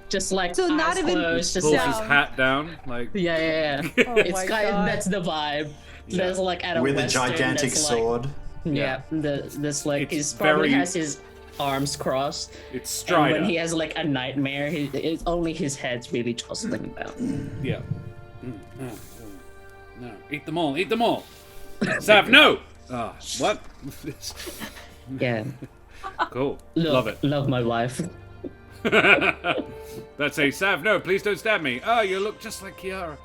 Just like So not eyes even- closed, just Pulls like, his hat down, like... yeah. Oh It's my kind God. that's the vibe. Yeah. There's like at a With a Western, gigantic that's like- sword. Yeah, this like It's he's probably very- has his arms crossed. It's And Strider. when he has like a nightmare, it's only his head's really jostling about. Yeah. No. Eat them all. Eat them all. Sav, no! Ah, what? Yeah, Cool. Love it. Love my wife. That's a Sav, no, please don't stab me. Oh, you look just like Kiara.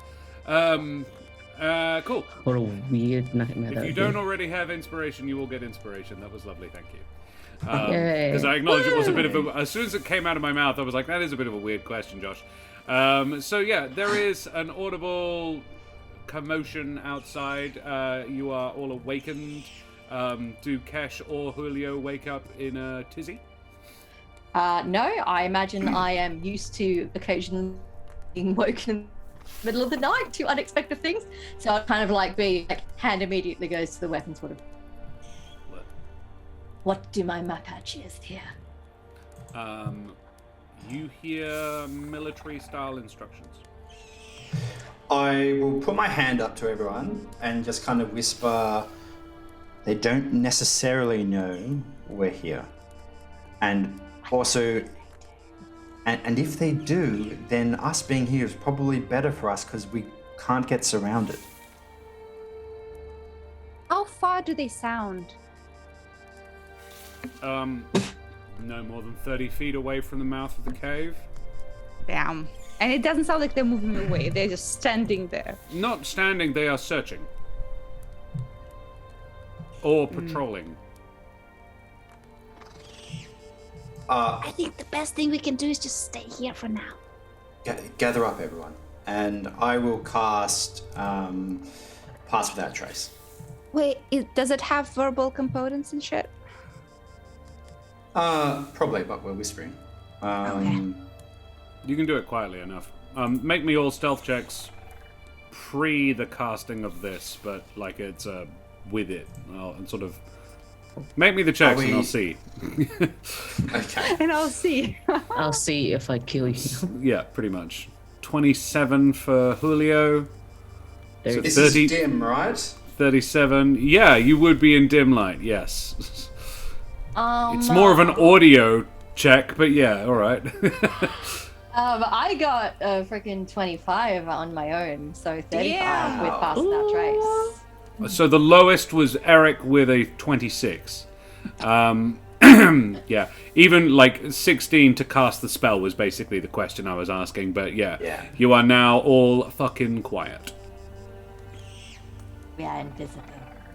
Cool. What a weird nightmare. If that you would don't be. already have inspiration, you will get inspiration. That was lovely, thank you. Yay. Because I acknowledge it was a bit of a... As soon as it came out of my mouth, I was like, that is a bit of a weird question, Josh. So yeah, there is an audible commotion outside. You are all awakened. Do Kesh or Julio wake up in a tizzy? No, I imagine I am used to occasionally being woken in the middle of the night to unexpected things. So I'll kind of like be like, hand immediately goes to the weapon, sort of. What do my Mapaches hear? You hear military-style instructions. I will put my hand up to everyone and just kind of whisper, they don't necessarily know we're here. And also, and if they do, then us being here is probably better for us because we can't get surrounded. How far do they sound? No more than 30 feet away from the mouth of the cave. Damn. And it doesn't sound like they're moving away. They're just standing there. Not standing, they are searching. Or patrolling. I think the best thing we can do is just stay here for now. Gather up, everyone, and I will cast Pass Without Trace. Wait, does it have verbal components and shit? Probably, but we're whispering. You can do it quietly enough. Make me all stealth checks pre the casting of this, but like it's with it. And sort of make me the checks and I'll see. Okay. And I'll see. I'll see if I kill you. Yeah, pretty much. 27 for Julio. So This 30, is dim, right? 37. Yeah, you would be in dim light, yes. It's more of an audio check, but yeah, alright. I got a freaking 25 on my own, so 35 Yeah. with Pass Without Trace. So the lowest was Eric with a 26. Yeah, even like 16 to cast the spell was basically the question I was asking, but yeah. You are now all fucking quiet. We are invisible.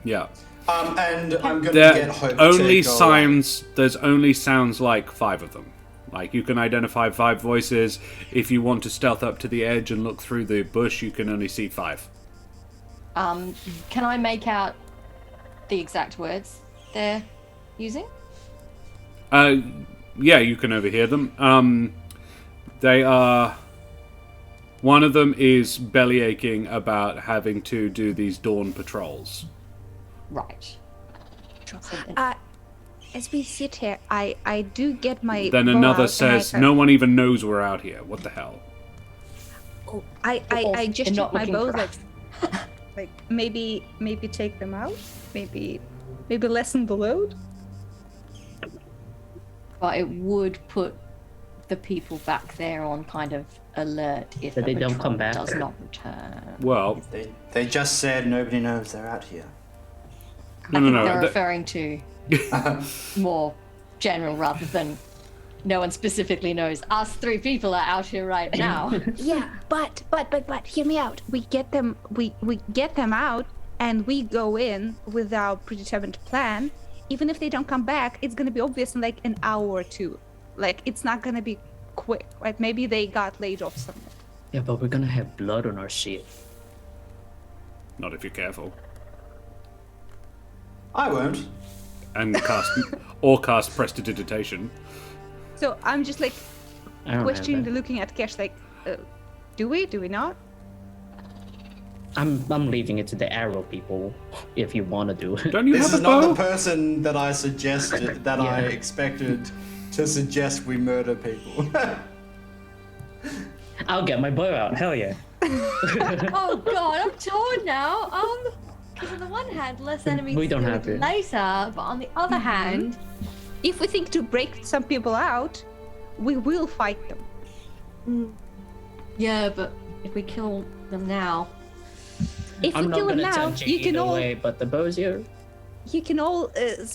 Yeah. And I'm gonna There get Hope only to go sounds. There's only sounds like 5 of them. Like you can identify 5 voices. If you want to stealth up to the edge and look through the bush, you can only see 5. Can I make out the exact words they're using? Yeah, you can overhear them. They are... One of them is bellyaching about having to do these dawn patrols. Right. As we sit here, I do get my. Then bow another out says, and I, no one even knows we're out here. What the hell? Oh, I just not took my looking bow, for like maybe take them out, maybe lessen the load. But it would put the people back there on kind of alert if That the they don't patrol come back. does not return. Well, They just said nobody knows they're out here. no, I no, think no. they're referring to more general rather than no one specifically knows. Us three people are out here right now. Yeah, but hear me out. We get them out, and we go in with our predetermined plan. Even if they don't come back, it's gonna be obvious in like an hour or two. Like it's not gonna be quick, right? Maybe they got laid off somewhere. Yeah, but we're gonna have blood on our shit. Not if you're careful. I won't. And cast prestidigitation. So I'm just like I don't questioning, have looking at Kesh, like, do we not? I'm leaving it to the arrow people if you want to do it. Don't you This have is a not bow? the person that I suggested, that I Yeah. expected to suggest we murder people. I'll get my bow out. Hell yeah. Oh god, I'm torn now. Because on the one hand, less enemies We don't to have do it. later, but on the other hand, If we think to break some people out, we will fight them. Yeah, but if we kill them now, If I'm we not kill them gonna now, touch it you can either all way, but the bow's here.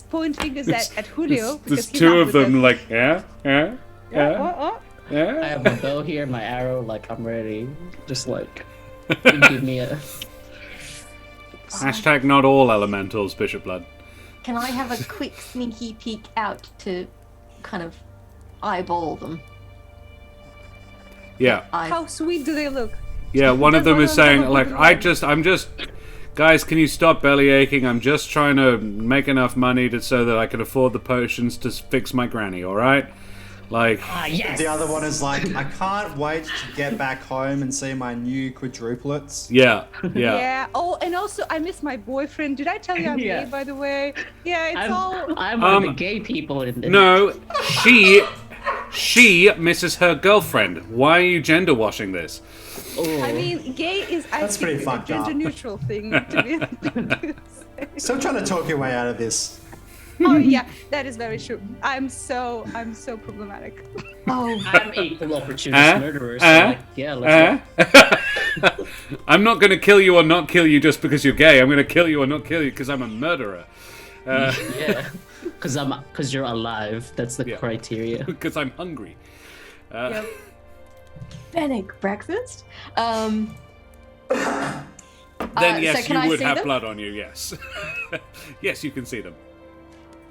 point fingers at Julio. because There's he's two not of with them us. like, yeah. Oh. I Yeah. have my bow here, my arrow, like I'm ready. Just like give me a. Hashtag not all elementals, Bishop Blood. can I have a quick sneaky peek out to kind of eyeball them? Yeah. How sweet do they look? Yeah, one of them is saying, like, Everyone- I'm just, guys, can you stop belly aching? I'm just trying to make enough money so that I can afford the potions to fix my granny, alright? Like, Ah yes. The other one is like, I can't wait to get back home and see my new quadruplets. yeah. Yeah. Oh, and also I miss my boyfriend. Did I tell you I'm Yeah. gay, by the way? Yeah, it's all. I'm one of the gay people in this. No, she misses her girlfriend. Why are you gender washing this? I mean, gay is I That's think pretty a fucked up. gender neutral thing to be. Still trying to talk your way out of this. Oh yeah, that is very true. I'm so problematic. Oh, I'm equal opportunist murderer, so like, yeah, let's go. I'm not going to kill you or not kill you just because you're gay. I'm going to kill you or not kill you because I'm a murderer. Yeah, because you're alive. That's the Yeah. criteria. Because I'm hungry. Yep. Bennecks breakfast. Then so yes, can you I would see have them? blood on you, yes. Yes, you can see them.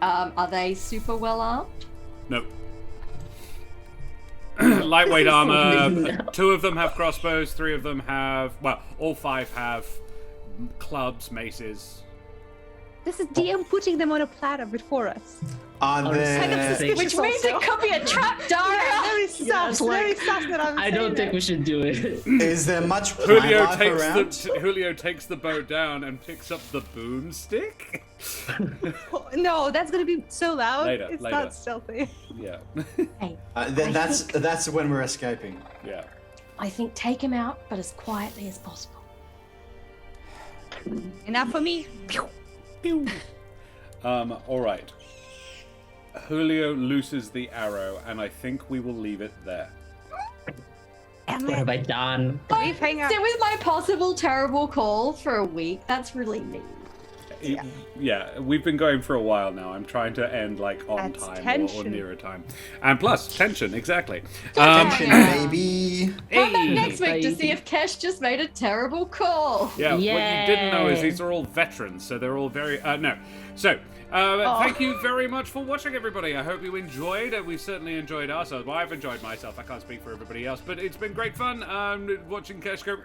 Are they super well armed? No. Lightweight armor. 2 of them have crossbows. 3 of them have... Well, all 5 have clubs, maces. This is DM putting them on a platter before us. Are Kind of there... suspicious. Which means also. it could be a trap, Dara! Yeah, very sus. like- Very sus that I'm I don't saying think that. we should do it. Is there much plant life around? Julio takes the bow down and picks up the boomstick. No, that's gonna be so loud. Later, it's later. not stealthy. Yeah. That's when we're escaping. Yeah. I think take him out, but as quietly as possible. Enough for me. All right. Julio looses the arrow, and I think we will leave it there. And What have I done? cliffhanger. Sit with my possible terrible call for a week. That's really mean. Yeah, we've been going for a while now. I'm trying to end like on That's time or tension. near a time, and plus tension, exactly. Attention, baby. Come back Hey! next week to see if Kesh just made a terrible call. Yeah, what you didn't know is Yay. these are all veterans, so they're all very no. So, thank you very much for watching, everybody. I hope you enjoyed. We certainly enjoyed ourselves. Well, I've enjoyed myself. I can't speak for everybody else, but it's been great fun. Watching Kesh go,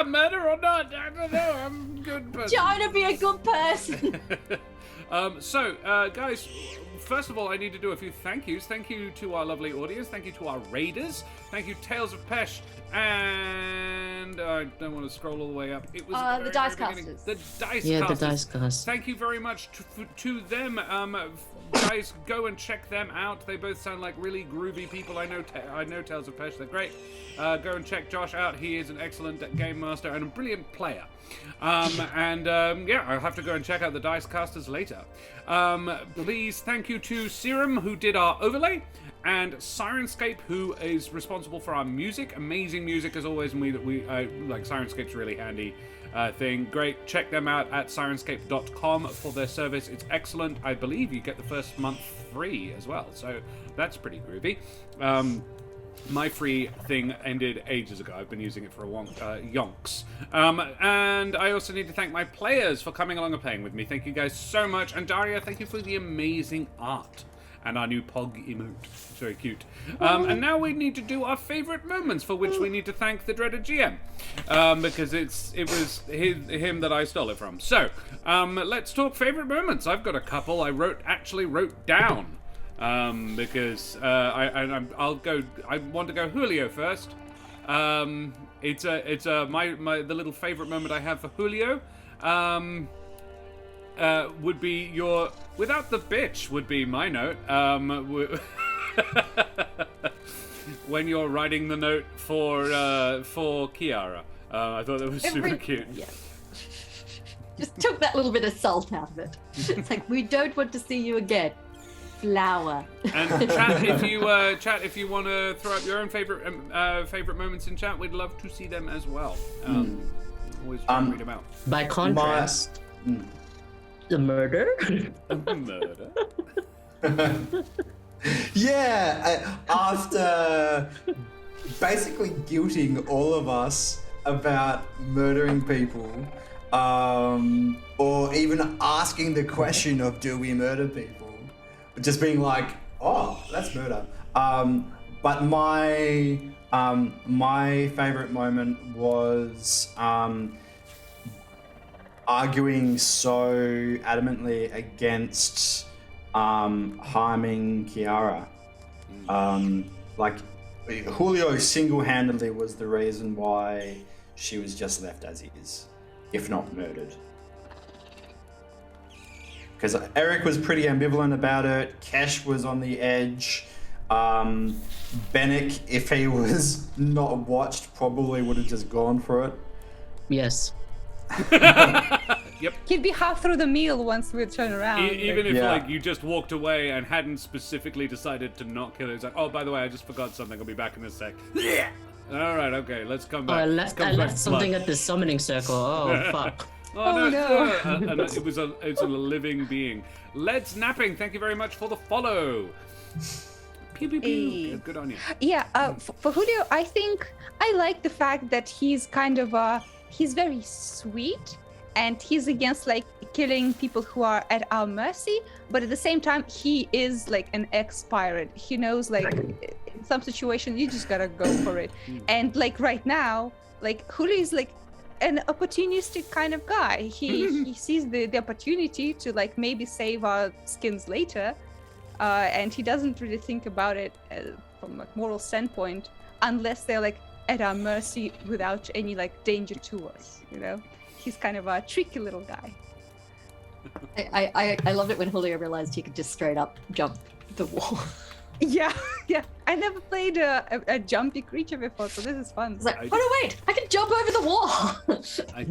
murder or not? I don't know. I'm a good person. Trying to be a good person. Yes. Guys, first of all, I need to do a few thank yous. Thank you to our lovely audience. Thank you to our raiders. Thank you, Tales of Pesh. And I don't want to scroll all the way up. It was at The the dice very beginning. casters. The dice Yeah, casters. the dice cast. Thank you very much to them. Guys, go and check them out. They both sound like really groovy people. I know Tales of Pesh. They're great. Go and check Josh out. He is an excellent game master and a brilliant player. I'll have to go and check out the dice casters later. Please, thank you to Serum, who did our overlay, and Sirenscape, who is responsible for our music. Amazing music as always, and we like Sirenscape's really handy thing. Great. Check them out at sirenscape.com for their service. It's excellent. I believe you get the first month free as well, so that's pretty groovy. My free thing ended ages ago. I've been using it for yonks. And I also need to thank my players for coming along and playing with me. Thank you guys so much. And Daria, thank you for the amazing art. And our new Pog emote. It's very cute. And now we need to do our favourite moments, for which we need to thank the dreaded GM. Because it was him that I stole it from. So, let's talk favourite moments. I've got a couple I actually wrote down. Because I'll go. I want to go Julio first. It's the little favorite moment I have for Julio. Would be your without the bitch would be my note. When you're writing the note for Kiara, I thought that was super cute. Yeah. Just took that little bit of salt out of it. It's like, we don't want to see you again. Flower. And chat if you want to throw up your own favorite moments in chat, we'd love to see them as well. Always try and read them out. By contrast, the murder. Murder. Yeah, after basically guilting all of us about murdering people, or even asking the question of do we murder people, just being like, oh, that's murder. But my favorite moment was arguing so adamantly against harming Kiara. Like, Julio single-handedly was the reason why she was just left as is, if not murdered. Because Eric was pretty ambivalent about it. Kesh was on the edge. Bennecks, if he was not watched, probably would have just gone for it. Yes. Yep. He'd be half through the meal once we turn around. Even if you just walked away and hadn't specifically decided to not kill it, it's like, oh, by the way, I just forgot something. I'll be back in a sec. All right, okay, let's come back. I left something at the summoning circle. Oh fuck. Oh no! And it was a living being. Led's napping. Thank you very much for the follow. Pew pew pew. Good on you. Yeah. For Julio, I think I like the fact that he's kind of he's very sweet, and he's against like killing people who are at our mercy. But at the same time, he is like an ex-pirate. He knows like in some situation you just gotta go for it. And like right now, like Julio is like an opportunistic kind of guy. He sees the opportunity to like maybe save our skins later, and he doesn't really think about it from a moral standpoint unless they're like at our mercy without any like danger to us, you know. He's kind of a tricky little guy. I loved it when Julio realized he could just straight up jump the wall. Yeah. I never played a jumpy creature before, so this is fun. It's like, oh no, wait! I can jump over the wall. I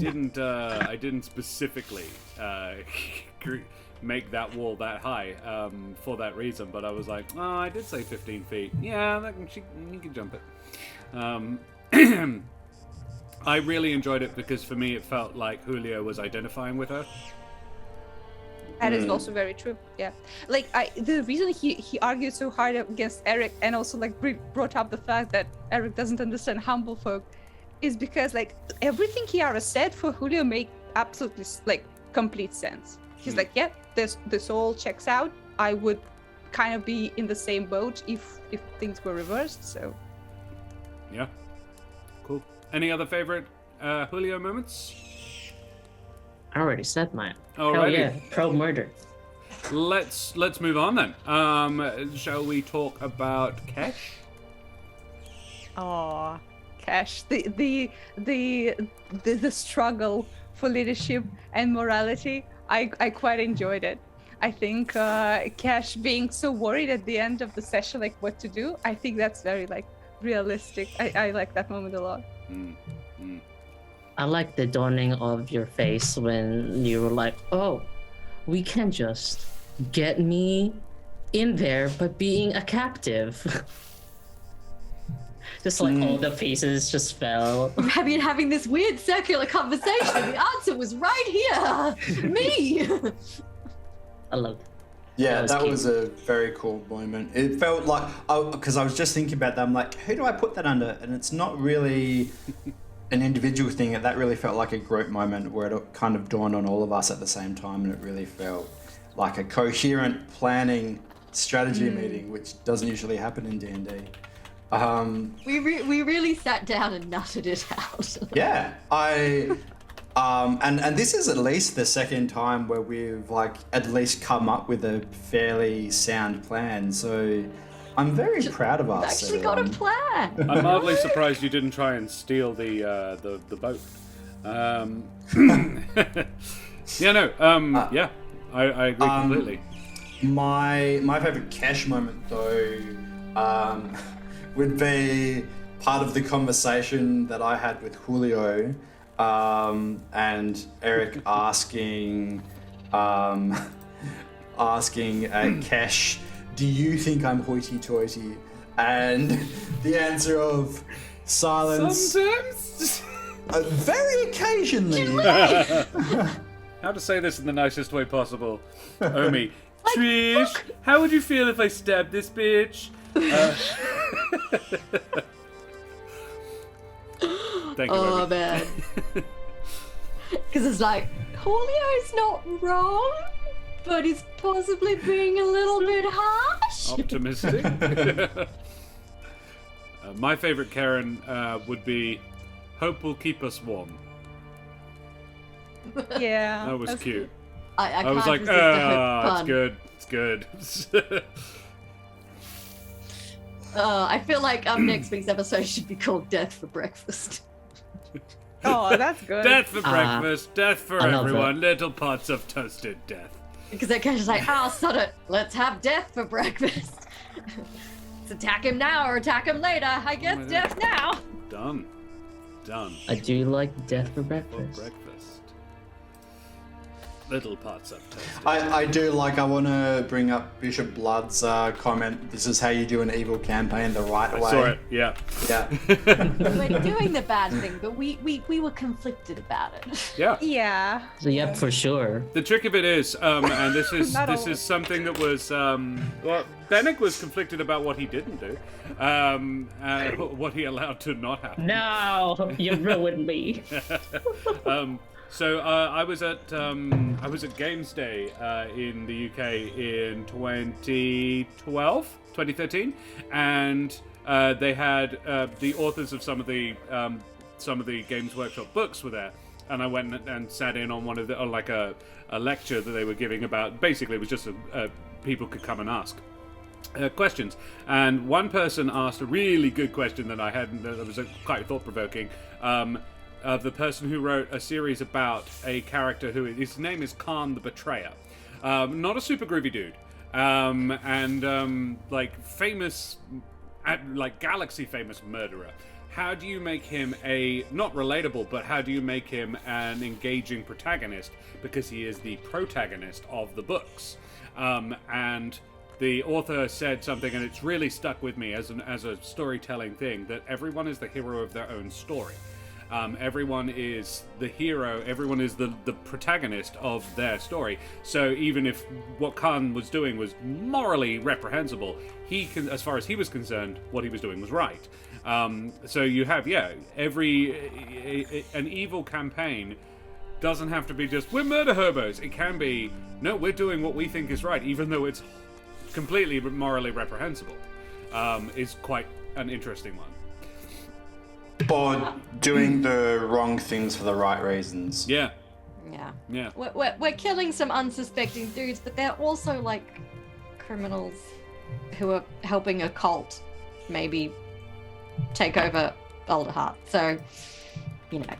didn't specifically make that wall that high for that reason, but I was like, oh, I did say 15 feet. Yeah, you can jump it. I really enjoyed it because for me it felt like Julio was identifying with her. That is also very true. Yeah, like the reason he argued so hard against Eric and also like brought up the fact that Eric doesn't understand humble folk is because like everything Kiara said for Julio made absolutely like complete sense. He's like, yeah, this all checks out. I would kind of be in the same boat if things were reversed. So yeah, cool. Any other favorite Julio moments? I already said mine. Hell Alrighty. yeah, pro murder. Let's move on then. Shall we talk about Kesh? Oh, Kesh, the struggle for leadership and morality, I quite enjoyed it. I think Kesh being so worried at the end of the session, like what to do, I think that's very like realistic. I like that moment a lot. I like the dawning of your face when you were like, oh, we can just get me in there, but being a captive. Just like all the faces just fell. Have been having this weird circular conversation. The answer was right here. Me. I love it. Yeah, that cute. was a very cool moment. It felt like, because I was just thinking about that, I'm like, who do I put that under? And it's not really an individual thing. That really felt like a group moment where it kind of dawned on all of us at the same time, and it really felt like a coherent planning strategy meeting, which doesn't usually happen in D&D. We really sat down and nutted it out. Yeah, and this is at least the second time where we've like at least come up with a fairly sound plan. So I'm very proud of us. Actually got a plan. I'm mildly surprised you didn't try and steal the boat. Yeah, I agree completely. My favorite Kesh moment though would be part of the conversation that I had with Julio and Eric asking Kesh, do you think I'm hoity-toity? And the answer of silence. Sometimes. Very occasionally. How to say this in the nicest way possible? Omi. Trish, how would you feel if I stabbed this bitch? Thank you, Oh Omi. man. Because it's like, Julio's not wrong, but he's possibly being a little bit harsh. Optimistic. My favorite Karen would be, hope will keep us warm. Yeah. That was cute. I I was can't like, resist a hope it's pun. good. It's good. I feel like next week's episode should be called Death for Breakfast. Oh, that's good. Death for breakfast, death for I love everyone, little pots of toasted death. Because that guy's just like, sod it, let's have death for breakfast. Let's attack him now or attack him later. I guess my death now. Done. I do like death for For breakfast. breakfast. Little pots of toasted. I do like, I want to bring up Bishop Blood's comment, this is how you do an evil campaign the right way. Saw it, yeah. Yeah. We're doing the bad thing, but we were conflicted about it. Yeah. Yeah. So yep, for sure. The trick of it is, and this is Not this always. is something that was, well, Bennecks was conflicted about what he didn't do, what he allowed to not happen. No, you ruined me. So I was at Games Day in the UK in 2013, and they had the authors of some of the Games Workshop books were there, and I went and sat in on one of the like a lecture that they were giving about. Basically, it was just people could come and ask questions, and one person asked a really good question that I had that was quite thought-provoking. Of the person who wrote a series about a character who his name is Khan the Betrayer, not a super groovy dude, and like famous, like galaxy famous murderer. How do you make him not relatable, but how do you make him an engaging protagonist? Because he is the protagonist of the books, and the author said something, and it's really stuck with me as a storytelling thing, that everyone is the hero of their own story. Everyone is the hero, everyone is the protagonist of their story. So even if what Khan was doing was morally reprehensible, as far as he was concerned, what he was doing was right. So you have, an evil campaign doesn't have to be just, we're murder hobos. It can be, no, we're doing what we think is right, even though it's completely morally reprehensible, is quite an interesting one. Or doing the wrong things for the right reasons. Yeah. Yeah. Yeah. We're killing some unsuspecting dudes, but they're also like criminals who are helping a cult maybe take over Alderheart. So, you know,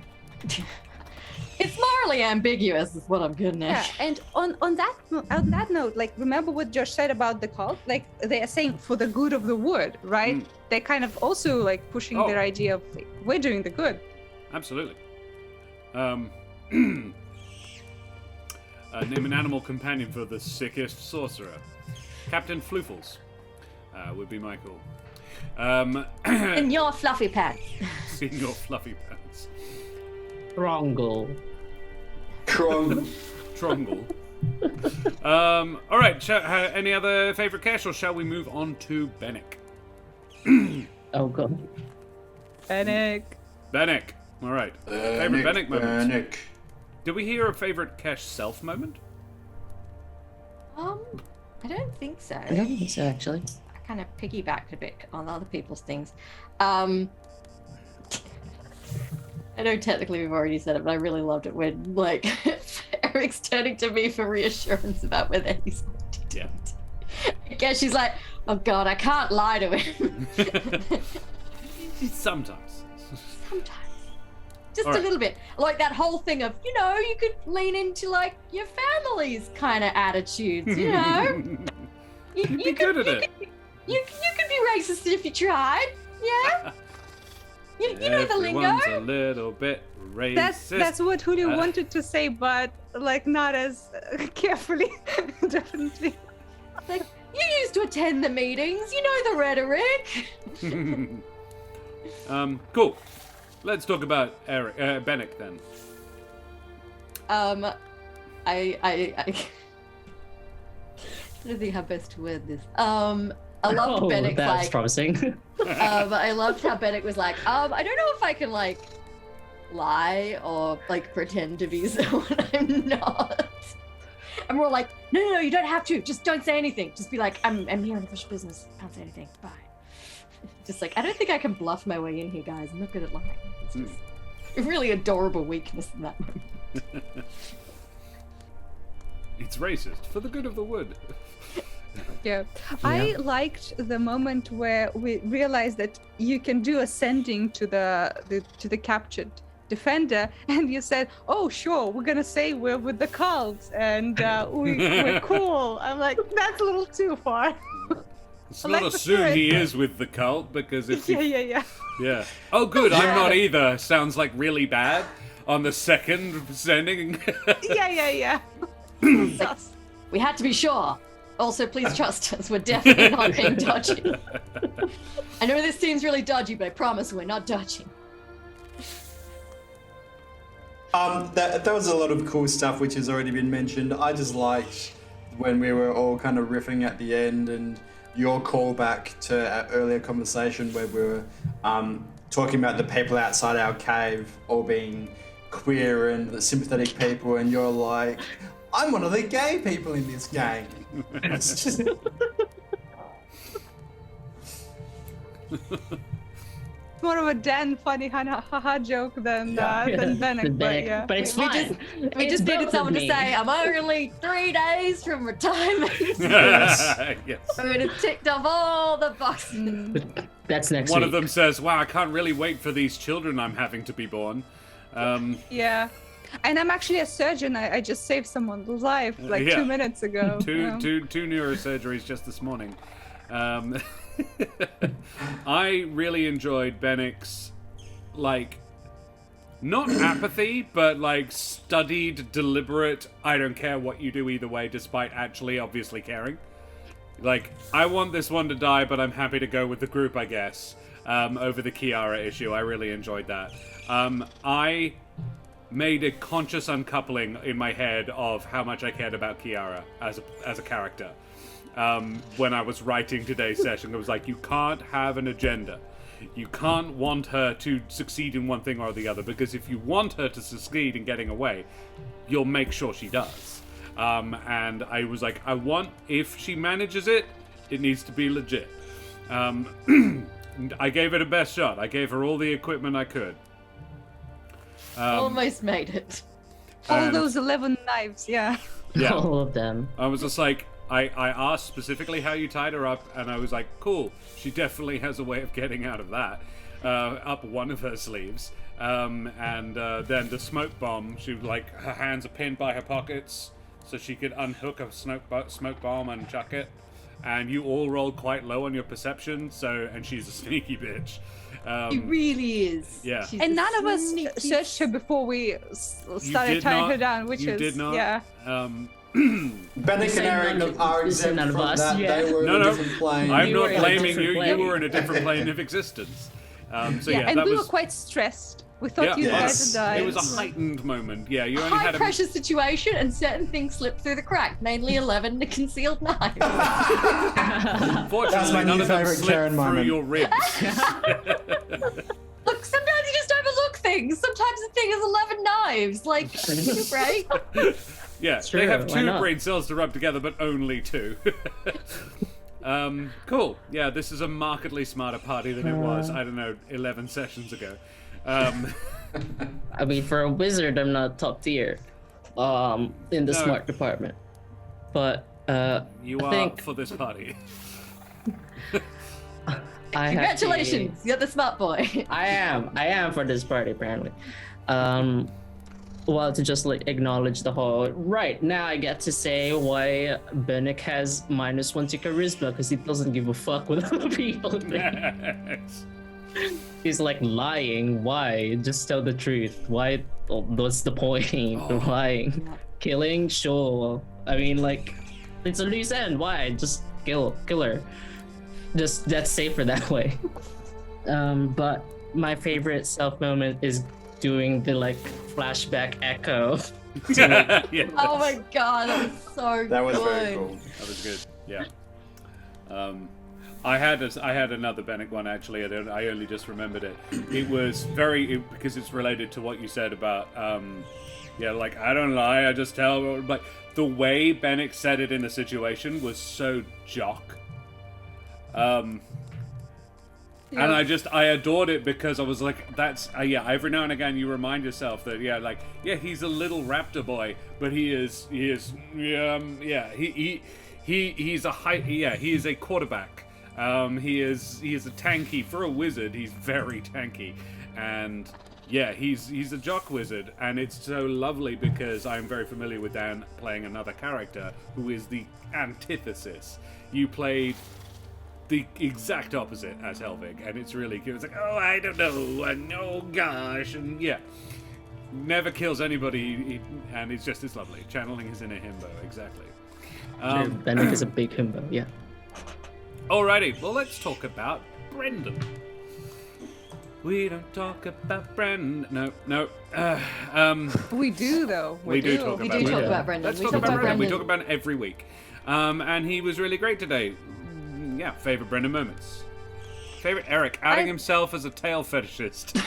it's morally ambiguous, is what I'm getting at. Yeah, and on that note, like, remember what Josh said about the cult? Like, they are saying for the good of the wood, right? They're kind of also like pushing their idea of like, we're doing the good. Absolutely. Name an animal companion for the sickest sorcerer. Captain Floofles would be my call. In your fluffy pants. In your fluffy pants. Trongle. Trongle. All right. Any other favorite Kesh, or shall we move on to Bennick? Oh god. Bennecks. Bennick. All right. Favorite Bennick moment. Bennick. Did we hear a favorite Kesh self moment? I don't think so. I don't think so, actually. I kind of piggybacked a bit on other people's things. I know technically we've already said it, but I really loved it when, like, Eric's turning to me for reassurance about whether he's Yeah. I guess she's like, oh god, I can't lie to him. Sometimes. Sometimes. Just All a right. little bit. Like that whole thing of, you know, you could lean into, like, your family's kind of attitudes, you know? You'd be good at it. You could be racist if you tried, yeah? You know the lingo. Everyone's a little bit racist. That's what Julio wanted to say, but like not as carefully, definitely. Like, you used to attend the meetings, you know the rhetoric. Cool. Let's talk about Bennick then. I don't think how best to word this. I loved Bennett, that's like, promising. I loved how Bennett was like, I don't know if I can, like, lie or, like, pretend to be someone I'm not. And we're all like, no, you don't have to. Just don't say anything. Just be like, I'm here on official business. Can't say anything. Bye. Just like, I don't think I can bluff my way in here, guys. I'm not good at lying. It's just a really adorable weakness in that moment. It's racist for the good of the wood. Yeah. I liked the moment where we realized that you can do ascending to the captured defender, and you said, "Oh, sure, we're gonna say we're with the cult, and we're cool." I'm like, that's a little too far. Let's I not like the assume spirit. he is with the cult, because if he... Yeah. Oh, good, I'm not either. Sounds like really bad on the second sending. Yeah. Like, we had to be sure. Also, please trust us. We're definitely not being dodgy. I know this seems really dodgy, but I promise we're not dodging. That was a lot of cool stuff which has already been mentioned. I just liked when we were all kind of riffing at the end, and your callback to our earlier conversation where we were talking about the people outside our cave all being queer and the sympathetic people, and you're like, I'm one of the gay people in this game. It's just... More of a Dan funny haha joke than Bennett, but yeah. But it's We fine. We just needed both of someone to me. say, I'm only 3 days from retirement. Yes. We would have ticked off all the boxes. That's next One week. of them says, wow, I can't really wait for these children I'm having to be born. Yeah. And I'm actually a surgeon. I just saved someone's life like Yeah. 2 minutes ago. Two neurosurgeries just this morning. I really enjoyed Bennick's, like, not apathy, but like studied, deliberate, I don't care what you do either way, despite actually obviously caring. Like, I want this one to die, but I'm happy to go with the group, I guess, over the Kiara issue. I really enjoyed that. I made a conscious uncoupling in my head of how much I cared about Kiara as a character. When I was writing today's session, it was like, you can't have an agenda. You can't want her to succeed in one thing or the other, because if you want her to succeed in getting away, you'll make sure she does. And I was like, I want, if she manages it, it needs to be legit. I gave it a best shot. I gave her all the equipment I could. Almost made it. All And- those 11 knives, yeah. Yeah. All of them. I was just like, I asked specifically how you tied her up, and I was like, cool, she definitely has a way of getting out of that. Up one of her sleeves. And then the smoke bomb, she like, her hands are pinned by her pockets, so she could unhook a smoke bomb and chuck it. And you all rolled quite low on your perception, and she's a sneaky bitch. He really is. Yeah. She's And a none of us sneaky- searched her before we started did tying not. her down, which You is did not. yeah. Bennett Say and none Eric of- are say exempt none of from us, that. yeah. They were No, in a no. different plane. I'm You were not in a blaming different you. You plane. were in a different plane of existence. So Yeah, yeah, and that we was. were quite stressed. We thought Yeah, you Yes. guys had died. It was a heightened moment. Yeah, you only High had a. pressure situation, and certain things slip through the crack, mainly 11 concealed knives. That's Fortunately, my none new of them favourite slipped Karen through moment. your ribs. Look, sometimes you just overlook things. Sometimes the thing is 11 knives. Like, give me a break. Yeah, Sure, they have why 2 not? brain cells to rub together, but only 2. Cool. Yeah, this is a markedly smarter party than it was, I don't know, 11 sessions ago. I mean, for a wizard, I'm not top tier. In the No. smart department. But You I are think for this party. I have Congratulations, you're the smart boy. I am for this party apparently. Well, to just like acknowledge the whole right now, I get to say why Bennecks has -1 to charisma because he doesn't give a fuck what other people think. Yes. He's like lying. Why? Just tell the truth. Why? What's the point of lying? Killing? Sure. I mean, like, it's a loose end. Why? Just kill her. Just that's safer that way. But my favorite self moment is doing the like flashback echo. Yeah, Oh my god, that was so That was good. very cool. that was good. Yeah. I had another Bennett one actually. I only just remembered it. It was because it's related to what you said about like I don't lie, I just tell. But the way Bennett said it in the situation was so jock. And I adored it because I was like, that's every now and again you remind yourself that he's a little raptor boy, but he is he is a quarterback. He is a tanky for a wizard. He's very tanky, and he's a jock wizard, and it's so lovely because I'm very familiar with Dan playing another character who is the antithesis. You played the exact opposite as Helvig, and it's really good. It's like, oh, I don't know, and oh gosh, and never kills anybody, and it's lovely. Channeling his inner himbo, exactly. Bennecks is a big himbo. Yeah. Alrighty, well, let's talk about Brendan. We don't talk about Brendan. No. We do though. We do talk We about do Brendan. talk about Brendan. Let's We talk talk about Brendan. We Brendan. talk about it every week. And he was really great today. Yeah, favorite Brendan moments. Favorite Eric, outing himself as a tail fetishist.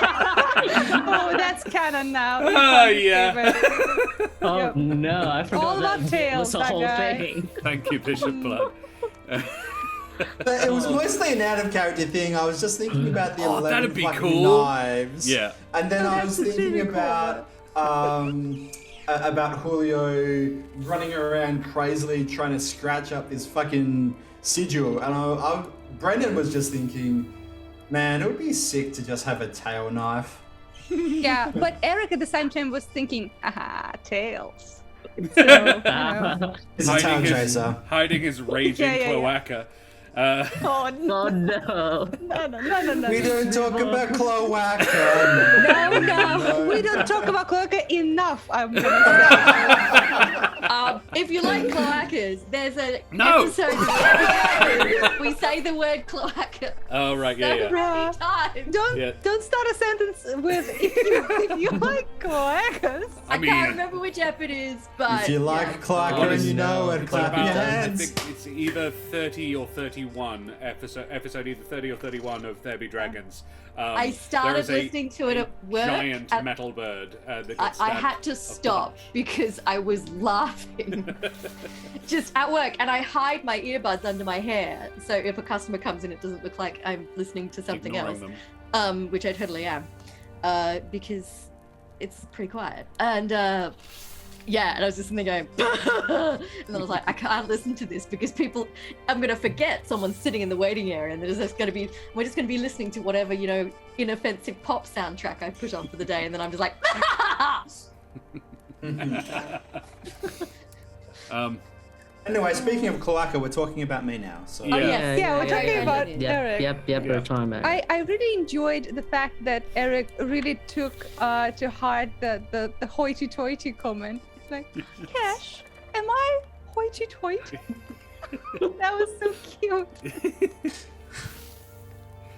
Oh, that's canon now. Oh, yeah. Oh Yep. no, I forgot All about that tails, was the that whole guy. thing. Thank you, Bishop Blood. But it was mostly an out of character thing. I was just thinking about the 11 that'd be fucking cool. knives. Yeah. And then I was That's thinking really cool. about Julio running around crazily trying to scratch up this fucking sigil. And Brendan was just thinking, man, it would be sick to just have a tail knife. Yeah, but Eric at the same time was thinking, tails. So, you know. It's a tail chaser. Hiding his raging Yeah. cloaca. Oh, no, Oh no. no. We don't talk about cloaca. No, we don't talk about cloaca enough, I'm gonna If you like cloacas, there's an No. episode of Bennecks. We say the word cloaca Oh, right, so yeah. many times. say. Don't start a sentence with if you like cloacas. I mean, can't remember which ep it is, but If you like cloaca What and is- you know it, It's clap about, your I hands. think it's either 30 or 31 episode either 30 or 31 of There Be Dragons. I there started is listening to it at work. Giant and metal bird that I gets stabbed had to a stop bunch. because I was laughing just at work, and I hide my earbuds under my hair, so if a customer comes in, it doesn't look like I'm listening to something Ignoring else. them. Which I totally am, because it's pretty quiet. And yeah, and I was just sitting there going, and then I was like, I can't listen to this because I'm gonna forget someone's sitting in the waiting area, and we're just gonna be listening to whatever, you know, inoffensive pop soundtrack I put on for the day, and then I'm just like, Anyway, speaking of cloaca, we're talking about me now. So Oh, yes. Yeah, we're talking about Eric. Yep, we're talking about Eric. I really enjoyed the fact that Eric really took to heart the hoity-toity comment. It's like, Kesh, am I hoity-toity? That was so cute.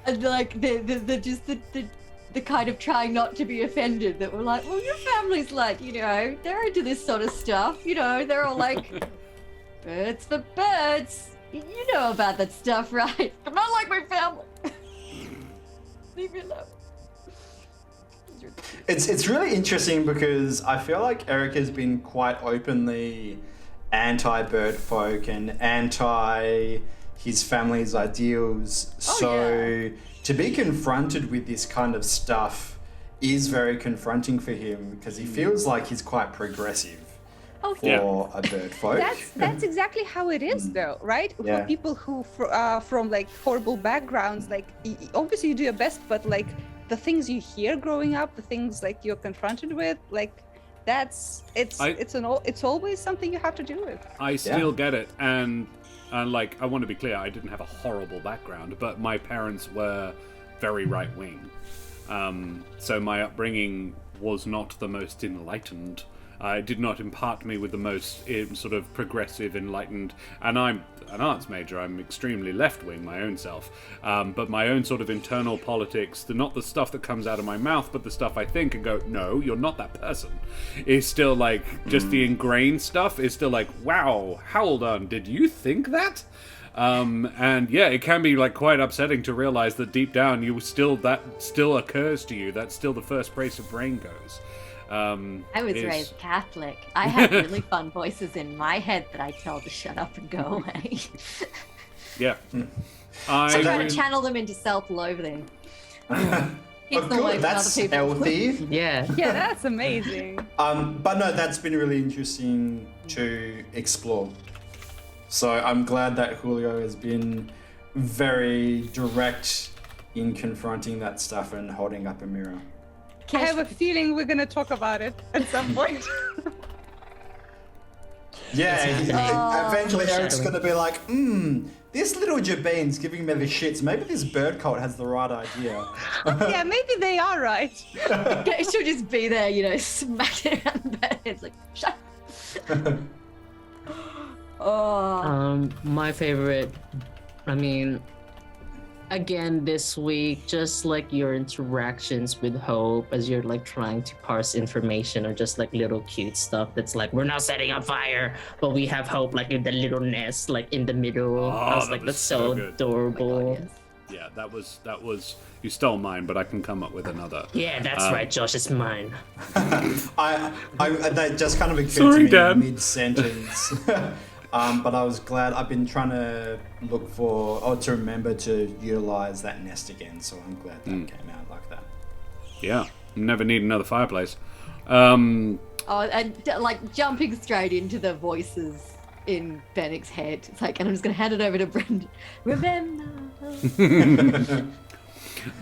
and like the kind of trying not to be offended that were like, well, your family's like, you know, they're into this sort of stuff, you know, they're all like, birds for birds. You know about that stuff, right? I'm not like my family. Leave me alone. it's really interesting because I feel like Eric has been quite openly anti-bird folk and anti his family's ideals. To be confronted with this kind of stuff is very confronting for him because he feels like he's quite progressive for a bird folk. That's exactly how it is, though, right? Yeah. For people who from like horrible backgrounds, like obviously you do your best, but like the things you hear growing up, the things like you're confronted with, like it's always something you have to deal with. I still get it, and like, I want to be clear, I didn't have a horrible background, but my parents were very right-wing. So my upbringing was not the most enlightened. It did not impart me with the most sort of progressive, enlightened, and I'm an arts major, I'm extremely left-wing, my own self. But my own sort of internal politics, not the stuff that comes out of my mouth, but the stuff I think and go, no, you're not that person, is still like, just the ingrained stuff is still like, wow, hold on, did you think that? And yeah, it can be like quite upsetting to realize that deep down that still occurs to you, that's still the first place your brain goes. I was raised Catholic. I had really fun voices in my head that I tell to shut up and go away. Yeah. I try to channel them into self-loathing. Keeps them away from that's other people. healthy. Yeah. Yeah, that's amazing. But no, that's been really interesting to explore. So I'm glad that Julio has been very direct in confronting that stuff and holding up a mirror. I have a feeling we're gonna talk about it at some point. Eventually Eric's gonna be like, this little Jabin's giving me the shits. Maybe this bird cult has the right idea. Yeah, maybe they are right. She'll just be there, you know, smacking around the bed. It's like, shut My favorite, I mean, again this week, just like your interactions with Hope as you're like trying to parse information, or just like little cute stuff that's like, we're not setting a fire, but we have Hope like in the little nest, like in the middle. I was like, that's so adorable. Oh God, yes. Yeah, that was you stole mine, but I can come up with another. Yeah, that's right, Josh, it's mine. That just kind of occurred to me mid-sentence. But I was glad. I've been trying to look for, or to remember to utilize that nest again, so I'm glad that came out like that. Yeah, never need another fireplace. And like jumping straight into the voices in Bennecks' head. It's like, and I'm just going to hand it over to Brendan. Remember.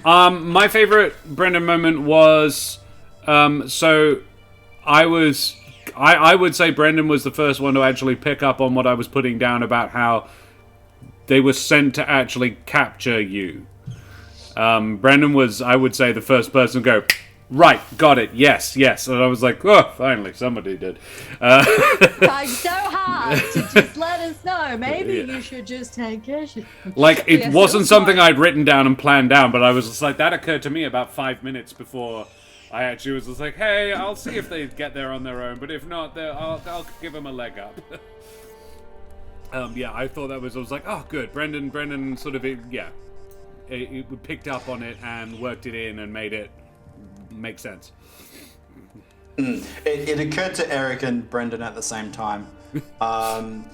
My favorite Brendan moment was, I would say Brendan was the first one to actually pick up on what I was putting down about how they were sent to actually capture you. Brendan was, I would say, the first person to go, right, got it, yes. And I was like, oh, finally, somebody did. Trying so hard to just let us know. Maybe you should just take Kesh. Like, it wasn't something I'd written down and planned down, but I was just like, that occurred to me about 5 minutes before I actually was just like, hey, I'll see if they get there on their own, but if not, I'll give them a leg up. I thought I was like, oh, good. Brendan sort of, it picked up on it and worked it in and made it make sense. It occurred to Eric and Brendan at the same time. That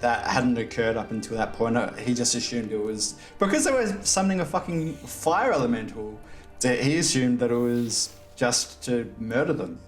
hadn't occurred up until that point. He just assumed it was because they were summoning a fucking fire elemental. He assumed that it was just to murder them.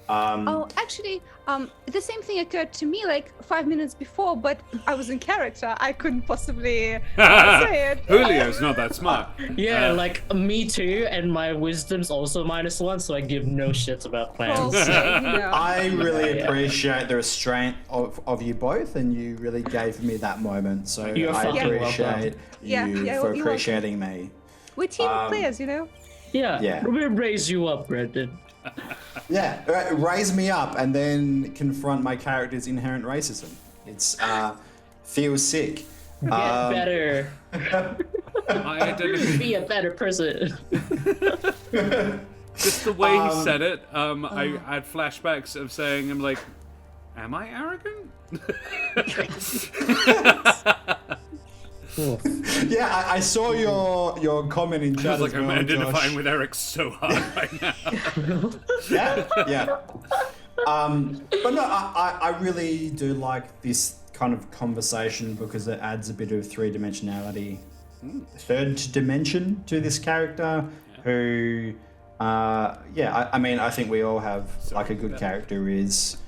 Oh, actually, the same thing occurred to me like 5 minutes before, but I was in character. I couldn't possibly say it. Julio's not that smart. Yeah, like me too, and my wisdom's also -1, so I give no shits about plans. Okay, you know. I really appreciate the restraint of you both, and you really gave me that moment. So You're I fucking appreciate Yeah, you yeah, for you're appreciating me. We're team players, you know. Yeah, we'll raise you up, Brendan. Yeah, raise me up and then confront my character's inherent racism. It's feels sick. Get better. I identify. Be a better person. Just the way he said it, I had flashbacks of saying, I'm like, am I arrogant? Yeah, I saw your comment in chat I was like, as well, I'm identifying Josh. with Eric so hard right now. Yeah. But no, I really do like this kind of conversation because it adds a bit of three-dimensionality, third dimension to this character who, I mean, I think we all have, like, a good character is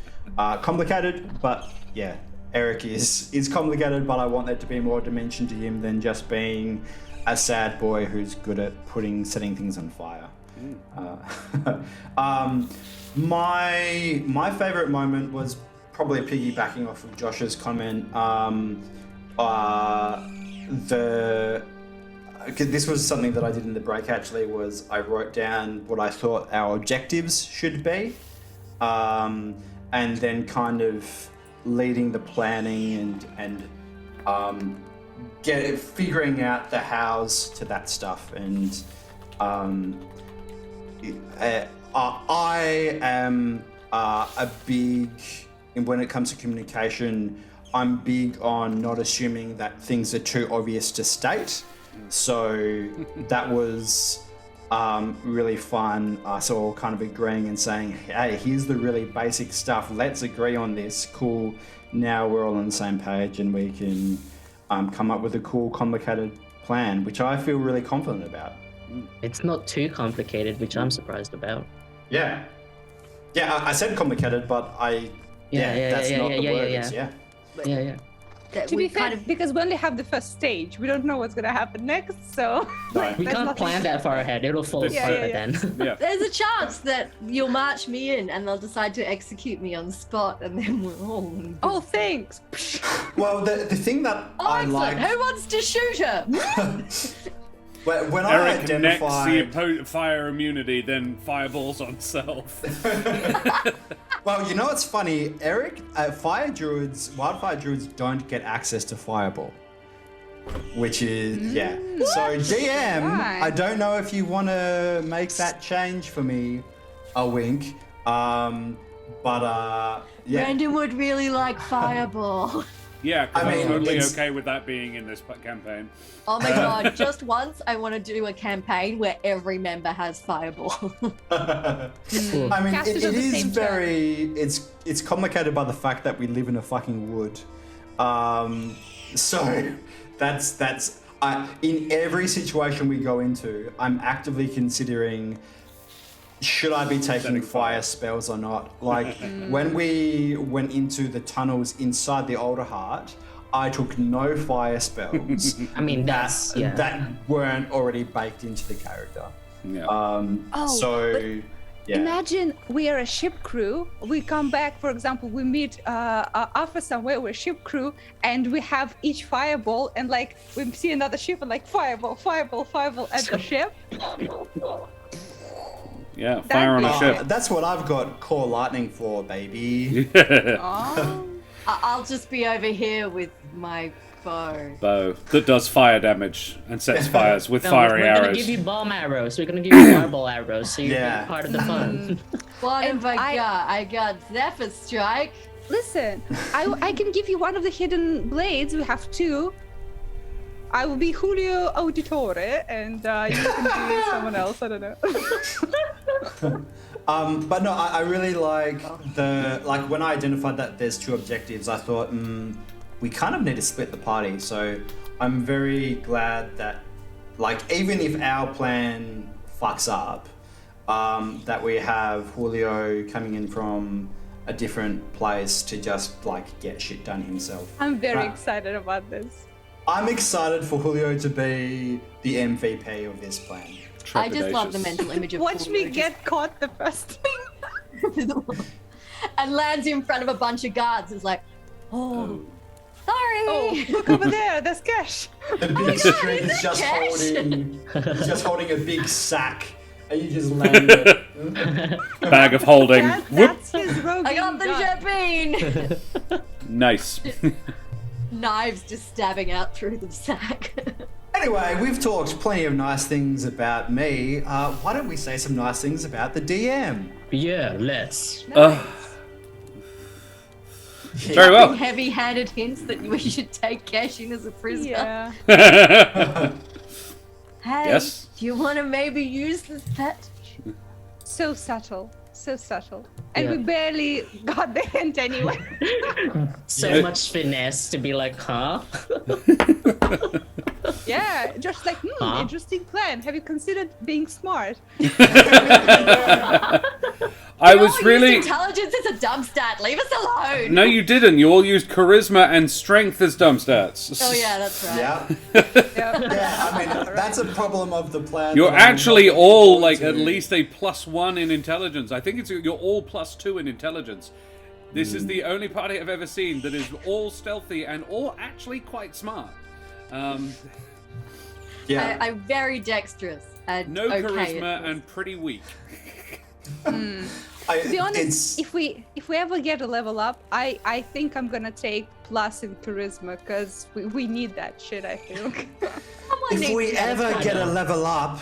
complicated, but yeah, Eric is complicated, but I want there to be more dimension to him than just being a sad boy who's good at setting things on fire. My favorite moment was probably piggybacking off of Josh's comment. This was something that I did in the break actually, was I wrote down what I thought our objectives should be, and then kind of leading the planning and figuring out the hows to that stuff. And I am a big, when it comes to communication, I'm big on not assuming that things are too obvious to state. So that was really fun. Us all kind of agreeing and saying, hey, here's the really basic stuff. Let's agree on this. Cool. Now we're all on the same page and we can come up with a cool, complicated plan, which I feel really confident about. It's not too complicated, which I'm surprised about. Yeah. Yeah, I said complicated, but that's not the word. Yeah. To be fair, because we only have the first stage, we don't know what's gonna happen next, so We can't plan that far ahead. It'll fall apart then. Yeah. There's a chance that you'll march me in and they'll decide to execute me on the spot, and then we're all. Oh, thanks. Well, the thing that I Excellent. like... Who wants to shoot her? When I Eric identified... necks the fire immunity, then fireballs on self. Well, you know what's funny? Eric, wildfire druids don't get access to fireball. Which is, So DM, Right. I don't know if you want to make that change for me, a wink. Yeah. Brandon would really like Fireball. Yeah, because I I'm mean, totally it's- okay with that being in this campaign. Oh my god, just once I want to do a campaign where every member has Fireball. I mean, Casters it of the is same very... It's complicated by the fact that we live in a fucking wood. So that's in every situation we go into, I'm actively considering, should I be taking fire spells or not? Like, when we went into the tunnels inside the Older Heart, I took no fire spells. I mean, that that's weren't already baked into the character. Yeah. Imagine we are a ship crew. We come back, for example, we meet Alpha somewhere, we're a ship crew, and we have each fireball, and like we see another ship and like fireball at the ship. Yeah, fire on a ship. That's what I've got core lightning for, baby. Oh. I'll just be over here with my bow. That does fire damage and sets fires with No, fiery we're gonna arrows. give you bomb arrows. We're gonna give you fireball arrows, so you're Yeah. part of the fun. What And have I got? I got Zephyr Strike. Listen, I can give you one of the hidden blades. We have two. I will be Julio Auditore, and you can be someone else. I don't know. But no, I really like when I identified that there's two objectives, I thought, we kind of need to split the party. So I'm very glad that, like, even if our plan fucks up, that we have Julio coming in from a different place to just like get shit done himself. I'm very excited about this. I'm excited for Julio to be the MVP of this plan. I just love the mental image of Watch Julio me get caught the first thing. and lands in front of a bunch of guards. It's like, sorry. Oh, look over there. There's Kesh. The big string is just holding a big sack, and you just land it. Bag of holding. That's his rogue. I got the Jabine. Nice. Knives just stabbing out through the sack. Anyway, we've talked plenty of nice things about me. Why don't we say some nice things about the DM? Yeah, let's. Very well. Heavy-handed hints that we should take Kesh in as a prisoner. Yeah. Hey, Yes. do you want to maybe use this pet? So subtle. So subtle. And Yeah. we barely got the hint anyway. So much finesse to be like, huh? Yeah, just like, interesting plan. Have you considered being smart? I was really. Intelligence is a dumb stat. Leave us alone. No, you didn't. You all used charisma and strength as dumb stats. Oh yeah, that's right. Yeah. Yeah, I mean, that's a problem of the plan. You're that I'm actually not all able like to- at least a +1 in intelligence. I think you're all +2 in intelligence. This is the only party I've ever seen that is all stealthy and all actually quite smart. Yeah. I'm very dexterous and No okay charisma at this. and pretty weak. To be honest, if we ever get a level up, I think I'm gonna take plus in charisma because we need that shit, I think. Someone If needs we to get ever a get a level up,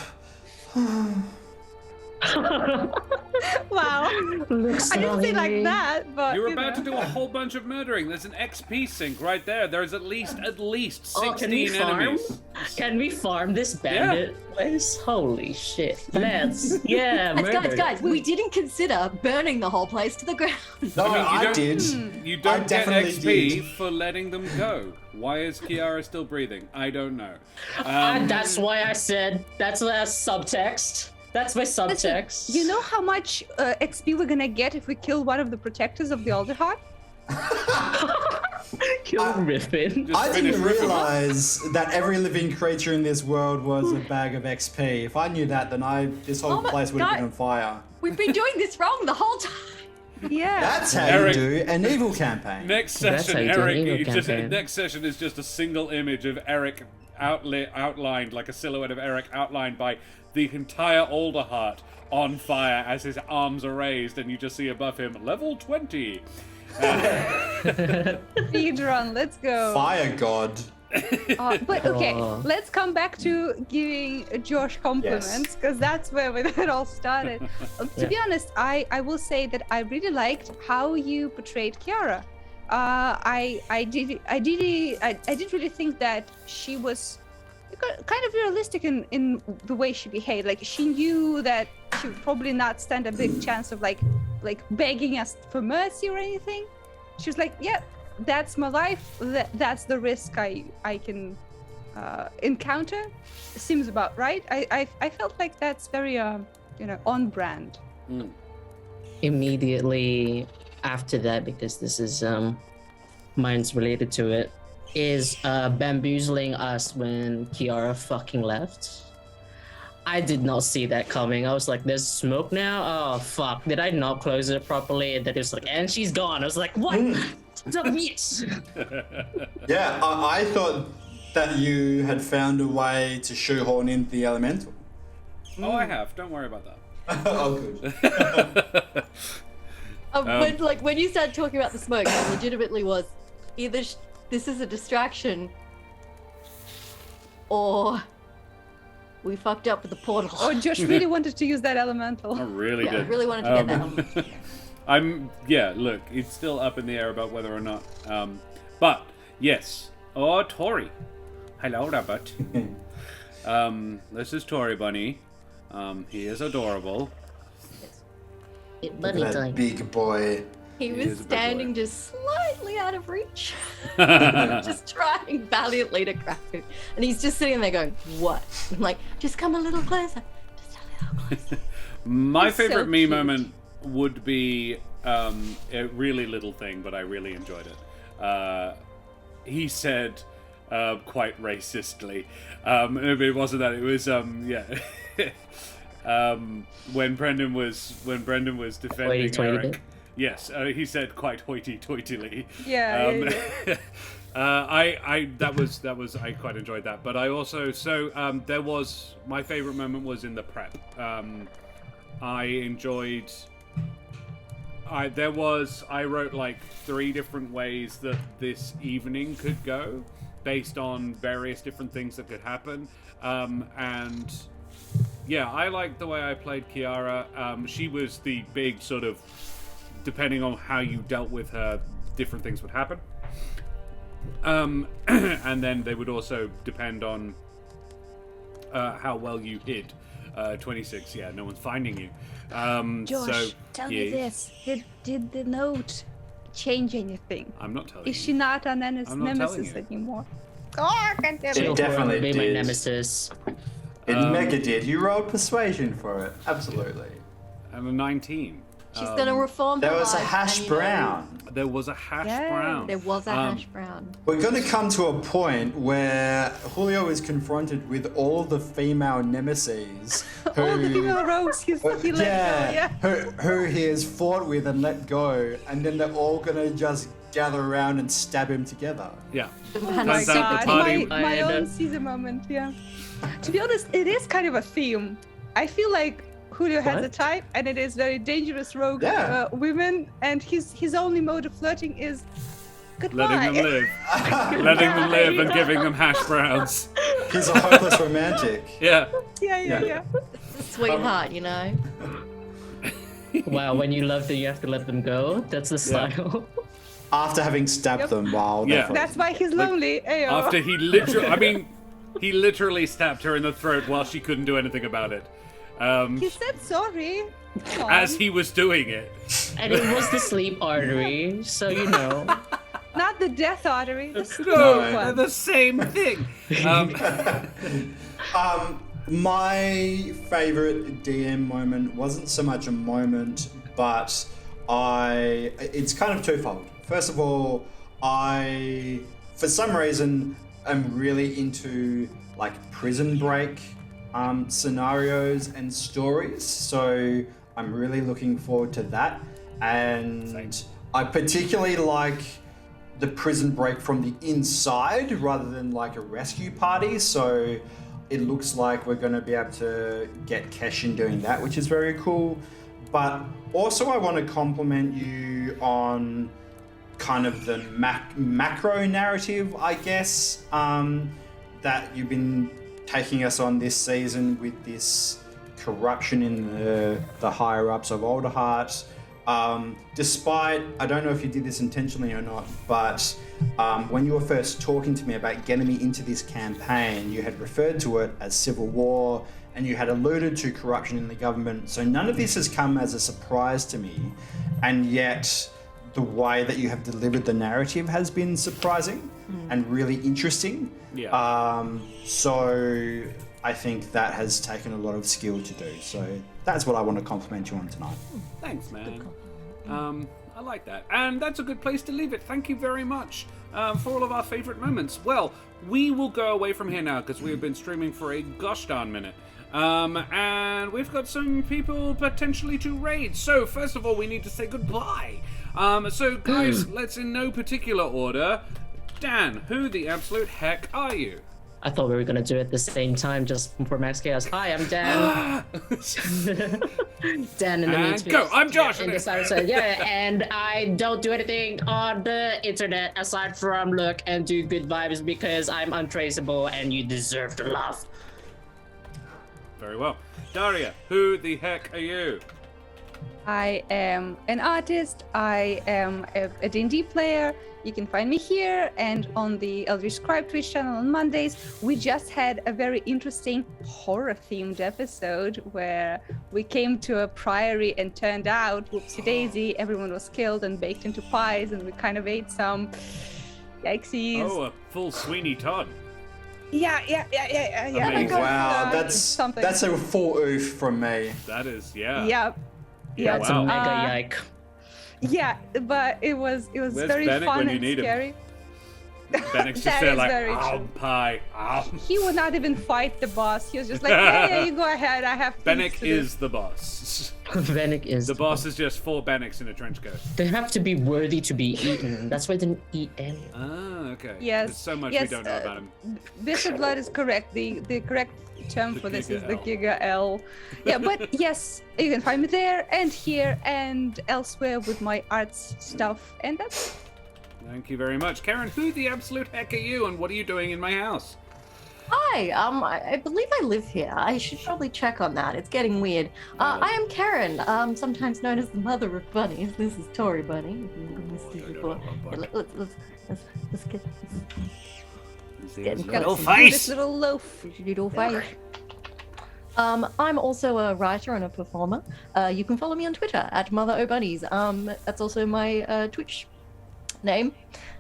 Wow. I didn't say like that, but You're you about know. to do a whole bunch of murdering. There's an XP sink right there. There's at least 16 Oh, can we farm? enemies. Can we farm this bandit place? Holy shit. Let's. Yeah, murder. Guys, we didn't consider burning the whole place to the ground. no, I mean, you I don't- did. You I don't get definitely XP did. for letting them go. Why is Kiara still breathing? I don't know. That's why I said that's a subtext. That's my subtext. You know how much XP we're gonna get if we kill one of the protectors of the Alder Heart? Kill Riffin. Just I finish didn't ripping. realize that every living creature in this world was a bag of XP. If I knew that, then this whole Oh my place would have God. been on fire. We've been doing this wrong the whole time. Yeah. That's how Eric- you do an evil campaign. Next That's session, how you do an Eric. evil you just, campaign. next session is just a single image of Eric outlined, like a silhouette of Eric outlined by the entire Alderheart on fire as his arms are raised, and you just see above him level 20. Speedrun, let's go. Fire god. But okay, Oh. let's come back to giving Josh compliments because that's where it all started. To be honest, I will say that I really liked how you portrayed Kiara. I did really think that she was kind of realistic in the way she behaved. Like she knew that she would probably not stand a big chance of like begging us for mercy or anything. She was like, yeah, that's my life. That's the risk I can encounter. Seems about right. I felt like that's very on brand. Immediately after that, because this is mine's related to it, is bamboozling us when Kiara fucking left. I did not see that coming. I was like, there's smoke now? Oh, fuck. Did I not close it properly? And then it was like, and she's gone. I was like, what? The bitch! Yeah, I thought that you had found a way to shoehorn in the elemental. Oh, I have. Don't worry about that. Oh, good. When you started talking about the smoke, it legitimately was either this is a distraction or we fucked up with the portal. Oh, Josh really wanted to use that elemental. I really Yeah, I did. really wanted to get that. Look, it's still up in the air about whether or not. But yes. Oh, Tori. Hello, Rabbit. This is Tori Bunny. He is adorable. Bunny That time. big boy. He is was a big standing boy. just slightly out of reach, just trying valiantly to grab him. And he's just sitting there going, what? I'm like, just come a little closer. Just a little My He's so favorite me cute. moment would be a really little thing, but I really enjoyed it. He said, quite racistly, it wasn't that. It was when Brendan was defending Hoity-toity. Eric. Yes, he said quite hoity-toitily. Yeah. I quite enjoyed that, but I also there was my favorite moment was in the prep. I enjoyed. I wrote like 3 different ways that this evening could go, based on various different things that could happen, and yeah, I liked the way I played Kiara. She was the big sort of, depending on how you dealt with her, different things would happen. And then they would also depend on how well you hid. 26, yeah, no one's finding you. Josh, tell me this. Did the note change anything? I'm not telling Is you. she not an I'm not telling nemesis you. anymore? Oh, God damn It it. definitely be my did. nemesis. It mega did. You rolled persuasion for it. Absolutely. I'm a 19. She's gonna reform There her was a life, hash and, you know, There brown. was a hash Yeah, brown. There was a hash brown. We're going to come to a point where Julio is confronted with all the female nemesis who, All the female rogues he let go, yeah. who he has fought with and let go, and then they're all going to just gather around and stab him together. Yeah. Oh my Turns out the God, party. my own Caesar moment, yeah. To be honest, it is kind of a theme. I feel like Julio has a What? type, and it is very dangerous rogue Yeah. women, and his only mode of flirting is goodbye. Letting them live. Letting them live and giving them hash browns. He's a hopeless romantic. Yeah. Yeah. Sweetheart, you know. Wow, when you love them, you have to let them go. That's the style. After having stabbed Yep. them while Yeah. they're That's why he's lonely. Ayo. After he literally stabbed her in the throat while she couldn't do anything about it. He said sorry. Come As on. he was doing it. And it was the sleep artery, so you know. Not the death artery. The sleep No, one. they're the same thing. My favorite DM moment wasn't so much a moment, but it's kind of twofold. First of all, I, for some reason, am really into like prison break scenarios and stories. So I'm really looking forward to that. And Same. I particularly like the prison break from the inside rather than like a rescue party. So it looks like we're going to be able to get Kesh in doing that, which is very cool. But also I want to compliment you on kind of the macro narrative, I guess, that you've been taking us on this season with this corruption in the higher-ups of Alderheart. Despite, I don't know if you did this intentionally or not, but when you were first talking to me about getting me into this campaign, you had referred to it as civil war, and you had alluded to corruption in the government. So none of this has come as a surprise to me, and yet the way that you have delivered the narrative has been surprising and really interesting. Yeah. So I think that has taken a lot of skill to do. So that's what I want to compliment you on tonight. Thanks, man. I like that. And that's a good place to leave it. Thank you very much for all of our favorite moments. Well, we will go away from here now because we have been streaming for a gosh darn minute. And we've got some people potentially to raid. So first of all, we need to say goodbye. So guys, let's in no particular order. Dan, who the absolute heck are you? I thought we were gonna do it at the same time just for Max Chaos. Hi, I'm Dan. Dan in the And meat space. go, I'm Josh. And and I don't do anything on the internet aside from look and do good vibes because I'm untraceable and you deserve to love. Very well. Daria, who the heck are you? I am an artist. I am a D&D player. You can find me here and on the Eldritch Scribe Twitch channel on Mondays. We just had a very interesting horror-themed episode where we came to a priory and turned out, whoopsie daisy, everyone was killed and baked into pies, and we kind of ate some yikesies. Oh, a full Sweeney Todd. Yeah. Amazing. Wow, something. that's a full oof from me. That is, yeah. Yep. Yeah, That's wow. a mega yike. Yeah, but it was Where's very Bennett fun when you and need him? scary. Bennecks just That there is like, very true. pie, He would not even fight the boss. He was just like, yeah, you go ahead. I have things Benneck to do." is the boss. Bennecks is The boss is just 4 Bennecks in a trench coat. They have to be worthy to be eaten. That's why they didn't eat any. Ah, okay. Yes. There's so much yes, we don't know about him. Bishop Blood is correct. The correct term The for this is Giga the L. Giga L. Yeah, but yes, you can find me there and here and elsewhere with my arts stuff, and that's Thank you very much. Karen, who the absolute heck are you and what are you doing in my house? Hi, I believe I live here. I should probably check on that. It's getting weird. I am Karen, sometimes known as the mother of bunnies. This is Tori Bunny. Let's get Little little face! little loaf. little face. I'm also a writer and a performer. You can follow me on Twitter at Mother O Bunnies. That's also my Twitch name.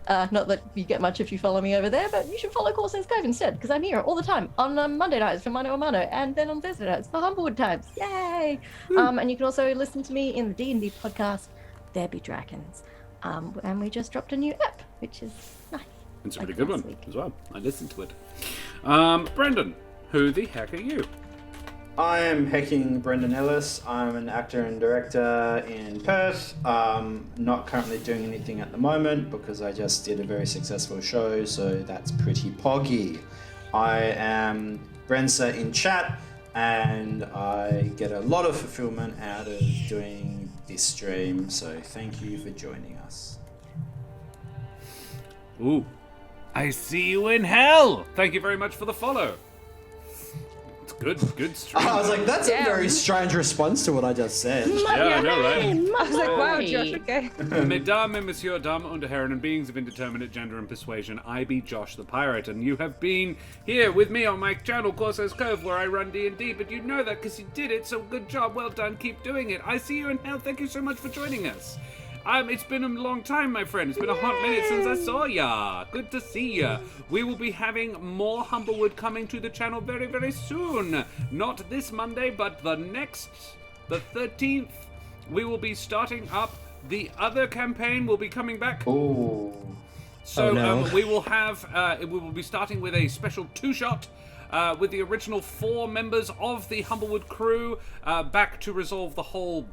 Not that you get much if you follow me over there, but you should follow Corsairs Cove instead, because I'm here all the time on Monday nights for Mano a Mano, and then on Thursday nights for Humblewood Times. Yay! And you can also listen to me in the D&D podcast, There Be Dragons. And we just dropped a new app, which is nice. It's a Like pretty good last one week. as well. I listened to it. Brendan, who the heck are you? I am Hecking Brendan Ellis. I'm an actor and director in Perth. Not currently doing anything at the moment because I just did a very successful show, so that's pretty poggy. I am Brensa in chat, and I get a lot of fulfillment out of doing this stream, so thank you for joining us. Ooh, I see you in hell. Thank you very much for the follow. It's good stream. I was like, that's Damn. a very strange response to what I just said. Yeah, I know, right? I was like, wow, Hi. Josh, okay. Mesdames et messieurs, dames und herren, and beings of indeterminate gender and persuasion, I be Josh the Pirate, and you have been here with me on my channel, Corsairs Cove, where I run D&D, but you know that because you did it, so good job, well done, keep doing it. I see you in hell, thank you so much for joining us. It's been a long time, my friend. It's been a hot minute since I saw ya. Good to see ya. We will be having more Humblewood coming to the channel very, very soon. Not this Monday, but the 13th. We will be starting up. The other campaign will be coming back. Ooh. So Oh, no. we will have. We will be starting with a special 2-shot. With the original 4 members of the Humblewood crew back to resolve the whole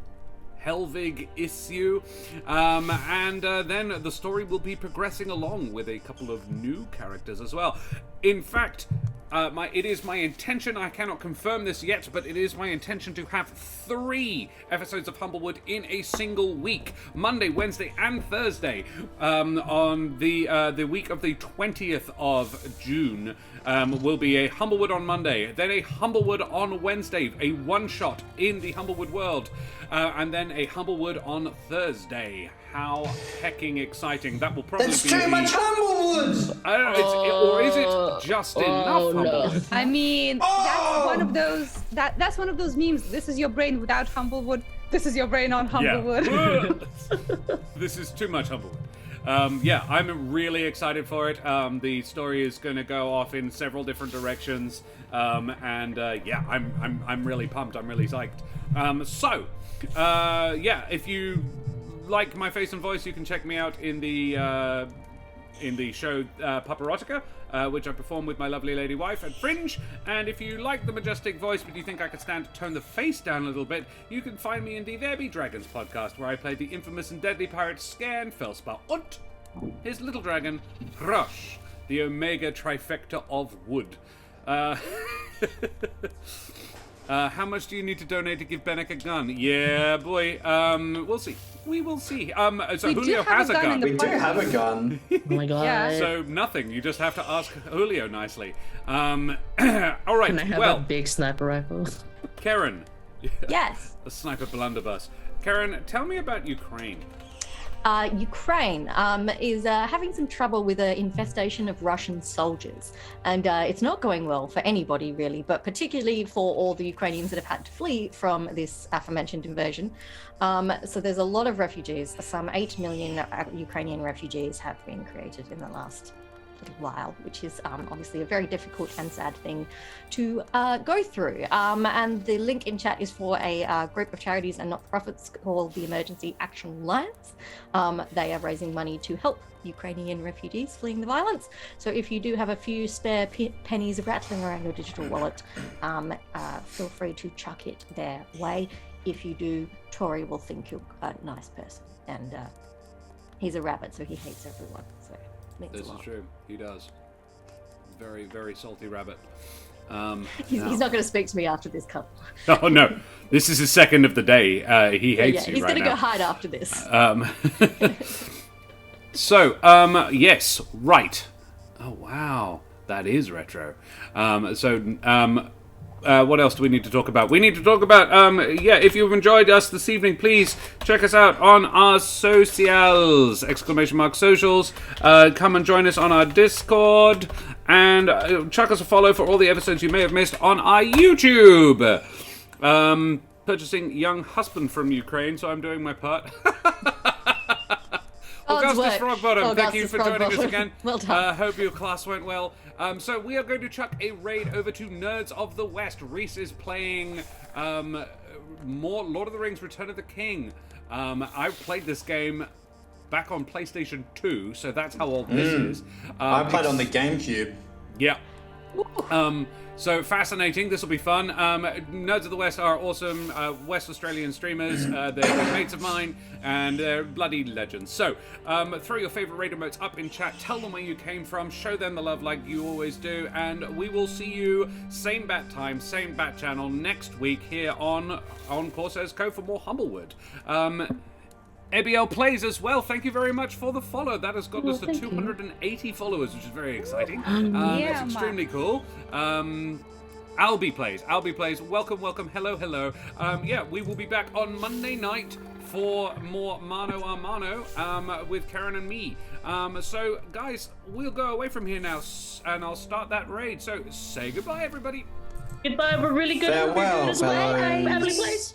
Helvig issue, and then the story will be progressing along with a couple of new characters as well. In fact, it is my intention, I cannot confirm this yet, but it is my intention to have 3 episodes of Humblewood in a single week. Monday, Wednesday, and Thursday. On the week of the 20th of June, will be a Humblewood on Monday, then a Humblewood on Wednesday, a one-shot in the Humblewood world, and then a Humblewood on Thursday. How hecking exciting. That will probably That's be too much Humblewood! I don't know, or is it just enough no. Humblewood? I mean, that's one of those that's one of those memes. This is your brain without Humblewood. This is your brain on Humblewood. Yeah. This is too much Humblewood. Yeah, I'm really excited for it. The story is going to go off in several different directions, and yeah, I'm really pumped. I'm really psyched. Yeah, if you like my face and voice, you can check me out in the show Paparotica, which I perform with my lovely lady wife at Fringe. And if you like the majestic voice, but you think I could stand to tone the face down a little bit, you can find me in the There Be Dragons podcast, where I play the infamous and deadly pirate Scan Felspar und his little dragon, Rush, the Omega trifecta of wood. How much do you need to donate to give Bennecks a gun? Yeah, boy. We'll see. We will see. So We do Julio have has a a gun gun. in the We do have a gun. Oh my god. Yeah. So nothing. You just have to ask Julio nicely. All right. Can I have a Well, big sniper rifle? Karen, Yes. a sniper blunderbuss. Karen, tell me about Ukraine. Ukraine is having some trouble with an infestation of Russian soldiers. And it's not going well for anybody, really, but particularly for all the Ukrainians that have had to flee from this aforementioned invasion. So there's a lot of refugees. Some 8 million Ukrainian refugees have been created in the last little while, which is obviously a very difficult and sad thing to go through. And the link in chat is for a group of charities and not-for-profits called the Emergency Action Alliance. They are raising money to help Ukrainian refugees fleeing the violence. So if you do have a few spare pennies rattling around your digital wallet, feel free to chuck it their way. If you do, Tori will think you're a nice person. And he's a rabbit, so he hates everyone. So it means This a lot. is true. He does. Very, very salty rabbit. He's not going to speak to me after this cup. Oh no, this is his second of the day. He hates you he's right going to now. go hide after this. So, yes, right. Oh wow, that is retro. What else do we need to talk about? We need to talk about, if you've enjoyed us this evening, please check us out on our socials, !socials. Come and join us on our Discord, and chuck us a follow for all the episodes you may have missed on our YouTube. Purchasing young husband from Ukraine, so I'm doing my part. Augustus Frogbottom, thank you for joining us again. Well done. Hope your class went well. So we are going to chuck a raid over to Nerds of the West. Reese is playing more Lord of the Rings Return of the King. I played this game back on PlayStation 2, so that's how old this is. I played on the GameCube. Yeah. So fascinating. This will be fun. Nerds of the West are awesome West Australian streamers. They're good mates of mine, and they're bloody legends. So throw your favorite raid emotes up in chat. Tell them where you came from. Show them the love like you always do. And we will see you same bat time, same bat channel next week here on Corsairs Code for more Humblewood. ABL Plays as well. Thank you very much for the follow. That has gotten us to 280 followers, which is very exciting. It's extremely cool. Albie Plays. Welcome. Hello. We will be back on Monday night for more Mano a Mano with Karen and me. So, guys, we'll go away from here now, and I'll start that raid. So, say goodbye, everybody. Goodbye. We're really good. Farewell, We're good as well. fellows. Family Place.